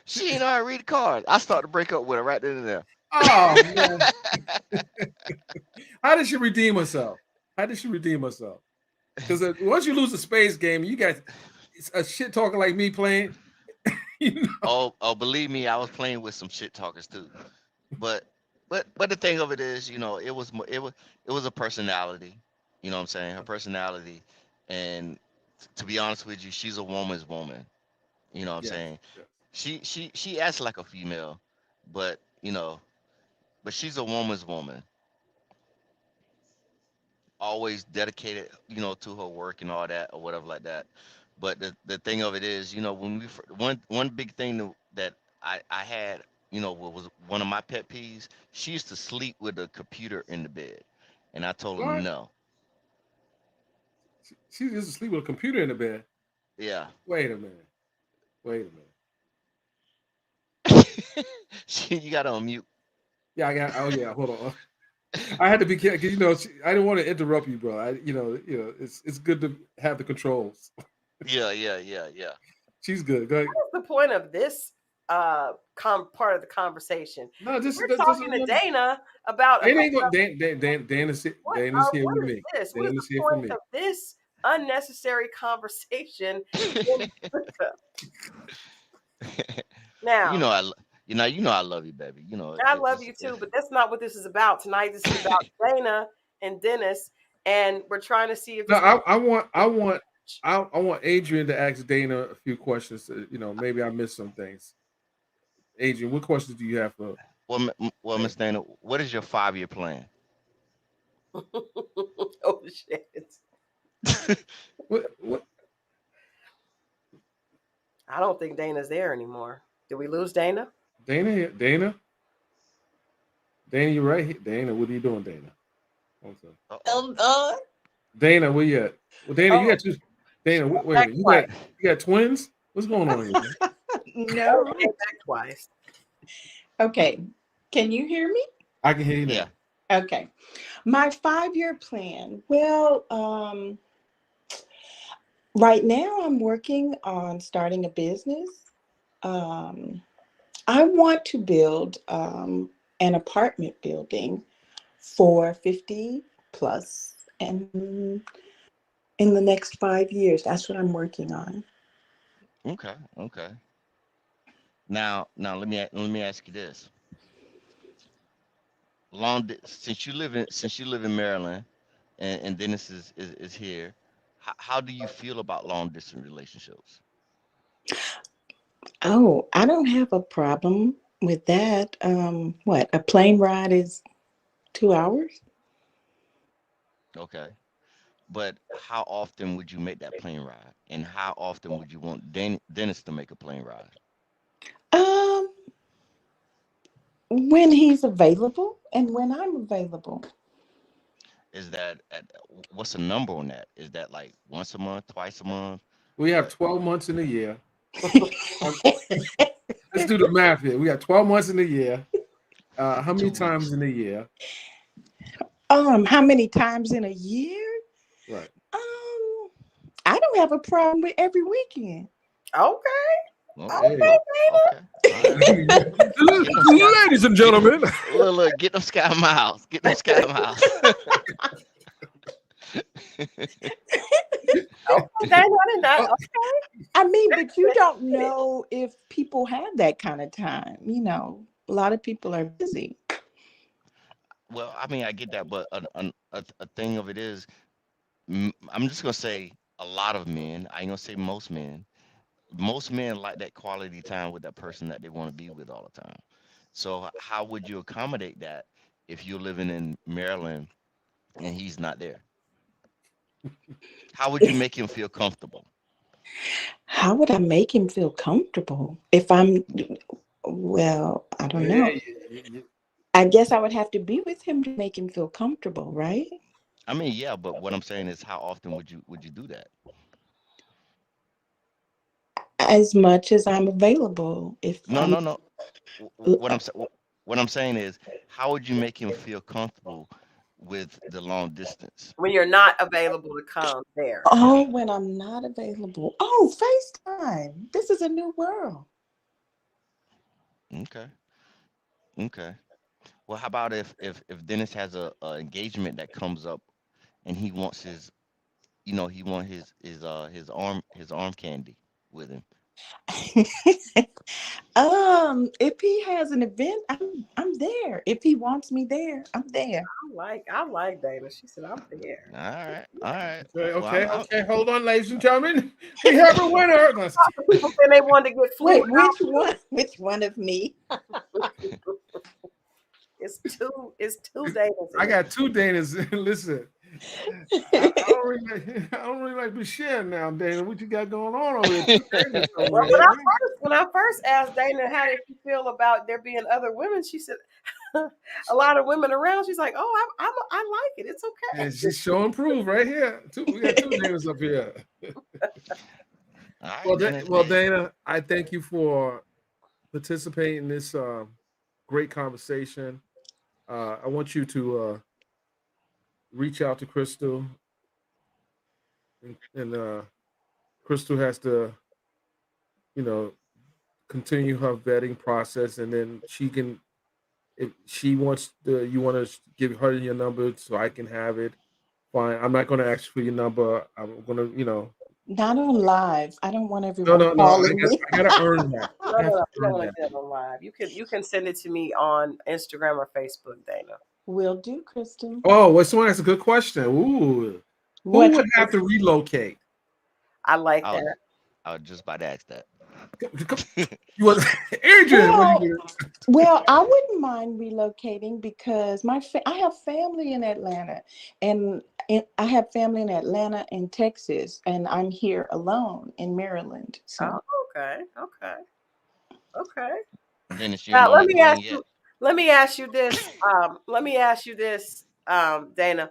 She didn't know how to read the cards. I started to break up with her right then and there. Oh man. How did she redeem herself? Because once you lose the space game, you got a shit talking like me playing. You know? Oh, believe me, I was playing with some shit talkers too. But but the thing of it is, it was a personality. You know what I'm saying? Her personality, and to be honest with you, she's a woman's woman. You know what I'm Yes. saying? She acts like a female, but but she's a woman's woman. Always dedicated, to her work and all that or whatever like that. But the thing of it is, when one big thing that I had, was one of my pet peeves. She used to sleep with a computer in the bed, and I told her What? no. She used to sleep with a computer in the bed. Yeah. Wait a minute. You got to unmute. Yeah, I got. Oh yeah, hold on. I had to be careful. I didn't want to interrupt you, bro. It's good to have the controls. Yeah. She's good. Go ahead. What's the point of this part of the conversation? No, just We're talking to Dana about It ain't going. Dana's here what with is me. this? What is Dana's the here for point me. of this unnecessary conversation? Now, I love you, baby. I love you too, but that's not what this is about tonight. This is about Dana and Dennis, and we're trying to see if No, this. I want Adrian to ask Dana a few questions. Maybe I missed some things. Adrian, what questions do you have for? Well, Miss Dana, what is your 5-year plan? Oh shit! What? I don't think Dana's there anymore. Did we lose Dana? Dana, you're right here. Dana, what are you doing, Dana? Dana, where you at? Well, Dana, you got two. Dana, wait a minute. You got twins? What's going on here? no. Came back twice. Okay. Can you hear me? I can hear you now. Yeah. Okay. My 5-year plan. Well, right now I'm working on starting a business. I want to build an apartment building for 50 plus and in the next 5 years. That's what I'm working on. Okay. Now let me ask you this. Since you live in Maryland, and Dennis is here. how do you feel about long distance relationships? Oh, I don't have a problem with that. What, a plane ride is 2 hours? Okay. But how often would you make that plane ride? And how often would you want Dennis to make a plane ride? Um, when he's available and when I'm available. Is that what's the number on that? Is that like once a month, twice a month? We have What? 12 months in a year. Let's do the math here. We got 12 months in a year. How many 2 weeks. times in a year? How many times in a year? Right. Um, I don't have a problem with every weekend. Okay. Okay. Hey. Okay, Okay. All right. Get them sky. Ladies and Get gentlemen. look. Get them sky miles. Get them sky miles. okay, Dana. I did not. Oh, I mean, but you don't know if people have that kind of time. A lot of people are busy. Well, I mean, I get that, but a thing of it is, I'm just gonna say a lot of men. I ain't gonna say most men. Most men like that quality time with that person that they want to be with all the time. So how would you accommodate that if you're living in Maryland and he's not there? How would you make him feel comfortable? How would I make him feel comfortable if I'm, well, I don't know. yeah. I guess I would have to be with him to make him feel comfortable, right? I mean, yeah, but what I'm saying is, how often would you do that? As much as I'm available. If No, I'm, no, no. What I'm saying is, how would you make him feel comfortable with the long distance? When you're not available to come there. oh, when I'm not available. Oh, FaceTime. This is a new world. Okay, okay. Well, how about if Dennis has a engagement that comes up and he wants his, he want his arm candy with him. If he has an event, I'm there. If he wants me there, I'm there. I like Dana. She said, I'm there. All right, all right. Okay, Well, okay, okay. Hold on, ladies and gentlemen. We have a winner. People saying they wanted to get flew Wait, out. which one? Which one of me? It's two Danas. I got two Danas. Listen, I don't really like Bashir now, Dana. What you got going on over here? Two Danas over Well, here. when I first asked Dana how did she feel about there being other women, she said a lot of women around. She's like, "Oh, I like it. It's okay." And she's showing proof right here. We got two Danas up here. all Well, right, Dennis. well, Hey, Dana, I thank you for participating in this great conversation. I want you to reach out to Crystal, and Crystal has to, you know, continue her vetting process, and then she can, if she wants to, you want to give her your number so I can have it. Fine. I'm not going to ask for your number. I'm going to, Not on live. I don't want no, everyone no, no. calling me. I got to earn that. No, I have to you don't earn want that. to get it on live. You can send it to me on Instagram or Facebook, Dana. Will do, Kristen. Oh, well, someone asked a good question. Ooh, who What? would have to relocate? I like I was that. I was just about to ask that. You was Adrian. What do Well, you well, I wouldn't mind relocating because I have family in Atlanta, and I have family in Atlanta and Texas, and I'm here alone in Maryland. Oh, So, okay. Dennis, you ain't Now on that plane yet. let me ask you this. Dana.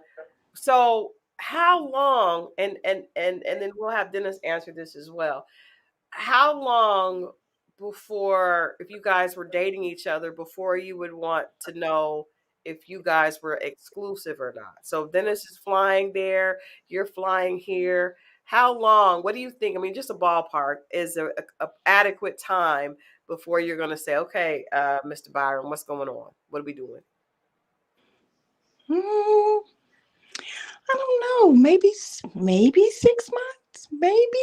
So how long? And then we'll have Dennis answer this as well. How long before, if you guys were dating each other, before you would want to know if you guys were exclusive or not? So Dennis is flying there, you're flying here. How long? What do you think? I mean, just a ballpark is a adequate time before you're going to say, okay, Mr. Byron, what's going on? What are we doing? I don't know. Maybe 6 months. Maybe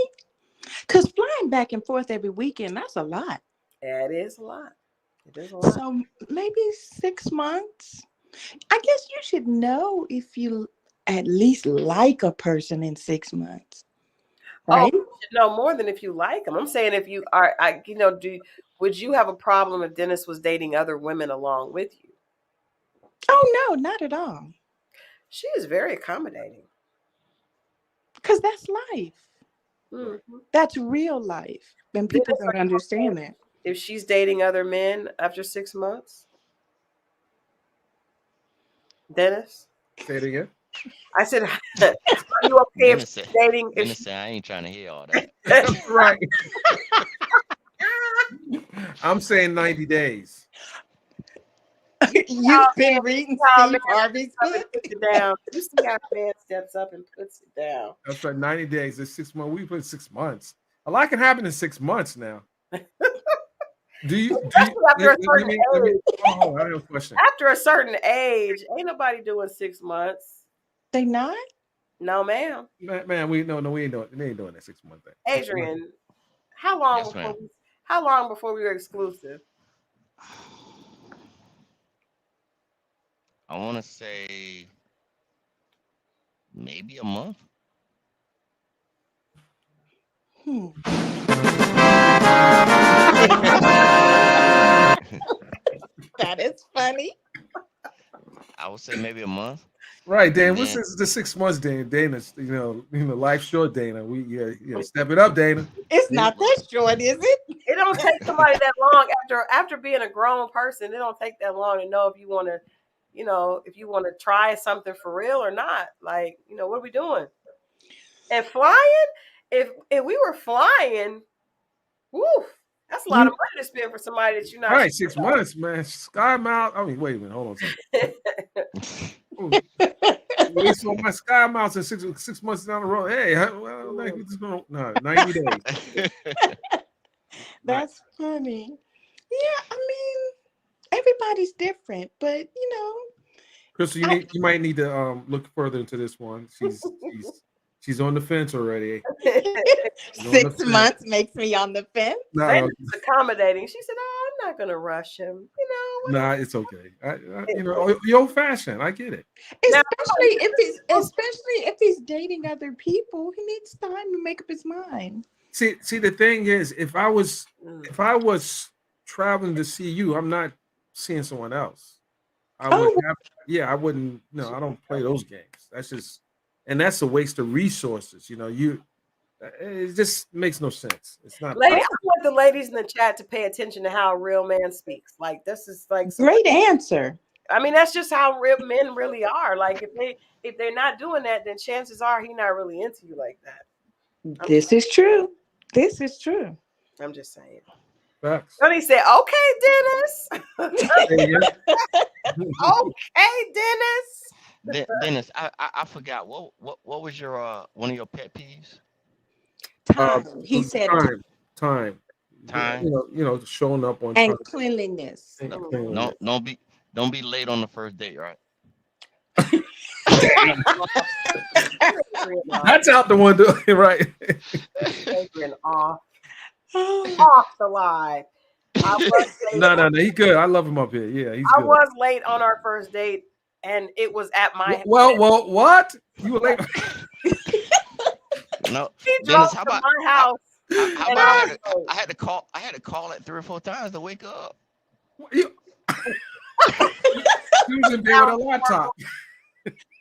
because flying back and forth every weekend, that's a lot. That is a lot. It is a lot. So maybe 6 months. I guess you should know if you at least like a person in 6 months. right? you should know more than if you like him. I'm saying if you are, would you have a problem if Dennis was dating other women along with you? Oh no, not at all. She is very accommodating. Because that's life. Mm-hmm. That's real life. And people Dennis, don't understand that. if she's dating other men after 6 months, Dennis, Say it again. I said, are you okay if Dennis said, she's dating? If Dennis said, I ain't trying to hear all that. Right. I'm saying 90 days. You've been reading Steve Harvey's book? Puts it down. You see how a man steps up and puts it down. That's right. 90 days. It's 6 months. We put 6 months. A lot can happen in 6 months now. Especially after a certain age. I have a question. After a certain age, ain't nobody doing 6 months. They not? No, ma'am. Man, we ain't doing that 6 month thing. Adrian, how long Yes, ma'am. before we were exclusive? I want to say maybe a month. That is funny. I would say maybe a month. Right, Dan. And What's then- the 6 months, Dana? Dana's, life short, Dana. Step it up, Dana. It's not that short, is it? It don't take somebody that long after being a grown person. It don't take that long to know if you want to, if you want to try something for real or not. Like, what are we doing? And flying, if we were flying, woo, that's a lot of money to spend for somebody that you're not. Right, 6 months, man. Sky Mile. I mean, wait a minute. Hold on a second. We saw my Sky Miles in 6 months down the road. Hey, well, we're just gonna 90 days. That's funny. Yeah, I mean, everybody's different, but Crystal, you might need to look further into this one. She's on the fence already. 6 months makes me on the fence. No, accommodating. She said, "Oh, I'm not gonna rush him." Nah, it's okay. You're old fashioned. I get it. Especially if he's dating other people, he needs time to make up his mind. See, the thing is, if I was traveling to see you, I'm not seeing someone else. I wouldn't. No, I don't play those games. That's a waste of resources. It just makes no sense. It's not. Ladies, I want the ladies in the chat to pay attention to how a real man speaks. Like, this is like great answer. I mean, that's just how real men really are. Like, if they're not doing that, then chances are he's not really into you like that. This is true. This is true. I'm just saying. Facts. And he said, "Okay, Dennis." Okay, Dennis. Dennis, I forgot what was your one of your pet peeves? Time. He said time. Showing up on and time. cleanliness. No, don't be late on the first date, right? That's out the window, right? Off the line. No, he good. I love him up here. Yeah, he's good. I was late on our first date, and it was at my well, what? You were late. No, he Dennis, drove how to about my house? how about I had to call it 3 or 4 times to wake up. You was in bed with a laptop.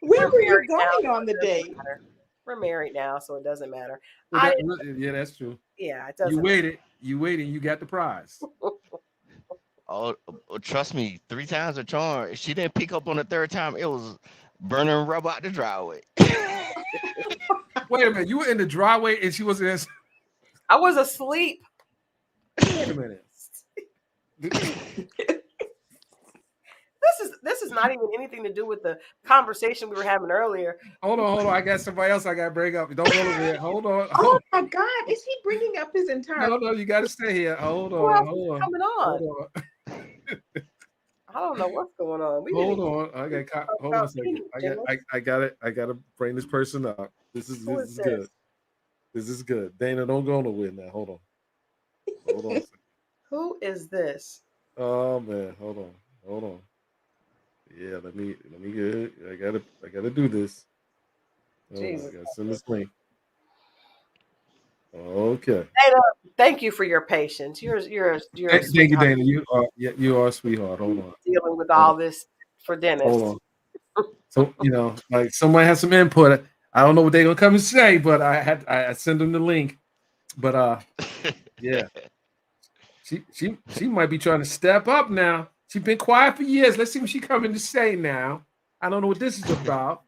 Where were you going on the date? We're married now, so it doesn't matter. Yeah, that's true. Yeah, it doesn't. You waited. You got the prize. Oh, trust me, 3 times a charm. If she didn't pick up on the 3rd time, it was burning rubber out the driveway. Wait a minute, you were in the driveway and she was in. I was asleep. Wait a minute. This is not even anything to do with the conversation we were having earlier. Hold on. I got somebody else I got to bring up. Don't go to bed. Hold on. Oh my God, is he bringing up his entire? No, you got to stay here. Hold Who else on. is coming on? I don't know what's going on. Hold on. Hold on a second. I got it. I got to bring this person up. This is good. This is good. Dana, don't go nowhere now. Hold on a second. Who is this? Oh man, hold on. Yeah, let me get it. I gotta do this. Oh, I gotta send this link. Okay. Dana, thank you for your patience. You're a Thank you, sweetheart Dana. You are a sweetheart. Hold on. dealing with Hold all on. this for Hold Dennis. on. So like somebody has some input. I don't know what they're gonna come and say, but I send them the link. But yeah, she might be trying to step up now. She's been quiet for years. Let's see what she coming to say now. I don't know what this is about.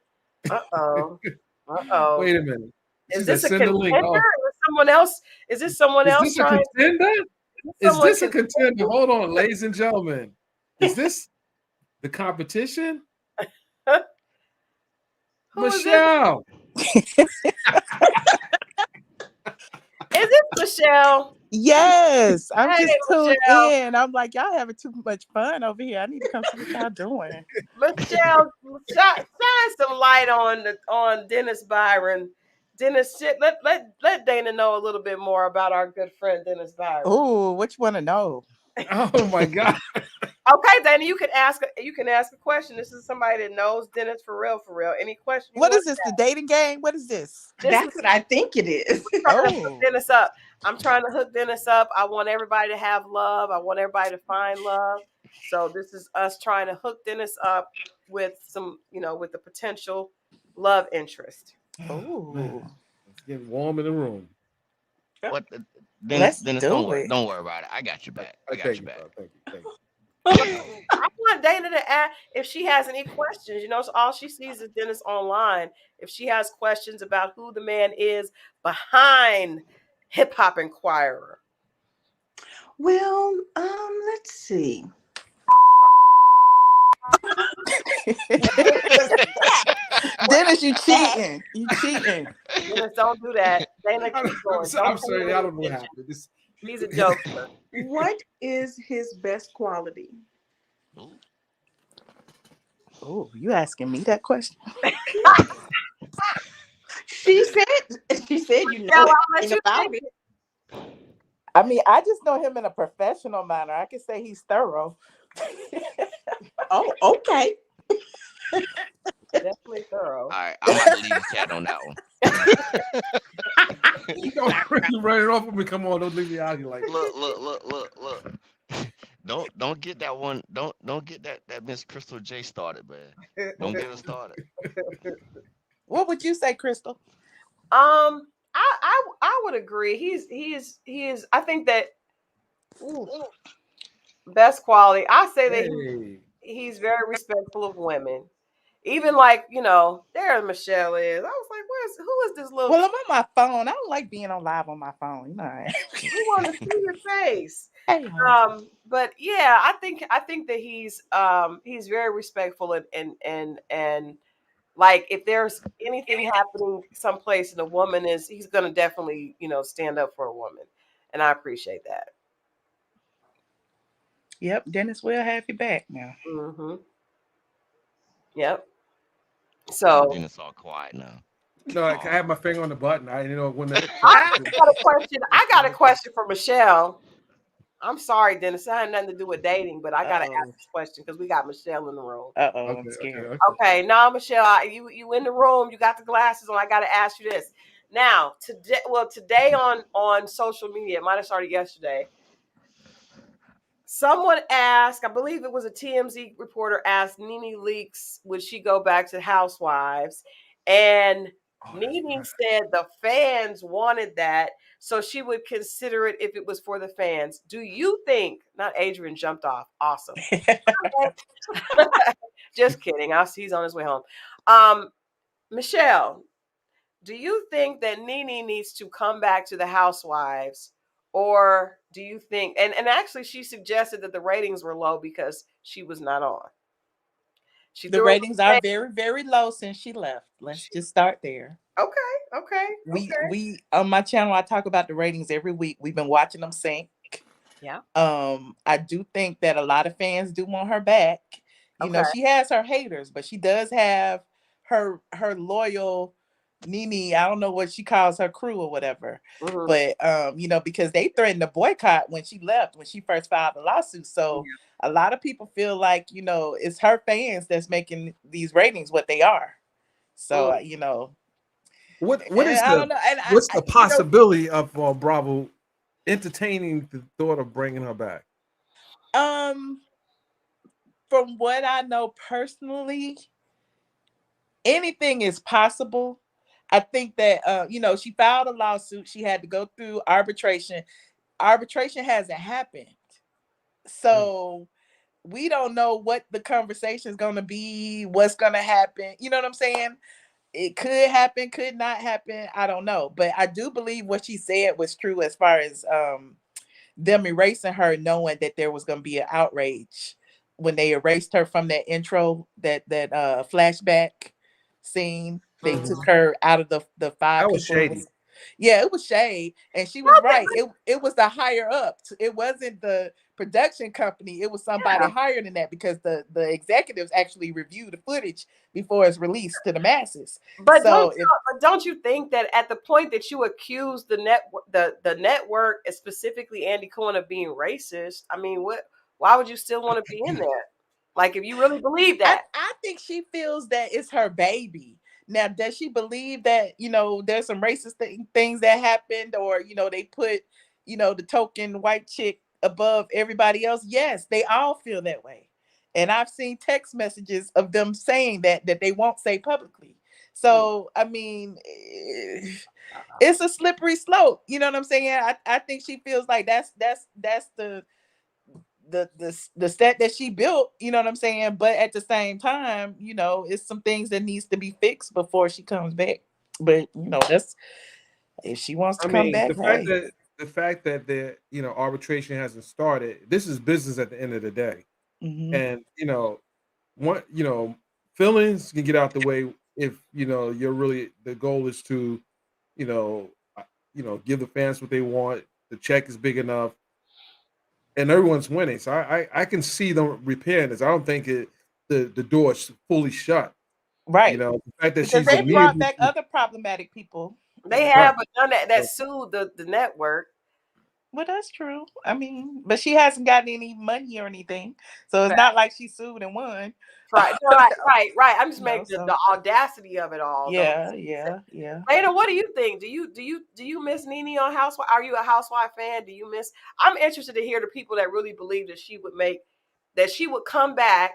Uh-oh. Uh-oh. Wait a minute. She Is said this a send the contender? link. Oh, Is someone else? Is this someone is else this a trying? contender? Is Is someone this a contender? Hold on, ladies and gentlemen. Is this the competition? Who is this? Michelle. Is this Michelle? Yes, I'm Hey, just tuned Michelle. in. I'm like, y'all having too much fun over here. I need to come see what y'all doing. Michelle, shine some light on Dennis Byron. Dennis, let Dana know a little bit more about our good friend Dennis Byron. Oh, what you want to know? Oh my God. Okay, Dana, you can ask a question. This is somebody that knows Dennis for real, for real. Any question you What want is this? The dating game? What is this? This That's what I think it is. trying to hook Oh, Dennis up. I'm trying to hook Dennis up. I want everybody to have love. I want everybody to find love. So this is us trying to hook Dennis up with some, with the potential love interest. oh, Man, it's getting warm in the room. What? let's Dennis, do it. don't worry about it. I got you back. I got Thank you you, back. bro. Thank you. Thank you. I want Dana to ask if she has any questions. So all she sees is Dennis online. If she has questions about who the man is behind Hip Hop Inquirer. Well, let's see. Dennis, you cheating. You cheating. Dennis, don't do that. Dana, keep going. I'm Don't pay sorry. him I any don't know what attention. happened. This, He's a jokester. What is his best quality? Ooh, Oh, you asking me that question? She said you know Now I'll let everything you about think. it. I mean, I just know him in a professional manner. I can say he's thorough. Oh, okay. Definitely thorough. all right, I'm about to leave the chat on that one. you don't run it off with me. Come on, don't leave me out here like Look. Don't get that one. Don't get that Miss Crystal J started, man. Don't get her started. What would you say, Crystal? I would agree. He is. I think that ooh, best quality. I say that hey. he's very respectful of women. Even like there Michelle is. I was like, who is this little? Well, I'm on my phone. I don't like being on live on my phone. You know. We want to see your face. Hey, But yeah, I think that he's very respectful and like if there's anything happening someplace and a woman he's gonna definitely stand up for a woman, and I appreciate that. yep, Dennis will have you back now. Mm-hmm. Yep. So Dennis all quiet now. No, I have my finger on the button. I didn't know when that. I got a question. I got a question for Michelle. I'm sorry, Dennis. It had nothing to do with dating, but I gotta ask this question because we got Michelle in the room. Uh-oh, I'm Okay, scared. Okay, now Michelle, you in the room? You got the glasses on. I gotta ask you this. Now today on social media, it might have started yesterday. Someone asked, I believe it was a TMZ reporter asked Nene Leakes, would she go back to Housewives? And Nene said the fans wanted that, so she would consider it if it was for the fans. Do you think, not Adrian jumped off, awesome. Just kidding. He's on his way home. Michelle, do you think that Nene needs to come back to the Housewives? Or do you think, and actually she suggested that the ratings were low because she was not on. The ratings are very, very low since she left. Let's just start there. Okay. We on my channel, I talk about the ratings every week. We've been watching them sink. Yeah. I do think that a lot of fans do want her back. You know, she has her haters, but she does have her loyal Nene. I don't know what she calls her crew or whatever. Mm-hmm. But because they threatened to boycott when she left, when she first filed the lawsuit. So a lot of people feel like, it's her fans that's making these ratings what they are. So, What is I don't the know. And what's the you know, possibility of Bravo entertaining the thought of bringing her back? um, from what I know personally, anything is possible. I think that she filed a lawsuit. She had to go through arbitration. Arbitration hasn't happened, Mm. so we don't know what the conversation is going to be. What's going to happen? You know what I'm saying? It could happen, could not happen. I don't know, but I do believe what she said was true as far as them erasing her, knowing that there was going to be an outrage when they erased her from that intro, that flashback scene. They Mhm. took her out of the five That was people who shady. was. Yeah, it was shade, and she was right. It was the higher up. It wasn't the production company. It was somebody Yeah. higher than that, because the executives actually review the footage before it's released to the masses. But So if don't you think that at the point that you accuse the network, and specifically Andy Cohen, of being racist, I mean, why would you still want to be in there? Like, if you really believe that. I think she feels that it's her baby. Now, does she believe that, there's some racist things that happened, or, they put, the token white chick above everybody else? Yes, they all feel that way. And I've seen text messages of them saying that they won't say publicly. So, I mean, it's a slippery slope. You know what I'm saying? I think she feels like that's the set that she built, you know what I'm saying? But at the same time, it's some things that needs to be fixed before she comes back. But that's, if she wants to I come mean, back, hey. the fact that the arbitration hasn't started. This is business at the end of the day, Mm-hmm. and one feelings can get out the way if you're really the goal is to you know give the fans what they want. The check is big enough, and everyone's winning. So I can see them repairing this. I don't think the door is fully shut. Right. The fact that Because she's they brought amenable back to other problematic people. They right. have, but none that sued the network. Well, that's true. I mean, but she hasn't gotten any money or anything. So it's not like she sued and won. Right, right. I'm just making So the audacity of it all. yeah. Dana, what do you think? Do you miss Nene on Housewife? Are you a Housewife fan? Do you miss? I'm interested to hear the people that really believe that she would come back,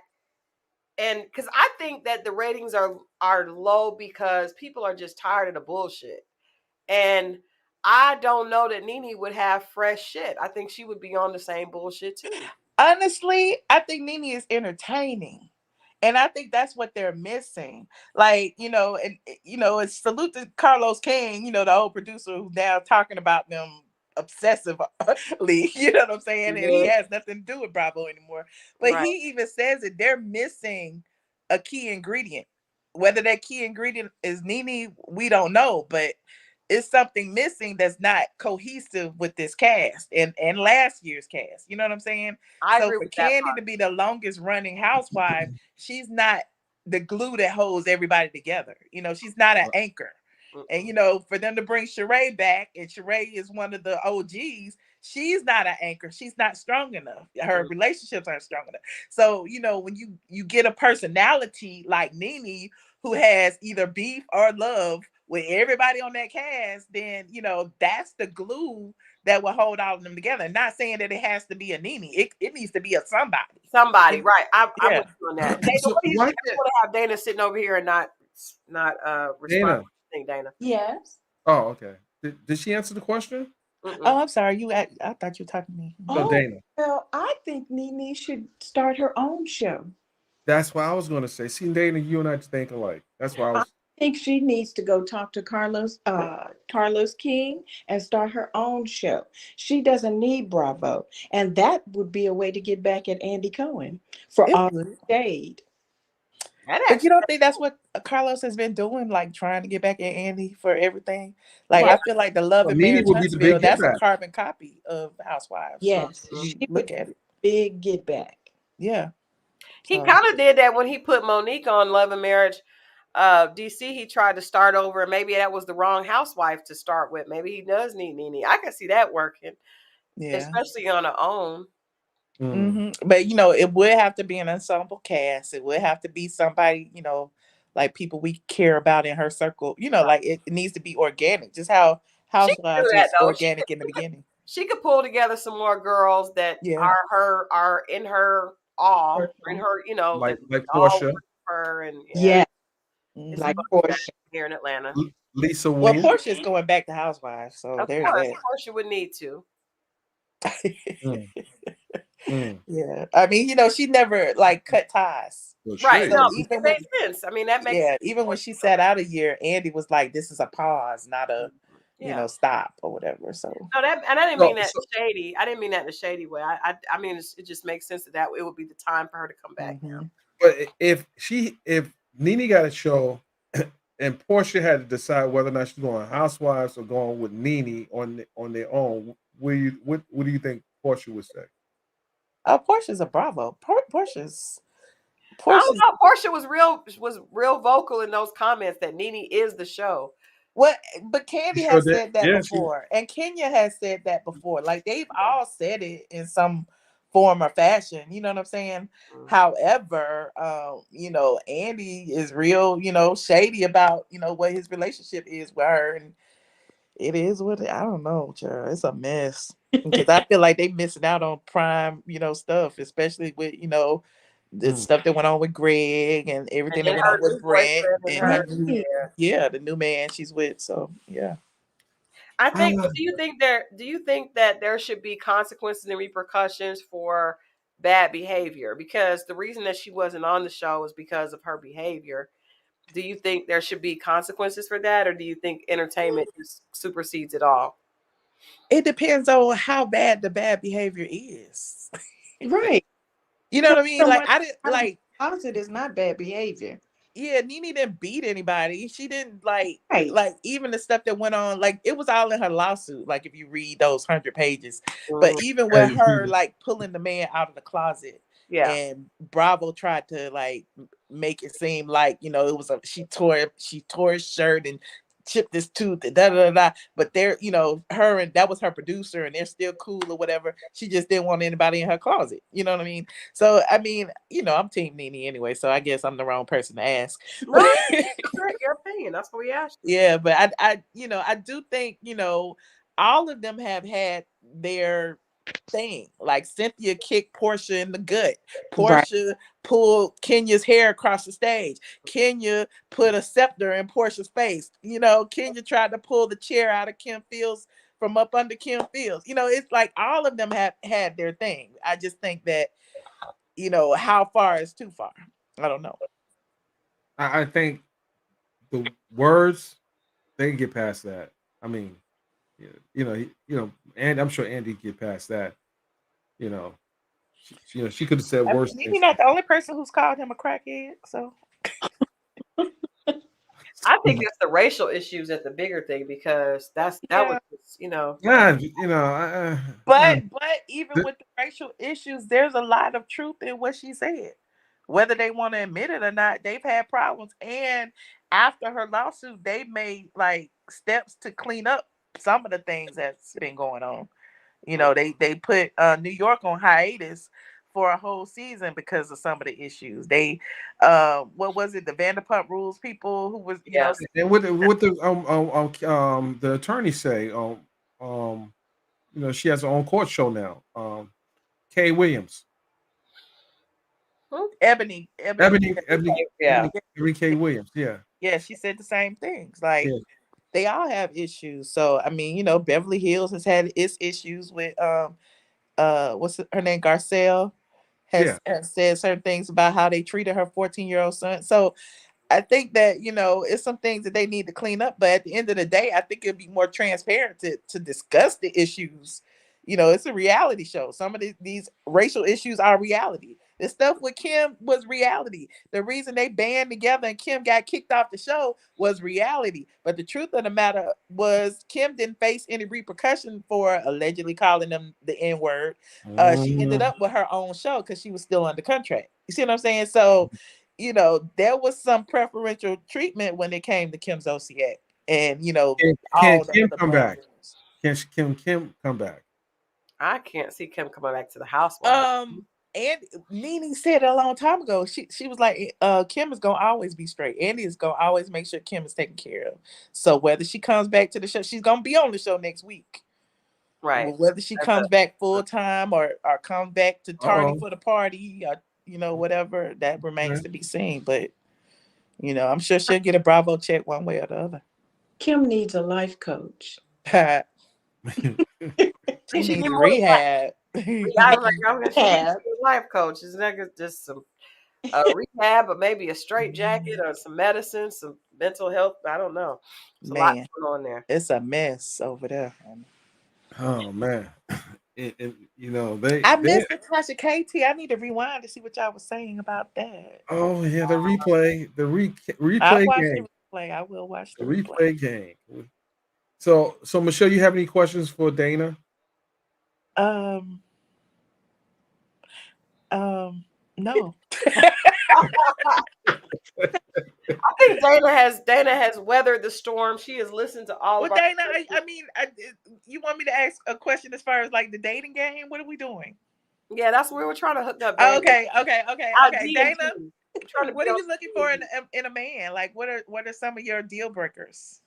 and because I think that the ratings are low because people are just tired of the bullshit, and I don't know that Nene would have fresh shit. I think she would be on the same bullshit too. Honestly, I think Nene is entertaining. And I think that's what they're missing. Like, it's salute to Carlos King, the old producer who's now talking about them obsessively, you know what I'm saying? And he Mhm. has nothing to do with Bravo anymore. But Right. he even says that they're missing a key ingredient. Whether that key ingredient is Nene, we don't know, but it's something missing that's not cohesive with this cast and last year's cast. You know what I'm saying? I So agree for with that Candy to be the longest running housewife, she's not the glue that holds everybody together. She's not an anchor. part. And for them to bring Sheree back, and Sheree is one of the OGs, she's not an anchor. She's not strong enough. Her relationships aren't strong enough. So, when you get a personality like Nene who has either beef or love with everybody on that cast, then that's the glue that will hold all of them together. Not saying that it has to be a Nene. It needs to be a somebody. Somebody, right? I'm Yeah. with you on that. Dana, So what do you why think? I can't want to have Dana sitting over here and not respond. Dana? What do you think, Dana? Yes. Oh, okay. Did she answer the question? Oh, I'm sorry. I thought you were talking to me. No, Oh, Dana. well, I think Nene should start her own show. That's what I was going to say. See, Dana, you and I think alike. That's why I I was. think she needs to go talk to Carlos King and start her own show. She doesn't need Bravo. And that would be a way to get back at Andy Cohen for It all would. the shade. That But you actually, don't think that's what Carlos has been doing, like trying to get back at Andy for everything? Like, yeah. I feel like the Love Well, and Nene Marriage would be the big Huntsville, get that's a back. carbon copy of Housewives. Yes, If she you would look at it. big get back. Yeah. He So, kind of did that when he put Monique on Love and Marriage. DC, he tried to start over, and maybe that was the wrong housewife to start with. Maybe he does need Nene. I can see that working, yeah. especially on her own. Mm. But it would have to be an ensemble cast. It would have to be somebody, like people we care about in her circle. You know, like it needs to be organic. Just how She can do Housewives that was though. organic in the beginning. She could pull together some more girls that Yeah. are in her awe, in Circle. her, you know, like that all Portia, work for her, and Yeah, it's like Mhm. supposed to be back Portia. here in Atlanta. Lisa Well, Williams. Portia is going back to Housewives, so Of there's course, that. of course, you would need to. Mm, mm. Yeah, I mean, you know, she never like cut ties. Well, Right? shit. No, So it even when, makes sense. I mean, that makes yeah, sense. even when she sat out a year, Andy was like, "This is a pause, not a, you Yeah. know, stop or whatever." So No, that, and I didn't So, mean that so shady. I didn't mean that in a shady way. I mean, it just makes sense that it would be the time for her to come back now. mhm. but if Nene got a show and Portia had to decide whether or not she's going Housewives or going with Nene on their own, what do you think Portia would say? Portia's a Bravo. Portia's I don't Portia's know. Portia was real vocal in those comments that Nene is the show. what, but She Candy sure has did. said that Yeah, she. before, and Kenya has said that before. Like they've all said it in some form or fashion. You know what I'm saying? Mm. However, you know, Andy is real, you know, shady about, you know, what his relationship is with her, and it is what I don't know, child. It's a mess because I feel like they missing out on prime, you know, stuff, especially with, you know, the Mm. stuff that went on with Greg and And everything that then went her on with new Brent boyfriend and and her her, new, yeah. yeah, the new man she's with. So yeah. I think. Ah, Do you think that there should be consequences and repercussions for bad behavior? Because the reason that she wasn't on the show was because of her behavior. Do you think there should be consequences for that, or do you think entertainment just supersedes it all? It depends on how bad the bad behavior is. Right. You know what I mean? Like Someone I didn't out of the like, closet is not bad behavior. yeah, Nene didn't beat anybody. She didn't Right. like even the stuff that went on, like it was all in her lawsuit. Like if you read those 100 pages, but Mhm. even with hey, her like pulling the man out of the closet, Yeah. and Bravo tried to like make it seem like, you know, it was she tore his shirt and chipped his tooth and da da da da. But they're, you know, her and that was her producer, and they're still cool or whatever. She just didn't want anybody in her closet. You know what I mean? So I mean, you know, I'm Team Nene anyway, so I guess I'm the wrong person to ask. No, But your opinion. That's what we asked. yeah, but I, you know, I do think, you know, all of them have had their thing. Like Cynthia kicked Portia in the gut. Right. Portia pulled Kenya's hair across the stage. Kenya put a scepter in Portia's face. You know, Kenya tried to pull the chair out of Kim Fields from up under Kim Fields. You know, it's like all of them have had their thing. I just think that, you know, how far is too far? I don't know. I think the words they can get past that. I mean, yeah, and I'm sure Andy could get past that. You know, she could have said I mean, worse maybe things. not the only person who's called him a crackhead. So I think it's the racial issues at the bigger thing because that was yeah. just, you know. Yeah, But even th- with the racial issues, there's a lot of truth in what she said. Whether they want to admit it or not, they've had problems. And after her lawsuit, they made like steps to clean up some of the things that's been going on. You know, they put New York on hiatus for a whole season because of some of the issues. They what was it, the Vanderpump Rules people who was, you Yeah. know, and the attorney say she has her own court show now. Kay Williams, Hmm? Ebony Ebony, Ebony, Yeah. Ebony K. Williams. Yeah, yeah, she said the same things. Like yeah, they all have issues. So I mean, you know, Beverly Hills has had its issues with what's her name, Garcelle yeah. has said certain things about how they treated her 14-year-old son. So I think that, you know, it's some things that they need to clean up. But at the end of the day, I think it'd be more transparent to discuss the issues. You know, it's a reality show. Some of these racial issues are reality. The stuff with Kim was reality. The reason they band together and Kim got kicked off the show was reality. But the truth of the matter was Kim didn't face any repercussion for allegedly calling them the N-word. She ended Mm. up with her own show because she was still under contract. You see what I'm saying? So you know, there was some preferential treatment when it came to Kim Zolciak and, you know, Can all the Kim other come Bravo back? girls. Can Kim come back? I can't see Kim coming back to the housewife. Um, And Nene said it a long time ago. She was like, Kim is gonna always be straight. Andy is gonna always make sure Kim is taken care of. So whether she comes back to the show, she's gonna be on the show next week. Right. Whether she comes back full time or comes back to tardy Uh-oh. for the party or whatever, that remains to be seen. But I'm sure she'll get a Bravo check one way or the other. Kim needs a life coach. She needs rehab. I was like, I'm gonna have a life coach. Isn't that just some rehab, or maybe a straight jacket, or some medicine, some mental health? I don't know. There's a lot going on there. It's a mess over there. Oh man. I missed the Tasha KT. I need to rewind to see what y'all was saying about that. Oh yeah, the replay, replay I'll watch game. the replay. I will watch the replay game. So Michelle, you have any questions for Dana? No. I think Dana has weathered the storm. She has listened to all. Well, Dana, you want me to ask a question as far as like the dating game? What are we doing? Yeah, that's where we're trying to hook up. Okay. Dana, what are you looking for in a man? Like, what are some of your deal breakers?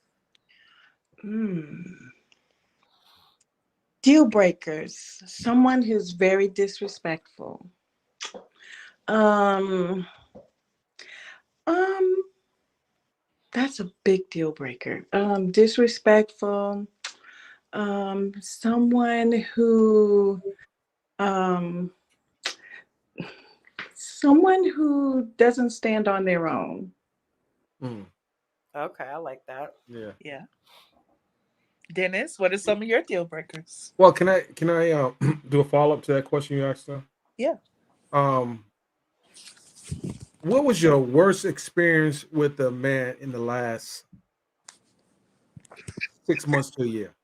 Deal breakers. Someone who's very disrespectful. That's a big deal breaker. Disrespectful. Someone who doesn't stand on their own. Okay, I like that. Yeah. Dennis, what are some of your deal breakers? Well, can I do a follow-up to that question you asked her? Yeah. What was your worst experience with a man in the last 6 months to a year?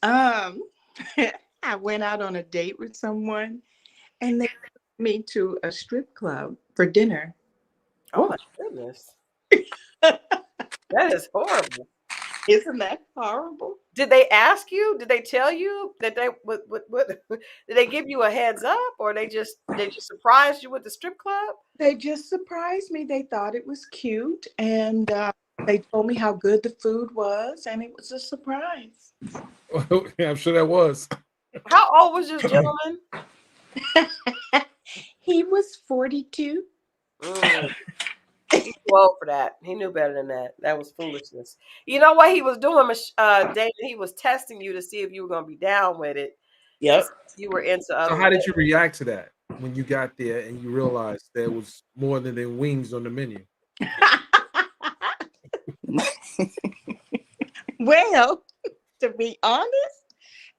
I went out on a date with someone and they took me to a strip club for dinner. Oh my goodness. That is horrible. Isn't that horrible? Did they ask you? Did they tell you that they what did they give you a heads up, or they just surprised you with the strip club? They just surprised me. They thought it was cute, and they told me how good the food was, and it was a surprise. Yeah, I'm sure that was. How old was this gentleman? He was 42. He's too old for that. He knew better than that. That was foolishness. You know what he was doing, David? He was testing you to see if you were going to be down with it. Yep. You were into other. So how did you react to that when you got there and you realized there was more than wings on the menu? Well, to be honest,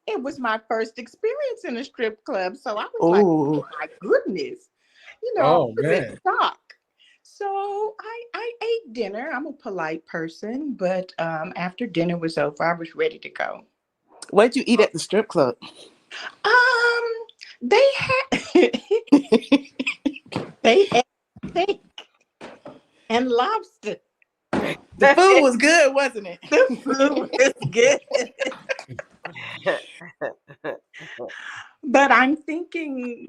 it was my first experience in a strip club. So I was like, oh my goodness. I was in shock. So I ate dinner. I'm a polite person, but after dinner was over, I was ready to go. What did you eat at the strip club? They had steak and lobster. The food was good, wasn't it? The food was good. But I'm thinking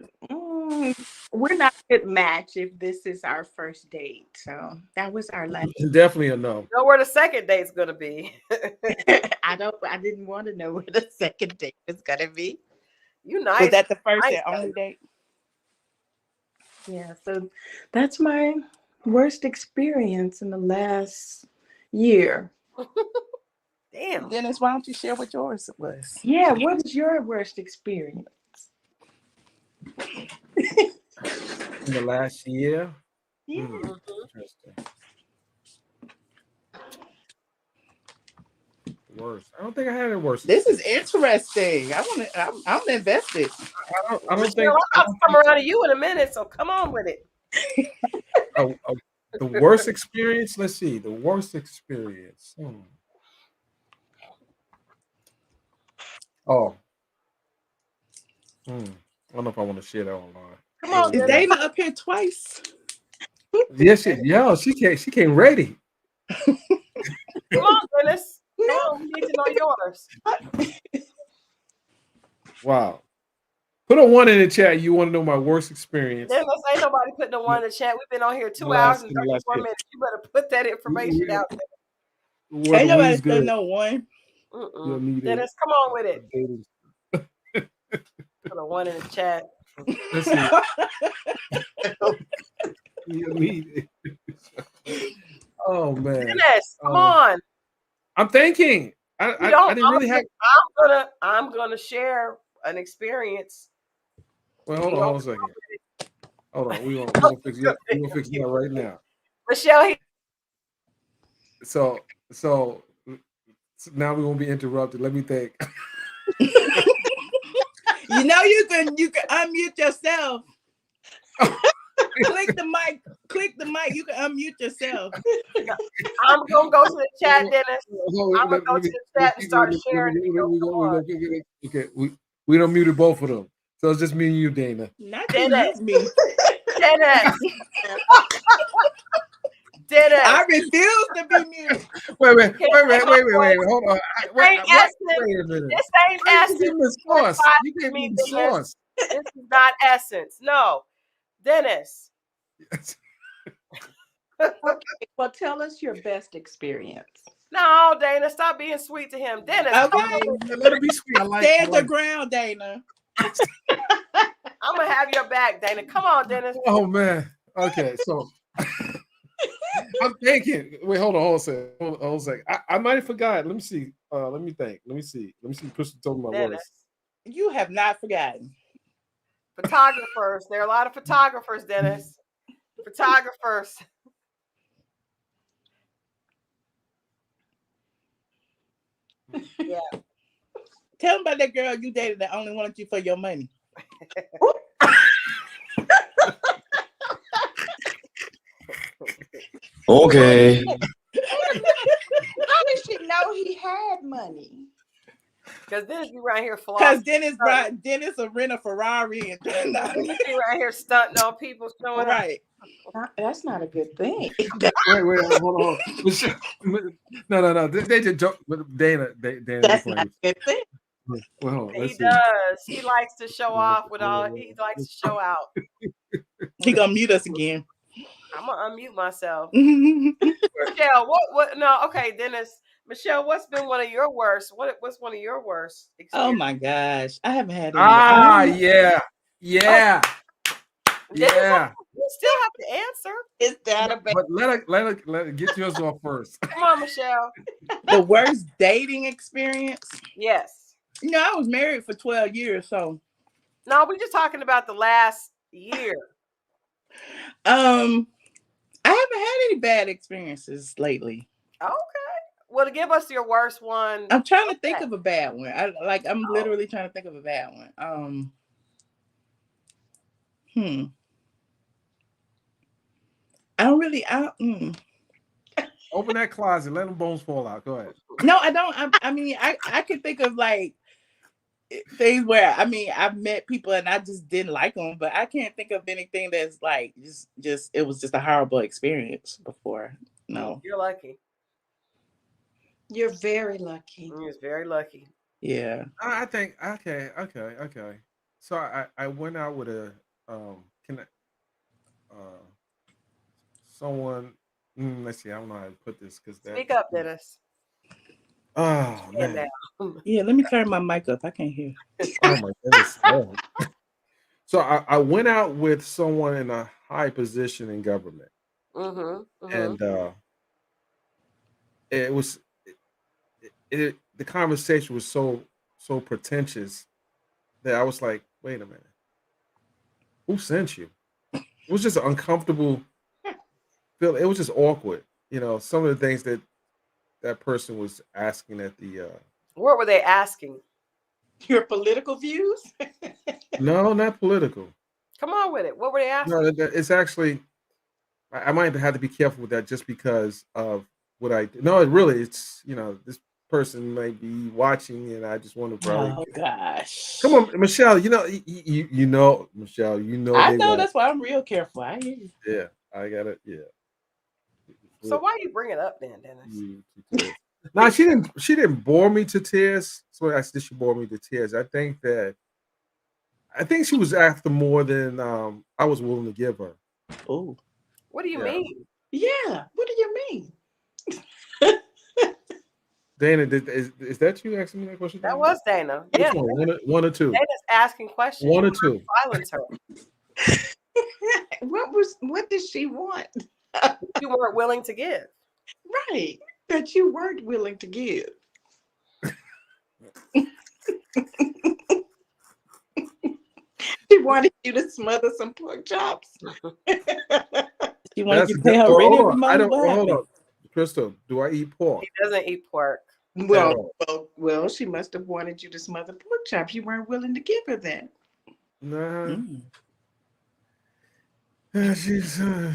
we're not a good match if this is our first date. So that was our last. Definitely a no. Know where the second date's gonna be. I didn't want to know where the second date was gonna be. You nice. Was that the first and only date? Yeah. So that's my worst experience in the last year. Damn. Dennis, why don't you share what yours was? Yeah. What is your worst experience? In the last year? Yeah. Interesting. Worst. I don't think I had a worst. This is interesting. I'm invested. I don't think I'll come around to you in a minute, so come on with it. The worst experience? Let's see. The worst experience. I don't know if I want to share that online. Come on, is Dana up here twice? Yes, she came ready. Come on, Dennis. No, we need to know yours. Wow. Put a 1 in the chat. You want to know my worst experience? Dennis, ain't nobody putting a 1 in the chat. We've been on here 2 in the hours and in the last 34 year. minutes. You better put that information out there. Where Ain't the nobody weed's said good. no one. You'll need Dennis, come on with it. it. Put a 1 in the chat. Let's see. You need it. Oh man. Dennis, come on. I'm thinking. I didn't really have. I'm gonna share an experience. Well, hold on a second. Hold on. We gonna fix it. We gonna fix that right now. Michelle. So now we're gonna be interrupted. Let me think. You know you can unmute yourself. Click the mic. You can unmute yourself. I'm gonna go to the chat, Dennis. I'm gonna go to the chat and start sharing. Okay, we don't muted both of them, so it's just me and you, Dana. Not Dennis. Me. Dennis. Dennis. I refuse to be muted. Wait. Hold on. Wait a minute. This ain't Essence. You gave me the sauce. This is not Essence. No. Dennis. Okay, well, tell us your best experience. No, Dana, stop being sweet to him. Dennis, okay. Let it be sweet. I like Stand your ground, Dana. I'm gonna have your back, Dana. Come on, Dennis. Oh man. Okay, so I'm thinking. Wait, hold on a second. I might have forgot. Let me see. Let me think. Let me see. Crystal told me my words. You have not forgotten. Photographers. There are a lot of photographers, Dennis. Photographers. Yeah. Tell them about that girl you dated that only wanted you for your money. Okay. How did she know he had money? Because Dennis be right here flossing. Because Dennis will rent a Ferrari and Dennis be right here stunting on people showing right. That's not a good thing. Wait, hold on. No. They just joke. Dana. That's not a good thing. Well, hold on, he does. He likes to show off with all. He likes to show out. He gonna mute us again. I'm gonna unmute myself. Michelle, what? No, okay, Dennis. Michelle, what's been one of your worst? What's one of your worst experiences? Oh my gosh, I haven't had any. Yeah. Dennis, you still have to answer. Is that a bad? But let her get yours off first. Come on, Michelle. The worst dating experience? Yes. You know, I was married for 12 years, so. No, we're just talking about the last year. I haven't had any bad experiences lately. Okay. Well, to give us your worst one. I'm trying to think of a bad one. I'm literally trying to think of a bad one. I don't really. Open that closet. Let them bones fall out. Go ahead. No, I don't. I mean, I can think of like things where I've met people and I just didn't like them, but I can't think of anything that's like just it was just a horrible experience before. No, you're lucky. You're very lucky. You're very lucky. Yeah. I think okay. So I went out with a someone. Let's see. I don't know how to put this because speak up, Dennis. Oh man. Yeah, let me turn my mic up. I can't hear. Oh my goodness. Oh. So I went out with someone in a high position in government, and it was the conversation was so pretentious that I was like, wait a minute, who sent you? It was just an uncomfortable feel. It was just awkward, some of the things that person was asking at the what were they asking? Your political views? No, not political. Come on with it. What were they asking? No, it's actually I might have to be careful with that just because of what I do. No, it's this person might be watching and I just want to probably. Oh gosh. Come on, Michelle, Michelle, I know that's why I'm real careful. I hear you. Yeah, I got it. Yeah. So why you bring it up then, Dennis? No, she didn't bore me to tears. So I said she bored me to tears. I think that I think she was after more than I was willing to give her. Oh, What do you Yeah. mean? yeah. What do you mean? Dana, is that you asking me that question, That Dana? was Dana. Which Yeah, one? One or two? Dana's asking questions. One You or two? silence her. What did she want? You weren't willing to give. Right. That you weren't willing to give. She wanted you to smother some pork chops. She wanted That's you a to good. pay her Oh, rent hold every on. I month. don't. What Hold happened? on, Crystal. Do I eat pork He doesn't eat pork. at Well, all? well, she must have wanted you to smother pork chops. You weren't willing to give her that. Nah. Mm.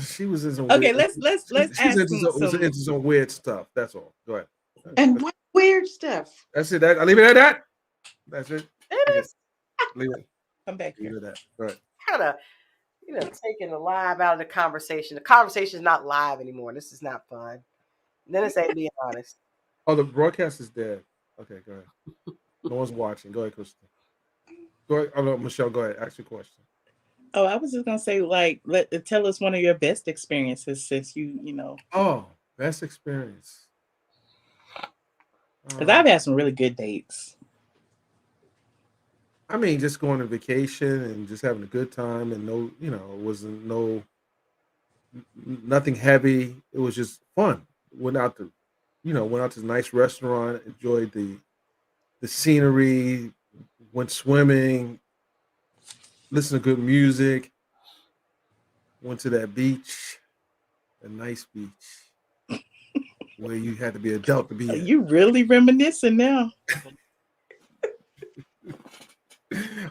She was in some Okay, weird. let's She's ask into some into some weird stuff. That's all. Go ahead. and what weird stuff. That's it. I leave it at that. That's it. Leave it. Dennis, Leave it. Come back Leave here. it at that. Go ahead. kind of, taking the live out of the conversation. The conversation is not live anymore. This is not fun. Dennis ain't being honest. Oh, the broadcast is dead. Okay, go ahead. No one's watching. Go ahead, Crystal. Go ahead. Oh, no, Michelle, go ahead. Ask your question. Oh, I was just gonna say, like, tell us one of your best experiences since you. Oh, best experience. Because I've had some really good dates. I mean, just going on vacation and just having a good time, and no, it wasn't nothing heavy. It was just fun. Went out to a nice restaurant, enjoyed the scenery, went swimming, listened to good music, went to that beach, a nice beach where you had to be adult to be in. You really reminiscing now.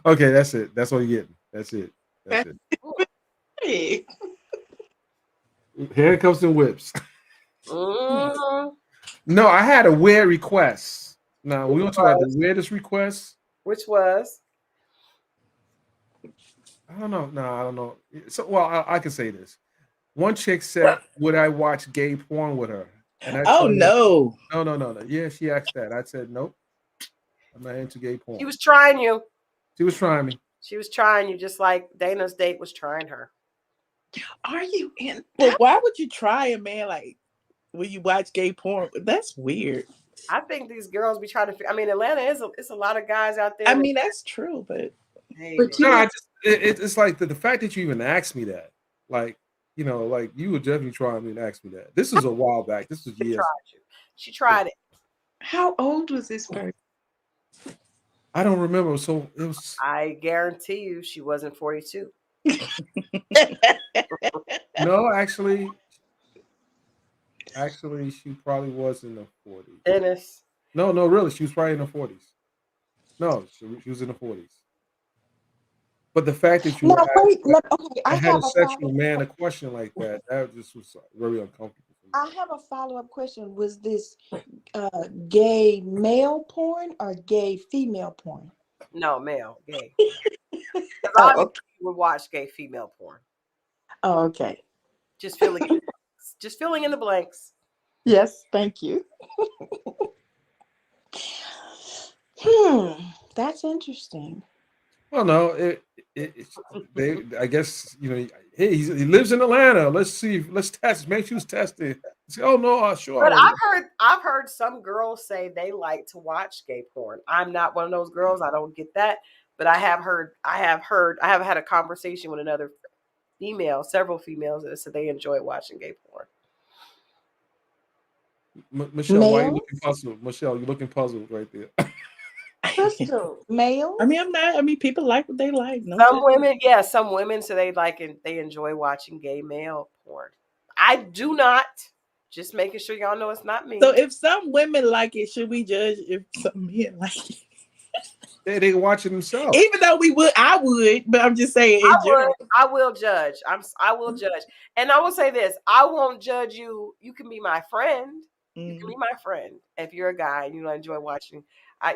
Okay, that's it. That's all you're getting. That's it. That's it. Hey. Here comes the whips. Mm, No, I had a weird request. Now we which want to talk about the was, weirdest request. which was, I don't know. No, I don't know. So, well, I can say this. One chick said, "Would I watch gay porn with her?" And I Oh told her, no. no. Yeah, she asked that. I said, "Nope, I'm not into gay porn." she was trying you. She was trying me. She was trying you just like Dana's date was trying her. Are you in? Well, why would you try a man like when you watch gay porn? That's weird. I think these girls be trying to. I mean, Atlanta it's a lot of guys out there. I mean, that's true, but Hey, But No, you I just it's like the fact that you even asked me that, like like you would definitely try me and ask me that. This was a while back. This was she years. tried you. She tried it. how old was this person? I don't remember. So it was I guarantee you, she wasn't 42. no, actually, she probably was in the 40s. Dennis, No, really, she was probably in the 40s. No, she was in the 40s. But the fact that you now asked wait. Okay, a I have a heterosexual follow. man a question like that just was very uncomfortable for me. I have a follow-up question. Was this gay male porn or gay female porn? no, male, gay. Because Oh, obviously okay. you would watch gay female porn. Oh, okay. Just filling in the blanks. Yes, thank you. That's interesting. Well, no, I guess hey, he lives in Atlanta. Let's see, let's test. Make sure he's tested. Say, oh no, sure. I But don't. I've heard some girls say they like to watch gay porn. I'm not one of those girls. I don't get that. But I have had a conversation with another female, several females that said they enjoy watching gay porn. Michelle, why are you Male, looking puzzled? Michelle, you're looking puzzled right there. crystal, male. I mean, I'm not. I mean, people like what they like. No Some judgment. women, some women say they like and they enjoy watching gay male porn. I do not. Just making sure y'all know it's not me. So if some women like it, should we judge if some men like it? They can watch it themselves. Even though I would, but I'm just saying in general. I will judge. I will judge. And I will say this, I won't judge you. You can be my friend. You can be my friend. If you're a guy and you enjoy watching,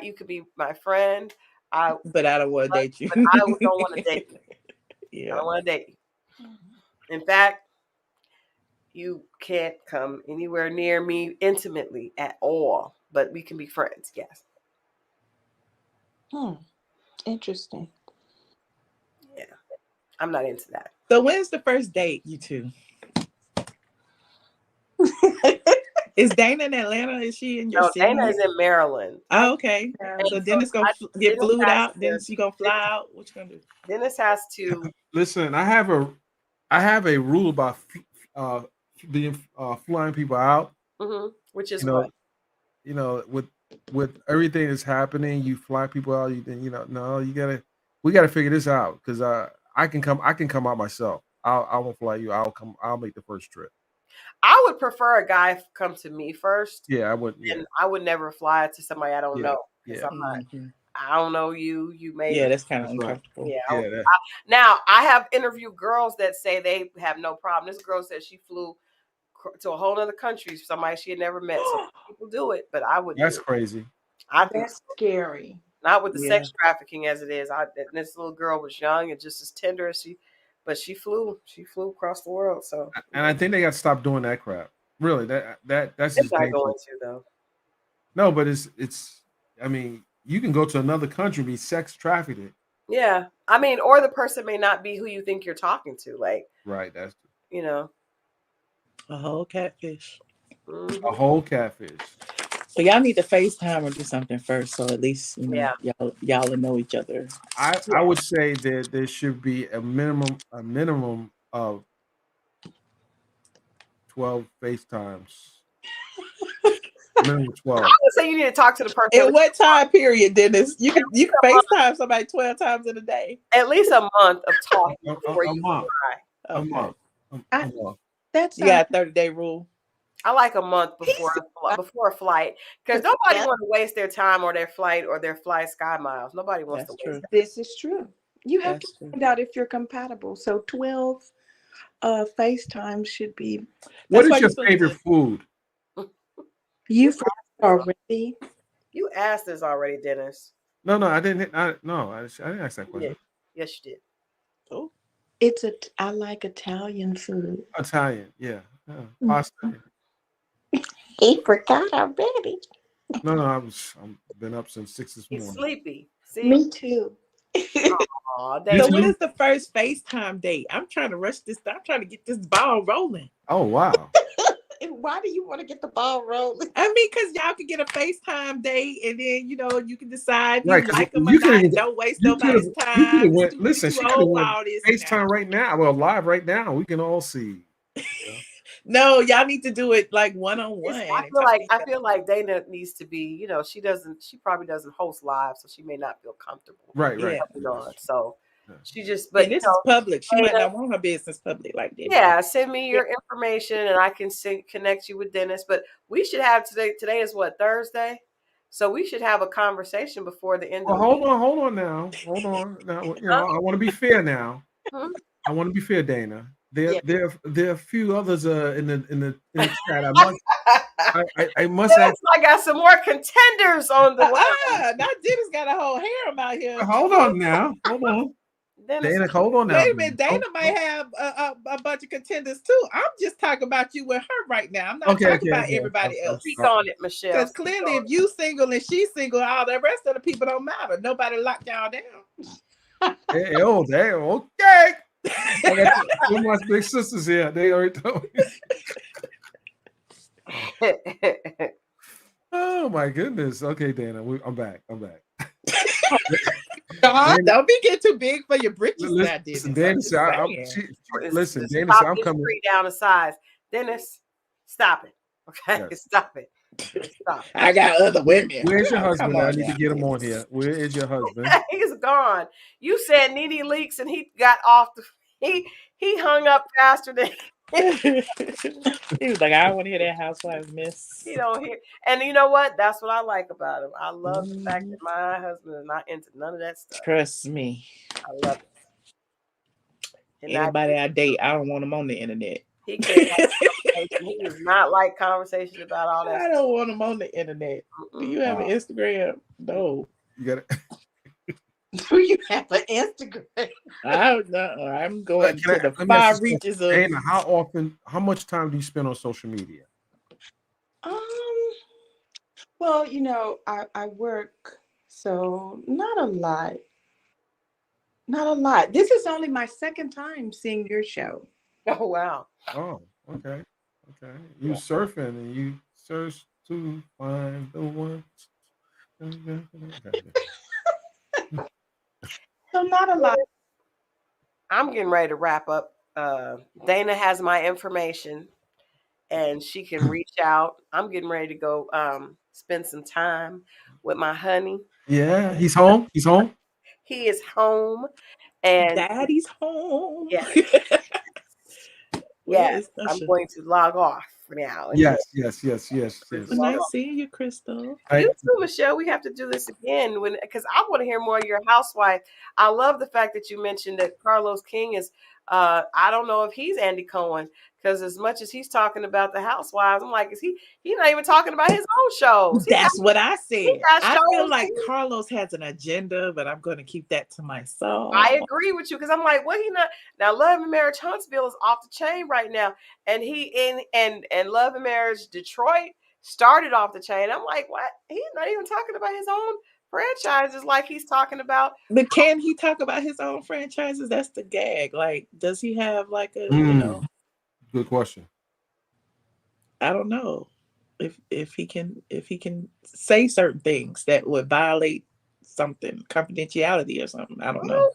you could be my friend. But I don't want to date you. But I don't want to date you. Yeah. I don't want to date you. In fact, you can't come anywhere near me intimately at all. But we can be friends, yes. Interesting. I'm not into that. So when's the first date, you two? Is Dana in Atlanta? Is she in your No, city? Dana is in Maryland. Oh, okay. And So so Dennis gonna get Dennis flued has out. to, Then she gonna fly out. What you gonna do? Dennis has to. Listen, I have a rule about uh being flying people out. Which is You what? know, with everything that's happening, you fly people out. You then no, we gotta figure this out because I can come out myself. I won't fly you. I'll make the first trip. I would prefer a guy come to me first, Yeah, I would. Yeah, and I would never fly to somebody I don't yeah, know because yeah, I'm not. I don't know you. You may. Yeah, that's kind of that's right. uncomfortable. Yeah. Yeah, Now I have interviewed girls that say they have no problem. This girl said she flew to a whole other country, somebody she had never met. So people do it, but I wouldn't. that's do it. crazy. I think That's scary. not with the Yeah. sex trafficking as it is. This little girl was young and just as tender as but she flew across the world. So And I think they got to stop doing that crap. Really, that's they're just not dangerous. going to though. No, but it's. I mean, you can go to another country and be sex trafficked. Yeah, I mean, or the person may not be who you think you're talking to. Like, Right. That's you know, A whole catfish. a whole catfish. So y'all need to FaceTime or do something first, so at least Yeah. y'all will know each other. I would say that there should be a minimum of 12 FaceTimes. Minimum 12. I would say you need to talk to the person In what time period, Dennis? You can FaceTime somebody 12 times in a day. at least a month of talking before A you month. try. A month. A month. That's You got a 30-day rule. I like a month before a flight because nobody wants to waste their time or their flight sky miles. Nobody wants That's to true. waste that. This is true. You have That's to true. find out if you're compatible. So 12 FaceTime should be. What That's why is your you're favorite food? You already. You asked this already, Dennis. No, I didn't. I didn't ask that question. Yes, you did. Oh, I like Italian food. Italian, yeah. Pasta. He forgot already. No, I'm been up since 6 this He's morning. sleepy. See? Me too. Aw, You so too? when is the first FaceTime date? I'm trying to rush this. I'm trying to get this ball rolling. Oh wow. And why do you want to get the ball rolling? I mean, because y'all can get a FaceTime date, and then you can decide if Right, you 'cause like them or you not. could've- Don't waste You nobody's could time. have went. Listen, You she too could have old for went all this FaceTime now. right now. Well, live right now. We can all see. Yeah. No, y'all need to do it like one-on-one. I feel like Dana needs to be, she probably doesn't host live, so she may not feel comfortable. Right. Yeah. So Yeah. she just, And this is public. She might Dana, not want her business public like this. yeah, send me your information and I can connect you with Dennis. But we should have today is what, Thursday? So we should have a conversation before the end Well, of the week. hold on now. Hold on. Now, I want to be fair now. I want to be fair, Dana. There are a few others in the chat. I must ask. I got some more contenders on the line. Now Dennis got a whole harem out here. Hold on now. Hold on. Dana, hold on now. Wait a minute, Dana might have a bunch of contenders too. I'm just talking about you with her right now. I'm not talking about everybody else. Speak on it, Michelle. Because clearly, if you single and she's single, all the rest of the people don't matter. Nobody locked y'all down. Hey, oh, damn. Okay. I got two of my big sisters here. They already told me. Oh my goodness. Okay, Dana, I'm back. Don't be getting too big for your britches. Listen, Dennis, listen, Dennis, I'm coming down the size. Dennis, stop it. Okay, Yes. Stop it. Stop. I got other women. Where's your husband? I need to get him on here. Where is your husband? He's gone. You said Nene leaks, and he got off the. He hung up faster than. He was like, I don't want to hear that housewives miss. He don't hear. And you know what? That's what I like about him. I love the fact that my husband is not into none of that stuff. Trust me. I love it. And anybody I date, I don't want them on the internet. He can't. He does not like conversation about all that. I don't want them on the internet. Do you have an Instagram? No. You got it. Do you have an Instagram? I'm going to the far reaches of. Dana, how much time do you spend on social media? Well, I work, so not a lot. Not a lot. This is only my second time seeing your show. Oh wow. Oh, okay. Okay. You surfing and you search to find the one. Okay. So not a lot. I'm getting ready to wrap up. Dana has my information and she can reach out. I'm getting ready to go spend some time with my honey. Yeah, he's home. He's home. He is home and Daddy's home. yes, Where yes, is I'm Tasha? going to log off now and Yes, yes, yes, yes, yes. Well, log nice off. seeing you, Crystal. You I, too, Michelle. We have to do this again because I want to hear more of your housewife. I love the fact that you mentioned that Carlos King is. I don't know if he's Andy Cohen because as much as he's talking about the housewives, I'm like, is he? He's not even talking about his own shows. That's what I He said. got I feel shows. like Carlos has an agenda, but I'm going to keep that to myself. I agree with you because I'm like, what he not now? Love and Marriage Huntsville is off the chain right now, and he and Love and Marriage Detroit started off the chain. I'm like, what? He's not even talking about his own franchises like he's talking about. But can he talk about his own franchises? That's the gag. Like, does he have like a, good question. I don't know if he can say certain things that would violate something, confidentiality or something. I don't know.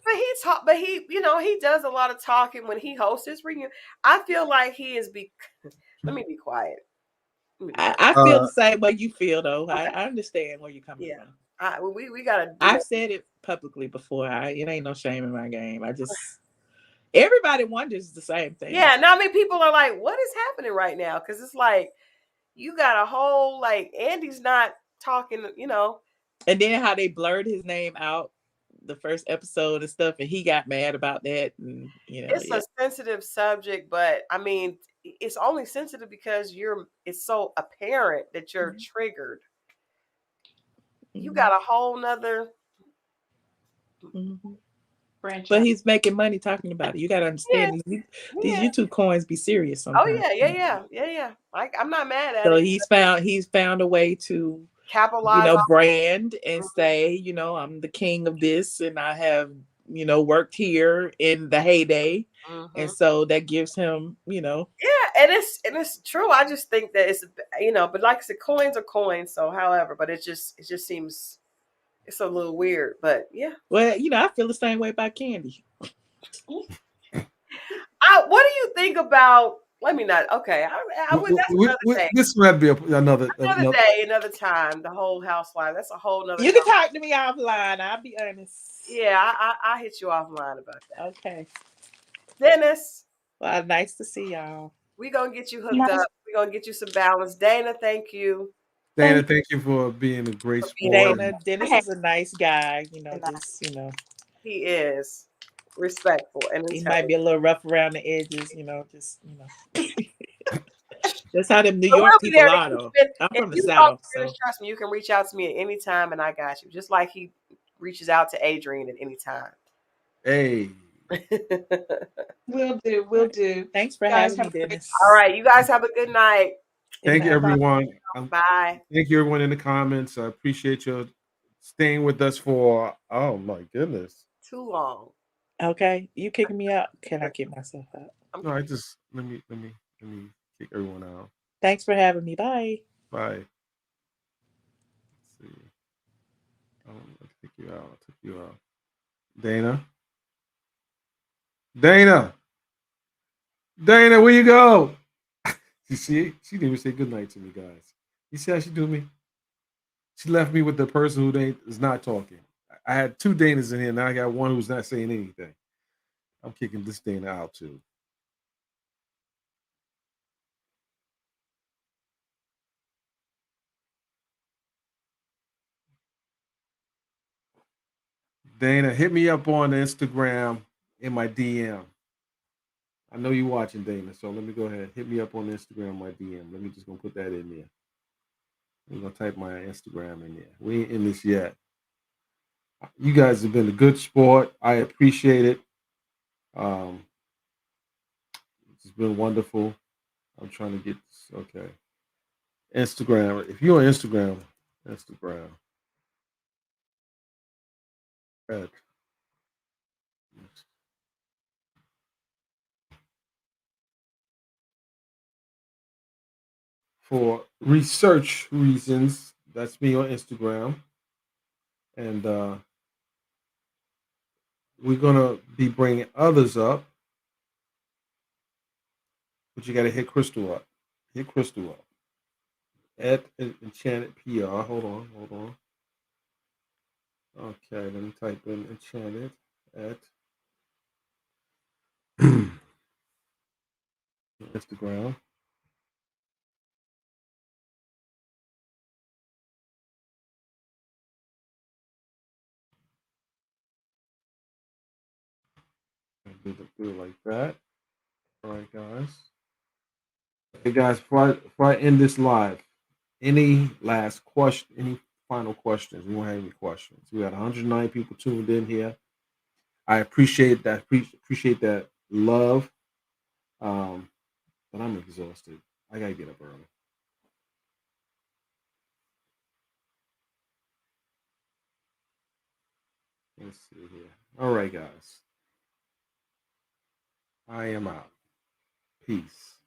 But he, he does a lot of talking when he hosts his reunion. I feel like he is. Let me be quiet. I feel the same way you feel, though. I understand where you're coming from. We gotta. I've said it publicly before. It ain't no shame in my game. Everybody wonders the same thing. Yeah, now I mean, people are like, "What is happening right now?" Because it's like you got a whole Andy's not talking, And then how they blurred his name out the first episode and stuff, and he got mad about that. And it's a sensitive subject, but I mean, it's only sensitive because it's so apparent that you're triggered. You got a whole nother franchise. But he's making money talking about it. You got to understand these YouTube coins be serious sometimes. Oh yeah. I'm not mad at it. So he's found a way to capitalize, brand and say, I'm the king of this, and I have worked here in the heyday, and so that gives him Yeah, and it's true. I just think that it's but like I said, coins are coins. So, however, but it just seems it's a little weird. But yeah. Well, I feel the same way about Candy. What do you think about? Let me not. Okay, that's another day. This might be another day, another time. The whole housewife. That's a whole nother. You can talk to me offline. I'll be honest. Yeah, I hit you offline about that. Okay, Dennis. Well, nice to see y'all. We're gonna get you hooked up. We're gonna get you some balance. Dana, thank you. Dana, thank you for being a great sport. Dennis is a nice guy. He is respectful and he might be a little rough around the edges. That's how them New York people are, though. I'm from the South. So. Trust me, you can reach out to me at any time, and I got you. Just like he reaches out to Adrian at any time. Hey. Will do. Thanks for having me, Dennis. All right, you guys have a good night. Thank you, everyone. Bye. Thank you, everyone in the comments. I appreciate you staying with us for, oh my goodness, too long. Okay, you kicking me out? Can I kick myself out? No, I just let me kick everyone out. Thanks for having me. Bye. Bye. Let's see. I'll kick you out. I'll kick you out. Dana, where you go? You see, she didn't even say goodnight to me, guys. You see how she do me? She left me with the person who is not talking. I had two Danas in here, now I got one who's not saying anything. I'm kicking this Dana out too. Dana, hit me up on Instagram in my DM. I know you're watching, Dana, so let me go ahead. Hit me up on Instagram, my DM. Let me just gonna put that in there. We're gonna type my Instagram in there. We ain't in this yet. You guys have been a good sport. I appreciate it. It's been wonderful. I'm trying to get this. Okay. Instagram. If you're on Instagram. Good. for research reasons. That's me on Instagram. And we're going to be bringing others up, but you got to hit Crystal up. Hit Crystal up. At Enchanted PR. Hold on. Okay, let me type in Enchanted at Instagram. Do it like that. All right, guys. Hey, guys, before I end this live, any last question, any final questions? We don't have any questions. We got 109 people tuned in here. I appreciate that. Appreciate that love. But I'm exhausted. I gotta get up early. Let's see here. All right, guys. I am out. Peace.